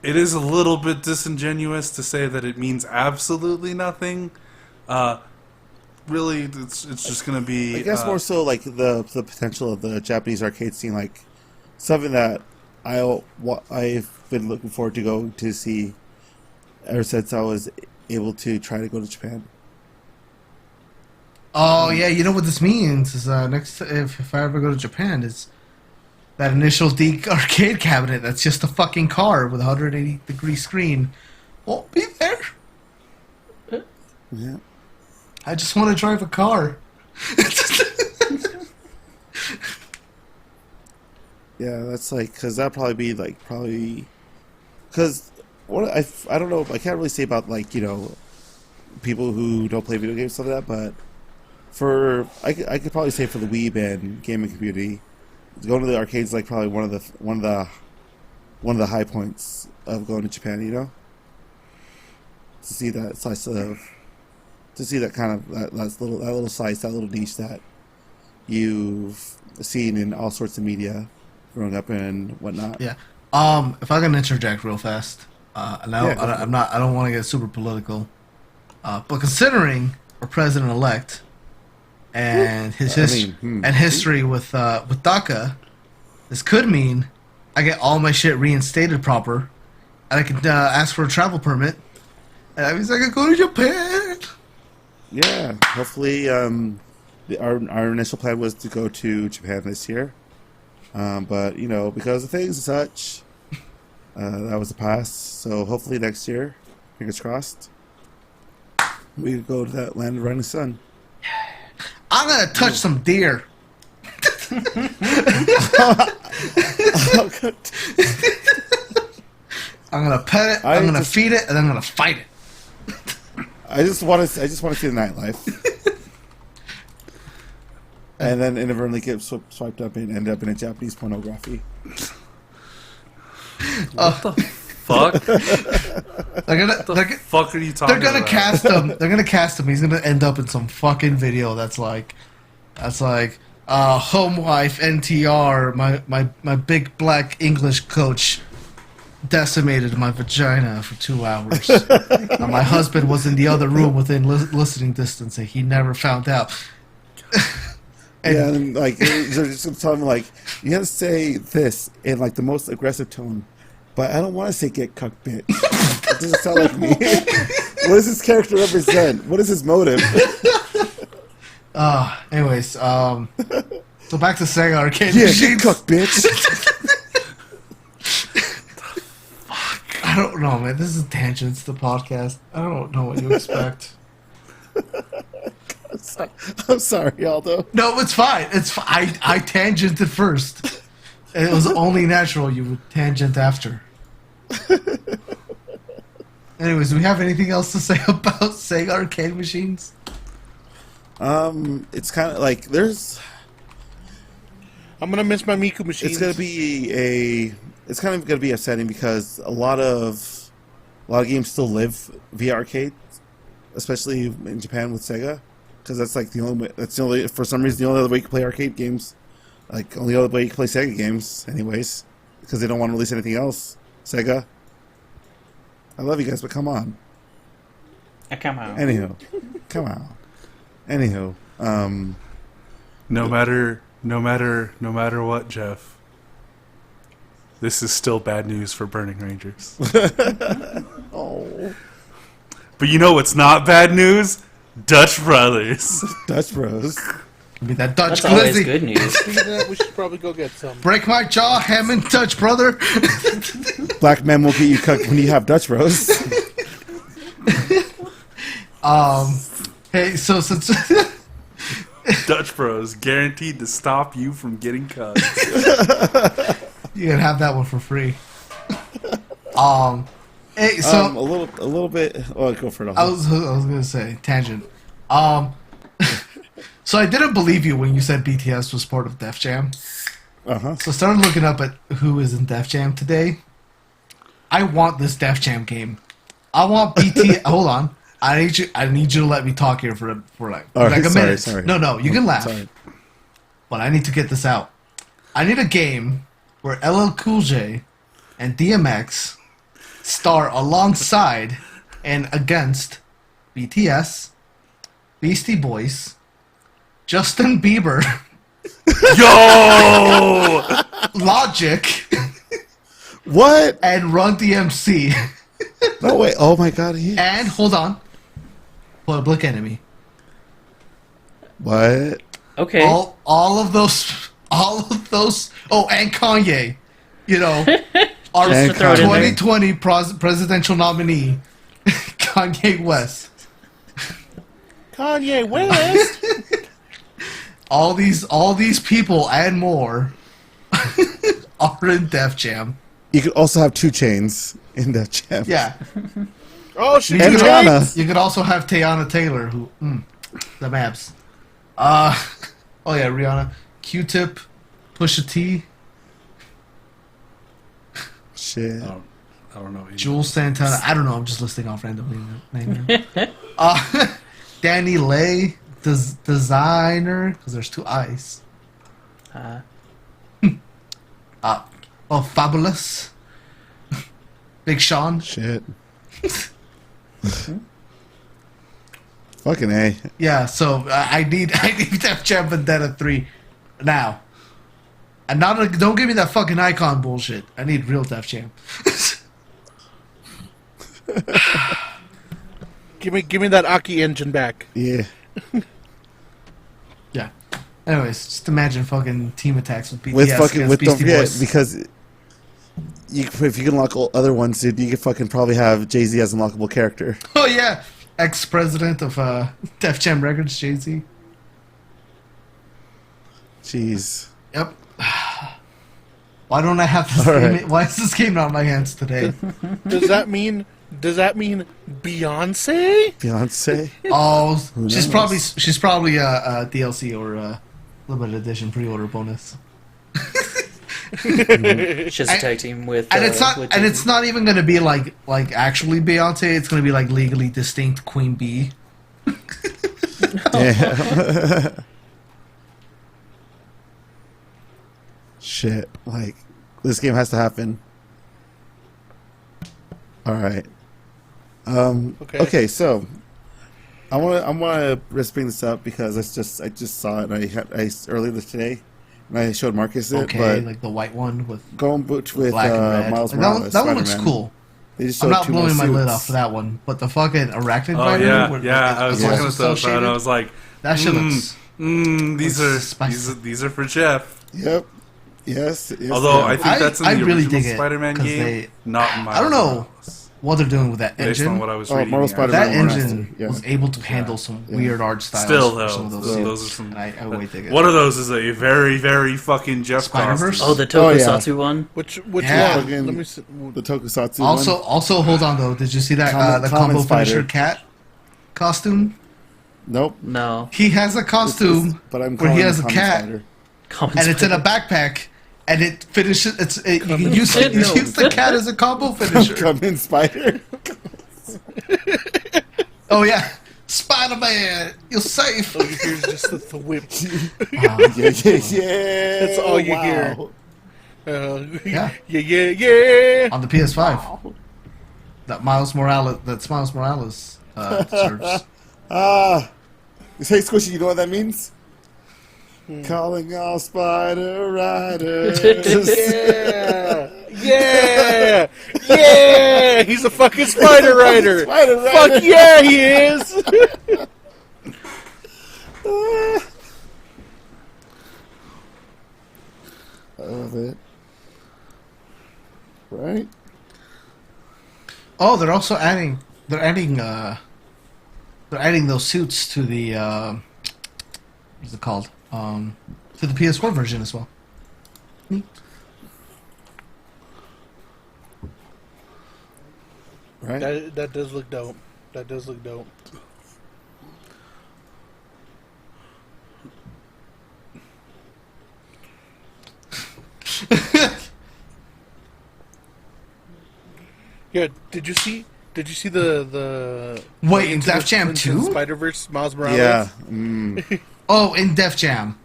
it is a little bit disingenuous to say that it means absolutely nothing. Really, it's just going to be. I guess more so like the potential of the Japanese arcade scene, like something that I've been looking forward to go to see ever since I was able to try to go to Japan. Oh yeah, you know what this means is if I ever go to Japan is that initial D arcade cabinet that's just a fucking car with a 180-degree screen won't be there. Yeah. I just want to drive a car. Yeah, that's like because that'd probably be like because what I don't know, I can't really say about like people who don't play video games stuff like that, but I could probably say for the weeb and gaming community, going to the arcades is like probably one of the high points of going to Japan. To see that slice of that little slice, that little niche that you've seen in all sorts of media growing up and whatnot. Yeah. If I can interject real fast, and I don't want to get super political, but considering our president-elect and his history with DACA, this could mean I get all my shit reinstated proper, and I could ask for a travel permit, and that means I could go to Japan. Yeah, hopefully, our initial plan was to go to Japan this year, but because of things and such, that was a pass. So hopefully next year, fingers crossed, we could go to that land of rising sun. I'm gonna touch some deer. I'm gonna pet it. I'm gonna feed it, and I'm gonna fight it. I just want to see the nightlife, and then inadvertently get swiped up and end up in a Japanese pornography. What the fuck? Fuck are you talking about? They're gonna cast him. They're gonna cast him. He's gonna end up in some fucking video that's like, home wife NTR. My big black English coach decimated my vagina for 2 hours. My husband was in the other room within listening distance, and he never found out. And like they're just telling me like you have to say this in like the most aggressive tone, but I don't want to say "get cucked, bitch." It doesn't sound like me. What does this character represent? What is his motive? Anyways, so back to Sega arcade Yeah, machines. get cucked, bitch. I don't know, man. This is tangents. The podcast. I don't know what you expect. I'm sorry, Aldo. No, it's fine. I tangented first. It was only natural you would tangent after. Anyways, do we have anything else to say about Sega arcade machines? It's kind of like I'm gonna miss my Miku machines. It's kind of gonna be upsetting because a lot of games still live via arcade, especially in Japan with Sega, because that's like the only way. For some reason, the only other way you can play arcade games, like only other way you can play Sega games, anyways, because they don't want to release anything else. Sega, I love you guys, but come on. Come on. Anywho, come on. Anywho, No matter what, Jeff. This is still bad news for Burning Rangers. oh, But you know what's not bad news? Dutch Brothers. Dutch Bros. I mean, that Dutch That's always glizzy. good news. Speaking of that, we should probably go get some. Break my jaw, Hammond Dutch brother. Black men will get you cooked when you have Dutch Bros. Hey, so since Dutch Bros, guaranteed to stop you from getting cut. you can have that one for free. Hey, so a little bit. Oh, go for it. I was gonna say tangent. So I didn't believe you when you said BTS was part of Def Jam. Uh-huh. So I started looking up at who is in Def Jam today. I want this Def Jam game. I want BTS. Hold on. I need you to let me talk here for like a minute. Sorry. No, you can laugh. Sorry. But I need to get this out. I need a game where LL Cool J and DMX star alongside and against BTS, Beastie Boys, Justin Bieber, Yo! Logic, What? and Run DMC. No way. Oh my god. And hold on, Public Enemy. What? Okay. All of those. Oh, and Kanye. You know, our Just to throw it in there. 2020 presidential nominee, Kanye West. Kanye West. All these people and more are in Def Jam. You could also have 2 Chains in that jam. Yeah. Oh, she And did Rihanna. You could also have Teyana Taylor, who the maps. Oh yeah, Rihanna, Q-Tip, Pusha T, Shit. I don't know. Jules Santana. I don't know. I'm just listing off randomly names. Danny Lay, designer, because there's 2 I's. Fabulous. Big Sean. Shit. Fucking A. Yeah, so I need Def Jam Vendetta 3 now. And don't give me that fucking icon bullshit. I need real Def Jam. Give me that Aki engine back. Yeah. Yeah. Anyways, just imagine fucking team attacks with BTS With fucking, against with, don't Beastie forget, Boys. because if you can unlock all other ones, dude, you could fucking probably have Jay-Z as an unlockable character. Oh yeah, ex-president of Def Jam Records, Jay-Z. Jeez. Yep. Why don't I have this All game? right. Why is this game not in my hands today? Does that mean Beyonce? Beyonce? Oh, Who she's knows? probably a DLC or a limited edition pre-order bonus. She's a tag team with. And it's not with and Jay-Z. it's not even gonna be like actually Beyonce. It's gonna be like legally distinct Queen Bee. Yeah. Shit. Like, this game has to happen. Alright. Okay, so I wanna just bring this up because I just saw it and I earlier today and I showed Marcus it, Okay, but like the white one with going with black and red. Miles Like, Morales. that one looks Spider-Man. cool. They just I'm showed not 2 more blowing my lid suits. off for that one, but the fucking arachnid Oh fighter. yeah, where yeah. I it was also looking at cel those and I shaded, was like, that shit looks. these are spicy. these are for Jeff. Yep. Yes. Although I yeah. think that's in I the really original dig it, Spider-Man 'cause game, not in Miles I don't know Morales. what they're doing with that Based on engine. what I was Oh, reading. Marvel yeah. Spider-Man That Spider-Man engine Master, yeah. was able to handle some weird art styles. Still for though, some of those those suits. are some. I way dig it. One of those is a very, very fucking Jeff Spider-Verse? costume. Oh, the Oh, yeah. Tokusatsu one. Which Yeah. one? Fucking Let me see. the Tokusatsu Also, hold on though. Did you see that Common- the Common combo Spider. finisher cat costume? one. Nope. No. He has a costume But I'm where he calling has it a Common cat, Spider. Common and it's in a Spider. backpack, and it finishes. You can use Spider. the cat as a combo finisher. Common Spider. Oh yeah, Spider-Man, you're safe. All you hear is just the whip. Yeah. That's all you hear. Yeah. Yeah. On the PS5. That Miles Morales serves. Hey, Squishy, you know what that means? Calling all Spider Riders. Yeah. He's a fucking Spider Rider. Spider Rider. Fuck yeah, he is. I love it. Right? Oh, they're also adding. They're adding those suits to the. What's it called? To the PS4 version as well. Right? That does look dope. That does look dope. Yeah, did you see the Wait, in Def Jam 2? Spider-Verse Miles Morales? Yeah. Oh, in Def Jam.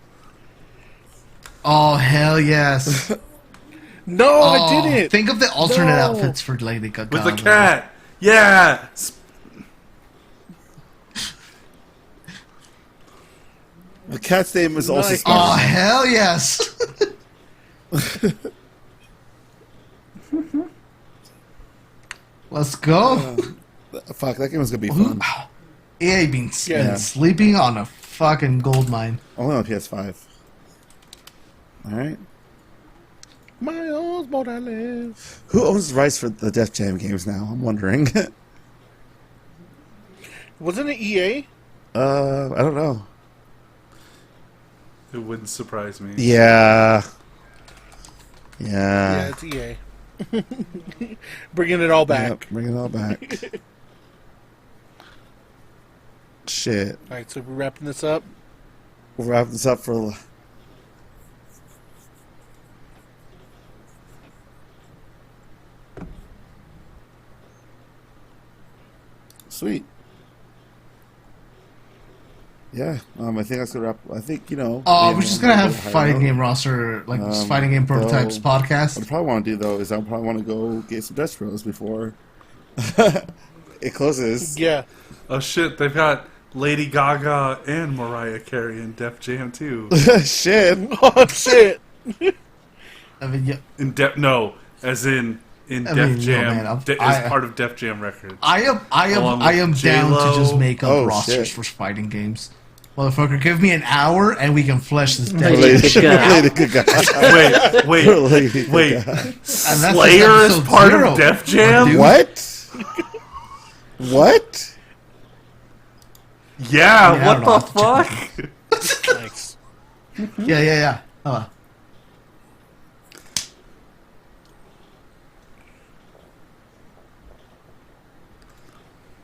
Oh hell yes! No, I Oh, didn't. think of the alternate No. outfits for Lady Gaga. With the cat. Yeah. The cat's name is also Nice. Spider-Man. Oh, hell yes. Let's go. Fuck, that game was gonna be Who- fun. EA been Yeah. sleeping on a fucking gold mine. Only on PS5. Alright. Miles Morales. Who owns the rights for the Def Jam games now? I'm wondering. Wasn't it EA? I don't know. It wouldn't surprise me. Yeah. Yeah, Yeah. it's EA. Bringing it all back. Yep, bring it all back. Shit. All right, so we're wrapping this up. We'll wrap this up for. Sweet. Yeah, I think that's gonna wrap. I think We're just gonna have fighting game roster, like fighting game prototypes so- podcast. What I probably want to do though is I probably want to go get some Dutch Bros before it closes. Yeah. Oh shit, they've got Lady Gaga and Mariah Carey in Def Jam too. Shit. Oh shit. I mean, yeah, As in Def mean, Jam, man, as part of Def Jam Records. I Along am with down to J-Lo. just make up Oh, rosters shit. for fighting games. Motherfucker, give me an hour and we can flesh this dead Lady shit Gaga. out. Lady Gaga. Wait, Lady wait. Gaga. And that's Slayer just is episode part 0. of Def Jam? Dude. What? What? Yeah, I mean, I what don't the know. fuck? Nice. Yeah.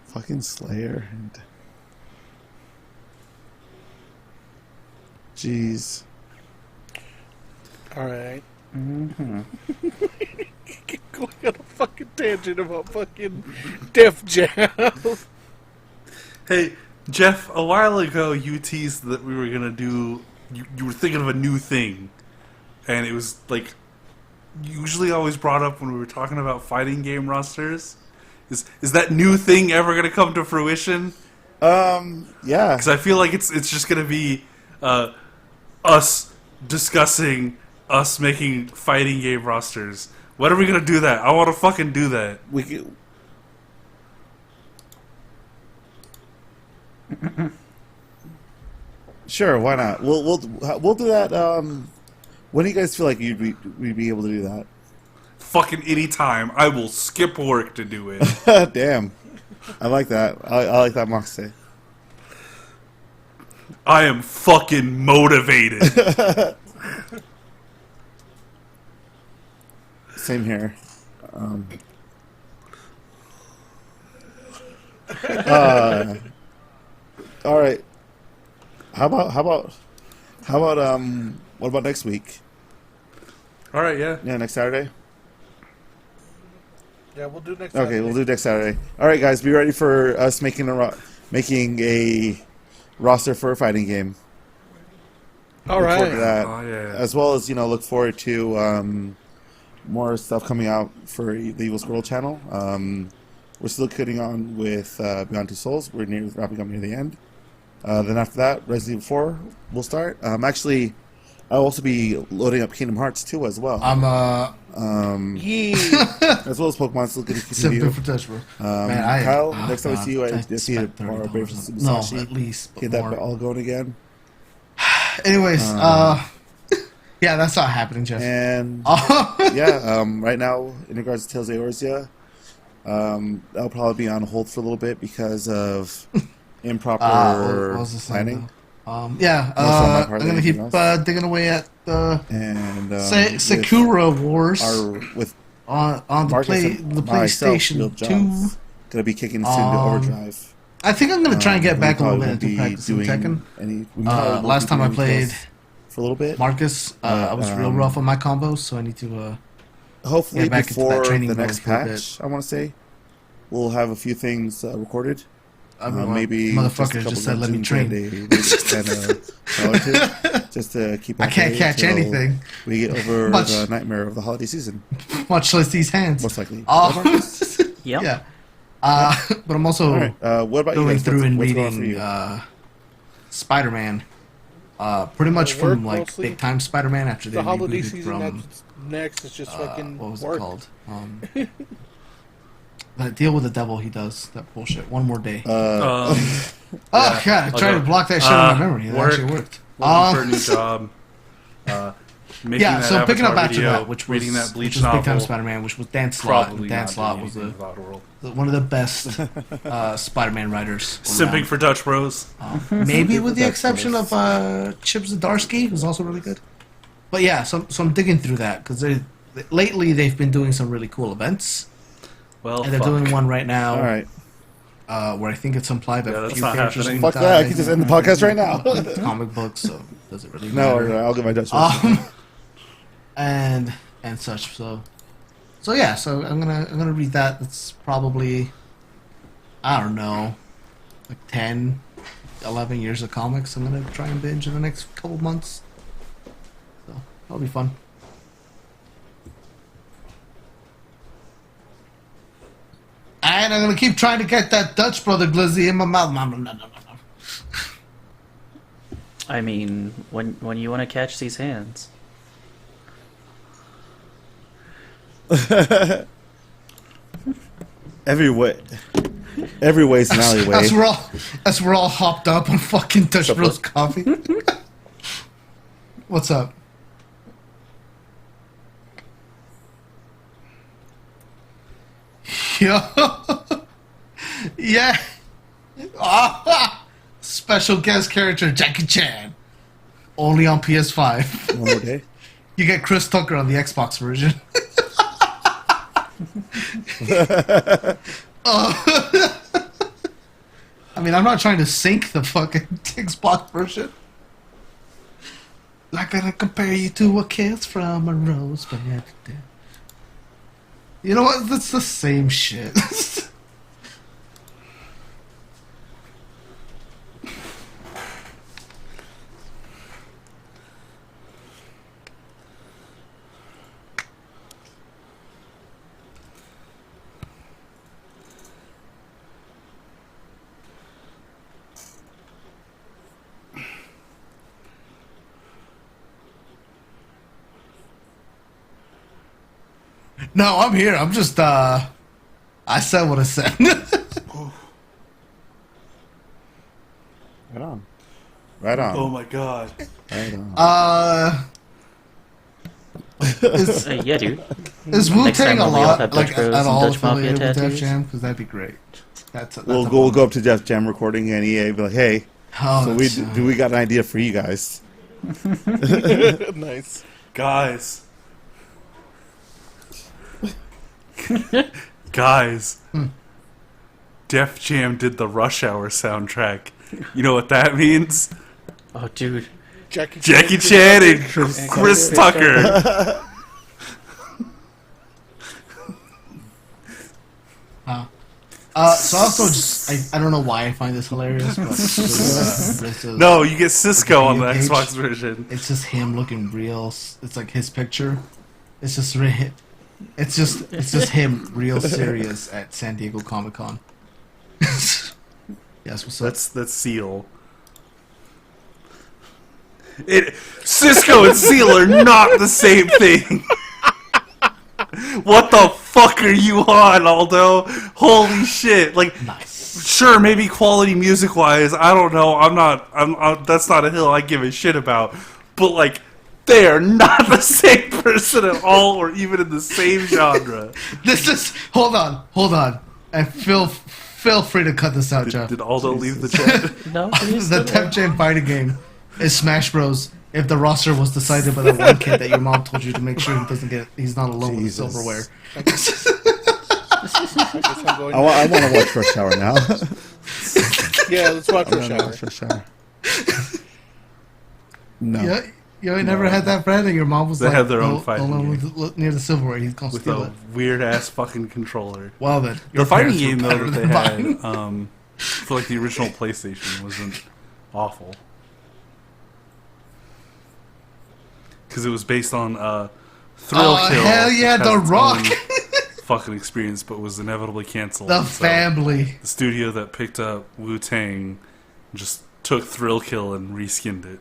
Fucking Slayer. And... Jeez. All right. Keep going on a fucking tangent about fucking Def Jam. Hey, Jeff, a while ago you teased that we were gonna do. You were thinking of a new thing, and it was like usually always brought up when we were talking about fighting game rosters. Is that new thing ever gonna come to fruition? Yeah. Because I feel like it's just gonna be us discussing us making fighting game rosters. When are we gonna do that? I want to fucking do that. We could... Sure, why not? We'll do that. When do you guys feel like we'd be able to do that? Fucking anytime. I will skip work to do it. Damn, I like that. I like that moxie. I am fucking motivated. Same here. All right. How about what about next week? All right, yeah. Yeah, next Saturday. Yeah, we'll do next. Okay, Saturday. we'll do next Saturday. All right, guys, be ready for us making a roster for a fighting game. All Look forward to right. that. Oh, yeah. As well as look forward to more stuff coming out for the Evil Squirrel channel. We're still cutting on with Beyond Two Souls. We're wrapping up near the end. Then after that, Resident Evil 4 will start. Actually, I'll also be loading up Kingdom Hearts 2 as well. I'm Yeah. As well as Pokemon still getting simping continue. for touch, bro. Man, Kyle, next time we see you, I spent see it $30 tomorrow. Brave on- for No, Musashi. at least. Get More. that all going again. Anyways, yeah, that's not happening, Jeff. And Oh. yeah, right now, in regards to Tales of Eorzea, that'll probably be on hold for a little bit because of improper what was I saying planning. now? Yeah, Most of my part I'm than gonna keep anything else. digging away at the And Sakura Wars with on the Marcus and myself, Real PlayStation 2. Johns, gonna be kicking us into overdrive. I think I'm gonna try and get We back a little probably bit won't into practicing doing Tekken. we probably won't Last be time doing I any played kills for a little bit. Marcus, I was real rough on my combos, so I need to. Hopefully get back into that before training the mode next for a bit. patch, I want to say, we'll have a few things recorded. maybe motherfucker just said, "Let me train." Just to keep. I can't catch anything. We get over Much. the nightmare of the holiday season. Much less these hands. Most likely. Yep. Yeah. But I'm also All right. What about you going guys? through and What's going on for reading you? Spider-Man. Pretty much Work from like mostly. big time Spider-Man after they The holiday rebooted season from next is just fucking what was work. it called? That Deal with the Devil. He does that bullshit. One More Day. Um, Oh god, I tried to block that shit out of my memory. It work. actually worked. looking for a new job. Making Yeah, that so picking up Avatar after video, that, which was reading that Bleach Big Time novel, Spider-Man, which was Dan Slott. probably And Dan not Slott doing was anything about the world. one of the best Spider-Man writers. Simping around. for Dutch Bros. Maybe with the Dutch exception Bros. of Chip Zdarsky, who's also really good. But yeah, so I'm digging through that because lately they've been doing some really cool events, Well, and they're fuck. doing one right now. All right. Where I think it's implied that Yeah, a that's few not characters happening. will Fuck that! I die. can just end the podcast right now. It's comic books, so does it really No, matter? I'll get my Dutch. And such. So yeah. So I'm gonna read that. It's probably, I don't know, like 10, 11 years of comics. I'm gonna try and binge in the next couple months. So that'll be fun. And I'm gonna keep trying to get that Dutch brother glizzy in my mouth. I mean, when you want to catch these hands. Every way is an alleyway. As we're all hopped up on fucking Dutch What's up, Bros coffee. What's up? Yo, yeah. Special guest character Jackie Chan, only on PS5. One more day. You get Chris Tucker on the Xbox version. I mean, I'm not trying to sink the fucking Xbox version. Not gonna compare you to a kiss from a rose, but you know what? That's the same shit. No, I'm here. I'm just, I said what I said. Right on. Right on. Oh my god. Right on. Yeah, dude. Is Next Wu-Tang time a we'll lot, have like, Dutch Bros at and all Dutch Mafia affiliated with Def tattoos. Jam? Because that'd be great. That's We'll a go up to Def Jam recording and EA be like, hey, Oh, so we got an idea for you guys. Nice. Guys. Guys. Def Jam did the Rush Hour soundtrack. You know what that means? Oh, dude. Jackie Chan and Chris Tucker. So also just I don't know why I find this hilarious, but this is- No, you get Cisco on the Page. Xbox version. it's just him looking real. It's like his picture. It's just it's just him real serious at San Diego Comic Con. Yes, what's up? That's Seal. Cisco and Seal are not the same thing. What the fuck are you on, Aldo? Holy shit! Like, Nice. sure, maybe quality music wise, I don't know. I'm that's not a hill I give a shit about. But like, they are not the same person at all, or even in the same genre. This is hold on, and feel free to cut this out, Jeff. Did Aldo leave the chat? No, The Def Jam fighting game is Smash Bros. If the roster was decided by the one kid that your mom told you to make sure he's not alone Jesus. with silverware. I guess I'm going. I want to watch Rush Hour now. Yeah, let's watch I Rush wanna Hour. watch Rush Hour. No. Yeah, you ain't never had that friend, and your mom was They like, had their own "Don't- fighting don't game. look near the silverware. He's gonna With steal a it." weird ass fucking controller. Well then, The your fighting parents were game though better that they than mine. had, for like the original PlayStation wasn't awful. Because it was based on Thrill Kill. Hell yeah, which The has its Rock. own fucking experience, but was inevitably canceled. The So family. the studio that picked up Wu-Tang just took Thrill Kill and reskinned it.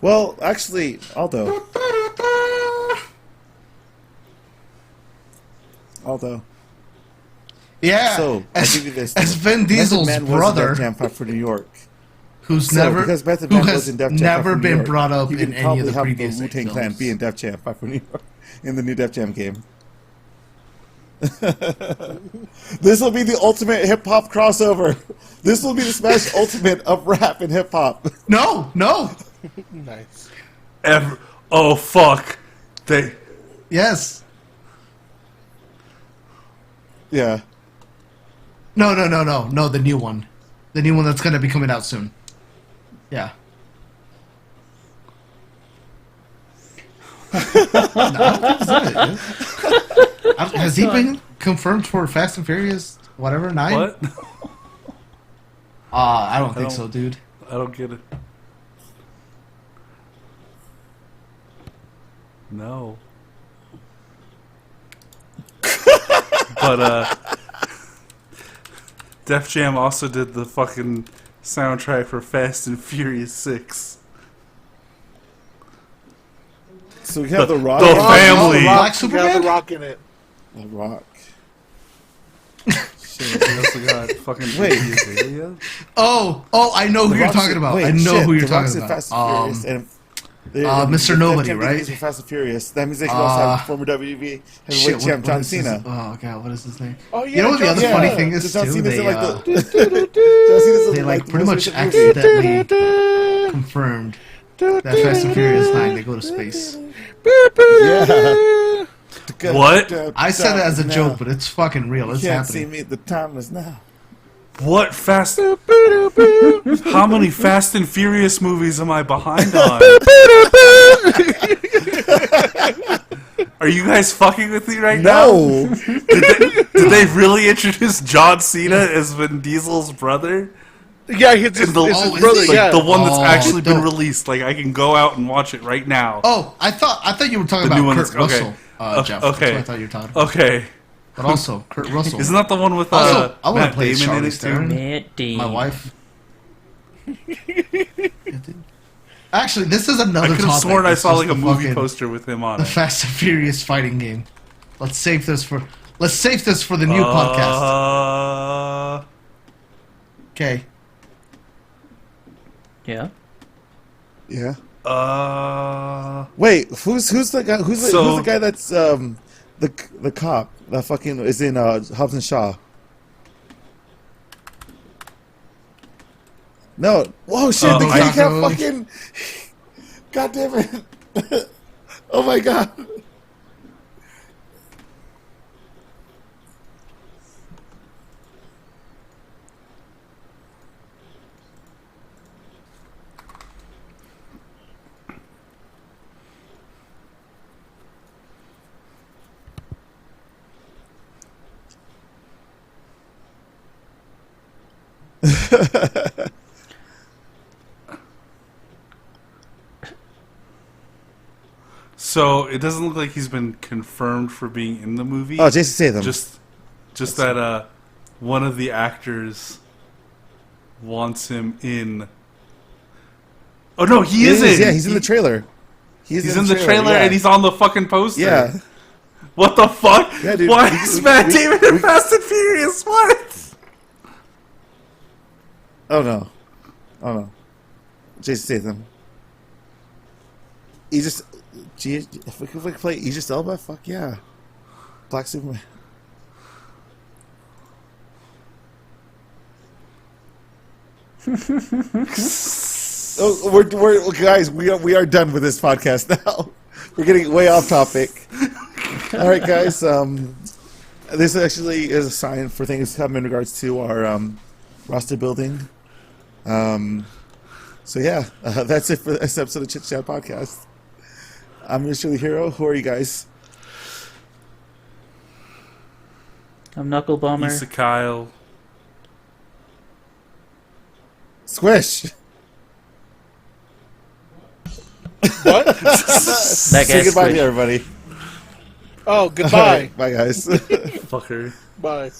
Well, actually, Aldo. Yeah. So, I'll as, give you this. as Vin Method Diesel's Man was in brother, Def Jam Fight for New York. who's So, never because Method who Man was has in Def Jam never Fight for New been York, brought up you in can any of probably the have previous the Wu-Tang Clan films. be in Def Jam Fight for New York in the new Def Jam game. This will be the ultimate hip hop crossover. This will be the Smash Ultimate of rap and hip hop. No. Nice. Oh fuck! They Yes. Yeah. No. The new one. The new one that's going to be coming out soon. Yeah. No, I don't think he's in it. Has he been confirmed for Fast and Furious, whatever, 9? what? I don't think don't- so, dude. I don't get it. No. But Def Jam also did the fucking soundtrack for Fast and Furious 6. So we have the Rock. the family. Black You got Superman? the Rock in it. The Rock. Shit, we also got fucking Wait. Azalea. Oh, I know who The you're Rock's talking in- about. wait, I know shit, who you're The Rock's talking in about. Fast and Furious, and Mr. Def Nobody, Jam right? DVDs for Fast and Furious. That means they can Uh, also have former WWE heavyweight champ John is his- Cena. oh god, what is his name? Oh yeah. You know what the John other Cena. funny thing is John too? Cena's They, in, like, John Cena's in, they like the pretty most much recent movie. accidentally confirmed that Fast and Furious 9 they go to space. Yeah. What? I said it as a joke, but it's fucking real. It's You can't see happening. me. The time is now. What Fast? How many Fast and Furious movies am I behind on? Are you guys fucking with me right now? No. Did they really introduce John Cena as Vin Diesel's brother? Yeah, it's his, The- it's Oh, his is brother. he? Like Yeah. the one that's Oh, actually been dope. released. Like I can go out and watch it right now. Oh, I thought you were talking The new one about Kurt that's- okay. Russell, Jeff. Okay. That's what I thought you were talking about. Okay, But also, Kurt Russell. isn't that the one with Also, I wanna Matt play Damon in Charlize it too? Theron. Matt Damon. My wife. Actually, this is another I could have topic. sworn I It's saw just like a the movie fucking- poster with him on The it. Fast and Furious fighting game. Let's save this for the new podcast. Okay. Yeah. Yeah. Wait, who's the guy? Who's the guy that's the cop that fucking is in Hobbs and Shaw? No. Whoa, shit! Oh, The I- guy can't fucking. God damn it! Oh my god! so it doesn't look like he's been confirmed for being in the movie. Oh, Jason Statham. Just that one of the actors wants him in. Oh no, he is in. Yeah, he's in the trailer. He's in the trailer yeah. and he's on the fucking poster. Yeah. What the fuck? Yeah, dude, Why we- is we- Matt we- Damon in Fast and Furious? What? Oh no. Jason Statham. If we could play Idris Elba, fuck yeah. Black Superman. Oh, we're guys. We are done with this podcast now. We're getting way off topic. All right, guys. This actually is a sign for things to come in regards to our roster building. So yeah, that's it for this episode of Chit Chat Podcast. I'm your Shirley Hero. Who are you guys? I'm Knuckle Bomber. Issa Kyle. Squish. What? That Say guy's goodbye to Squish. everybody. Oh, All goodbye. right, bye guys. Fucker. Bye.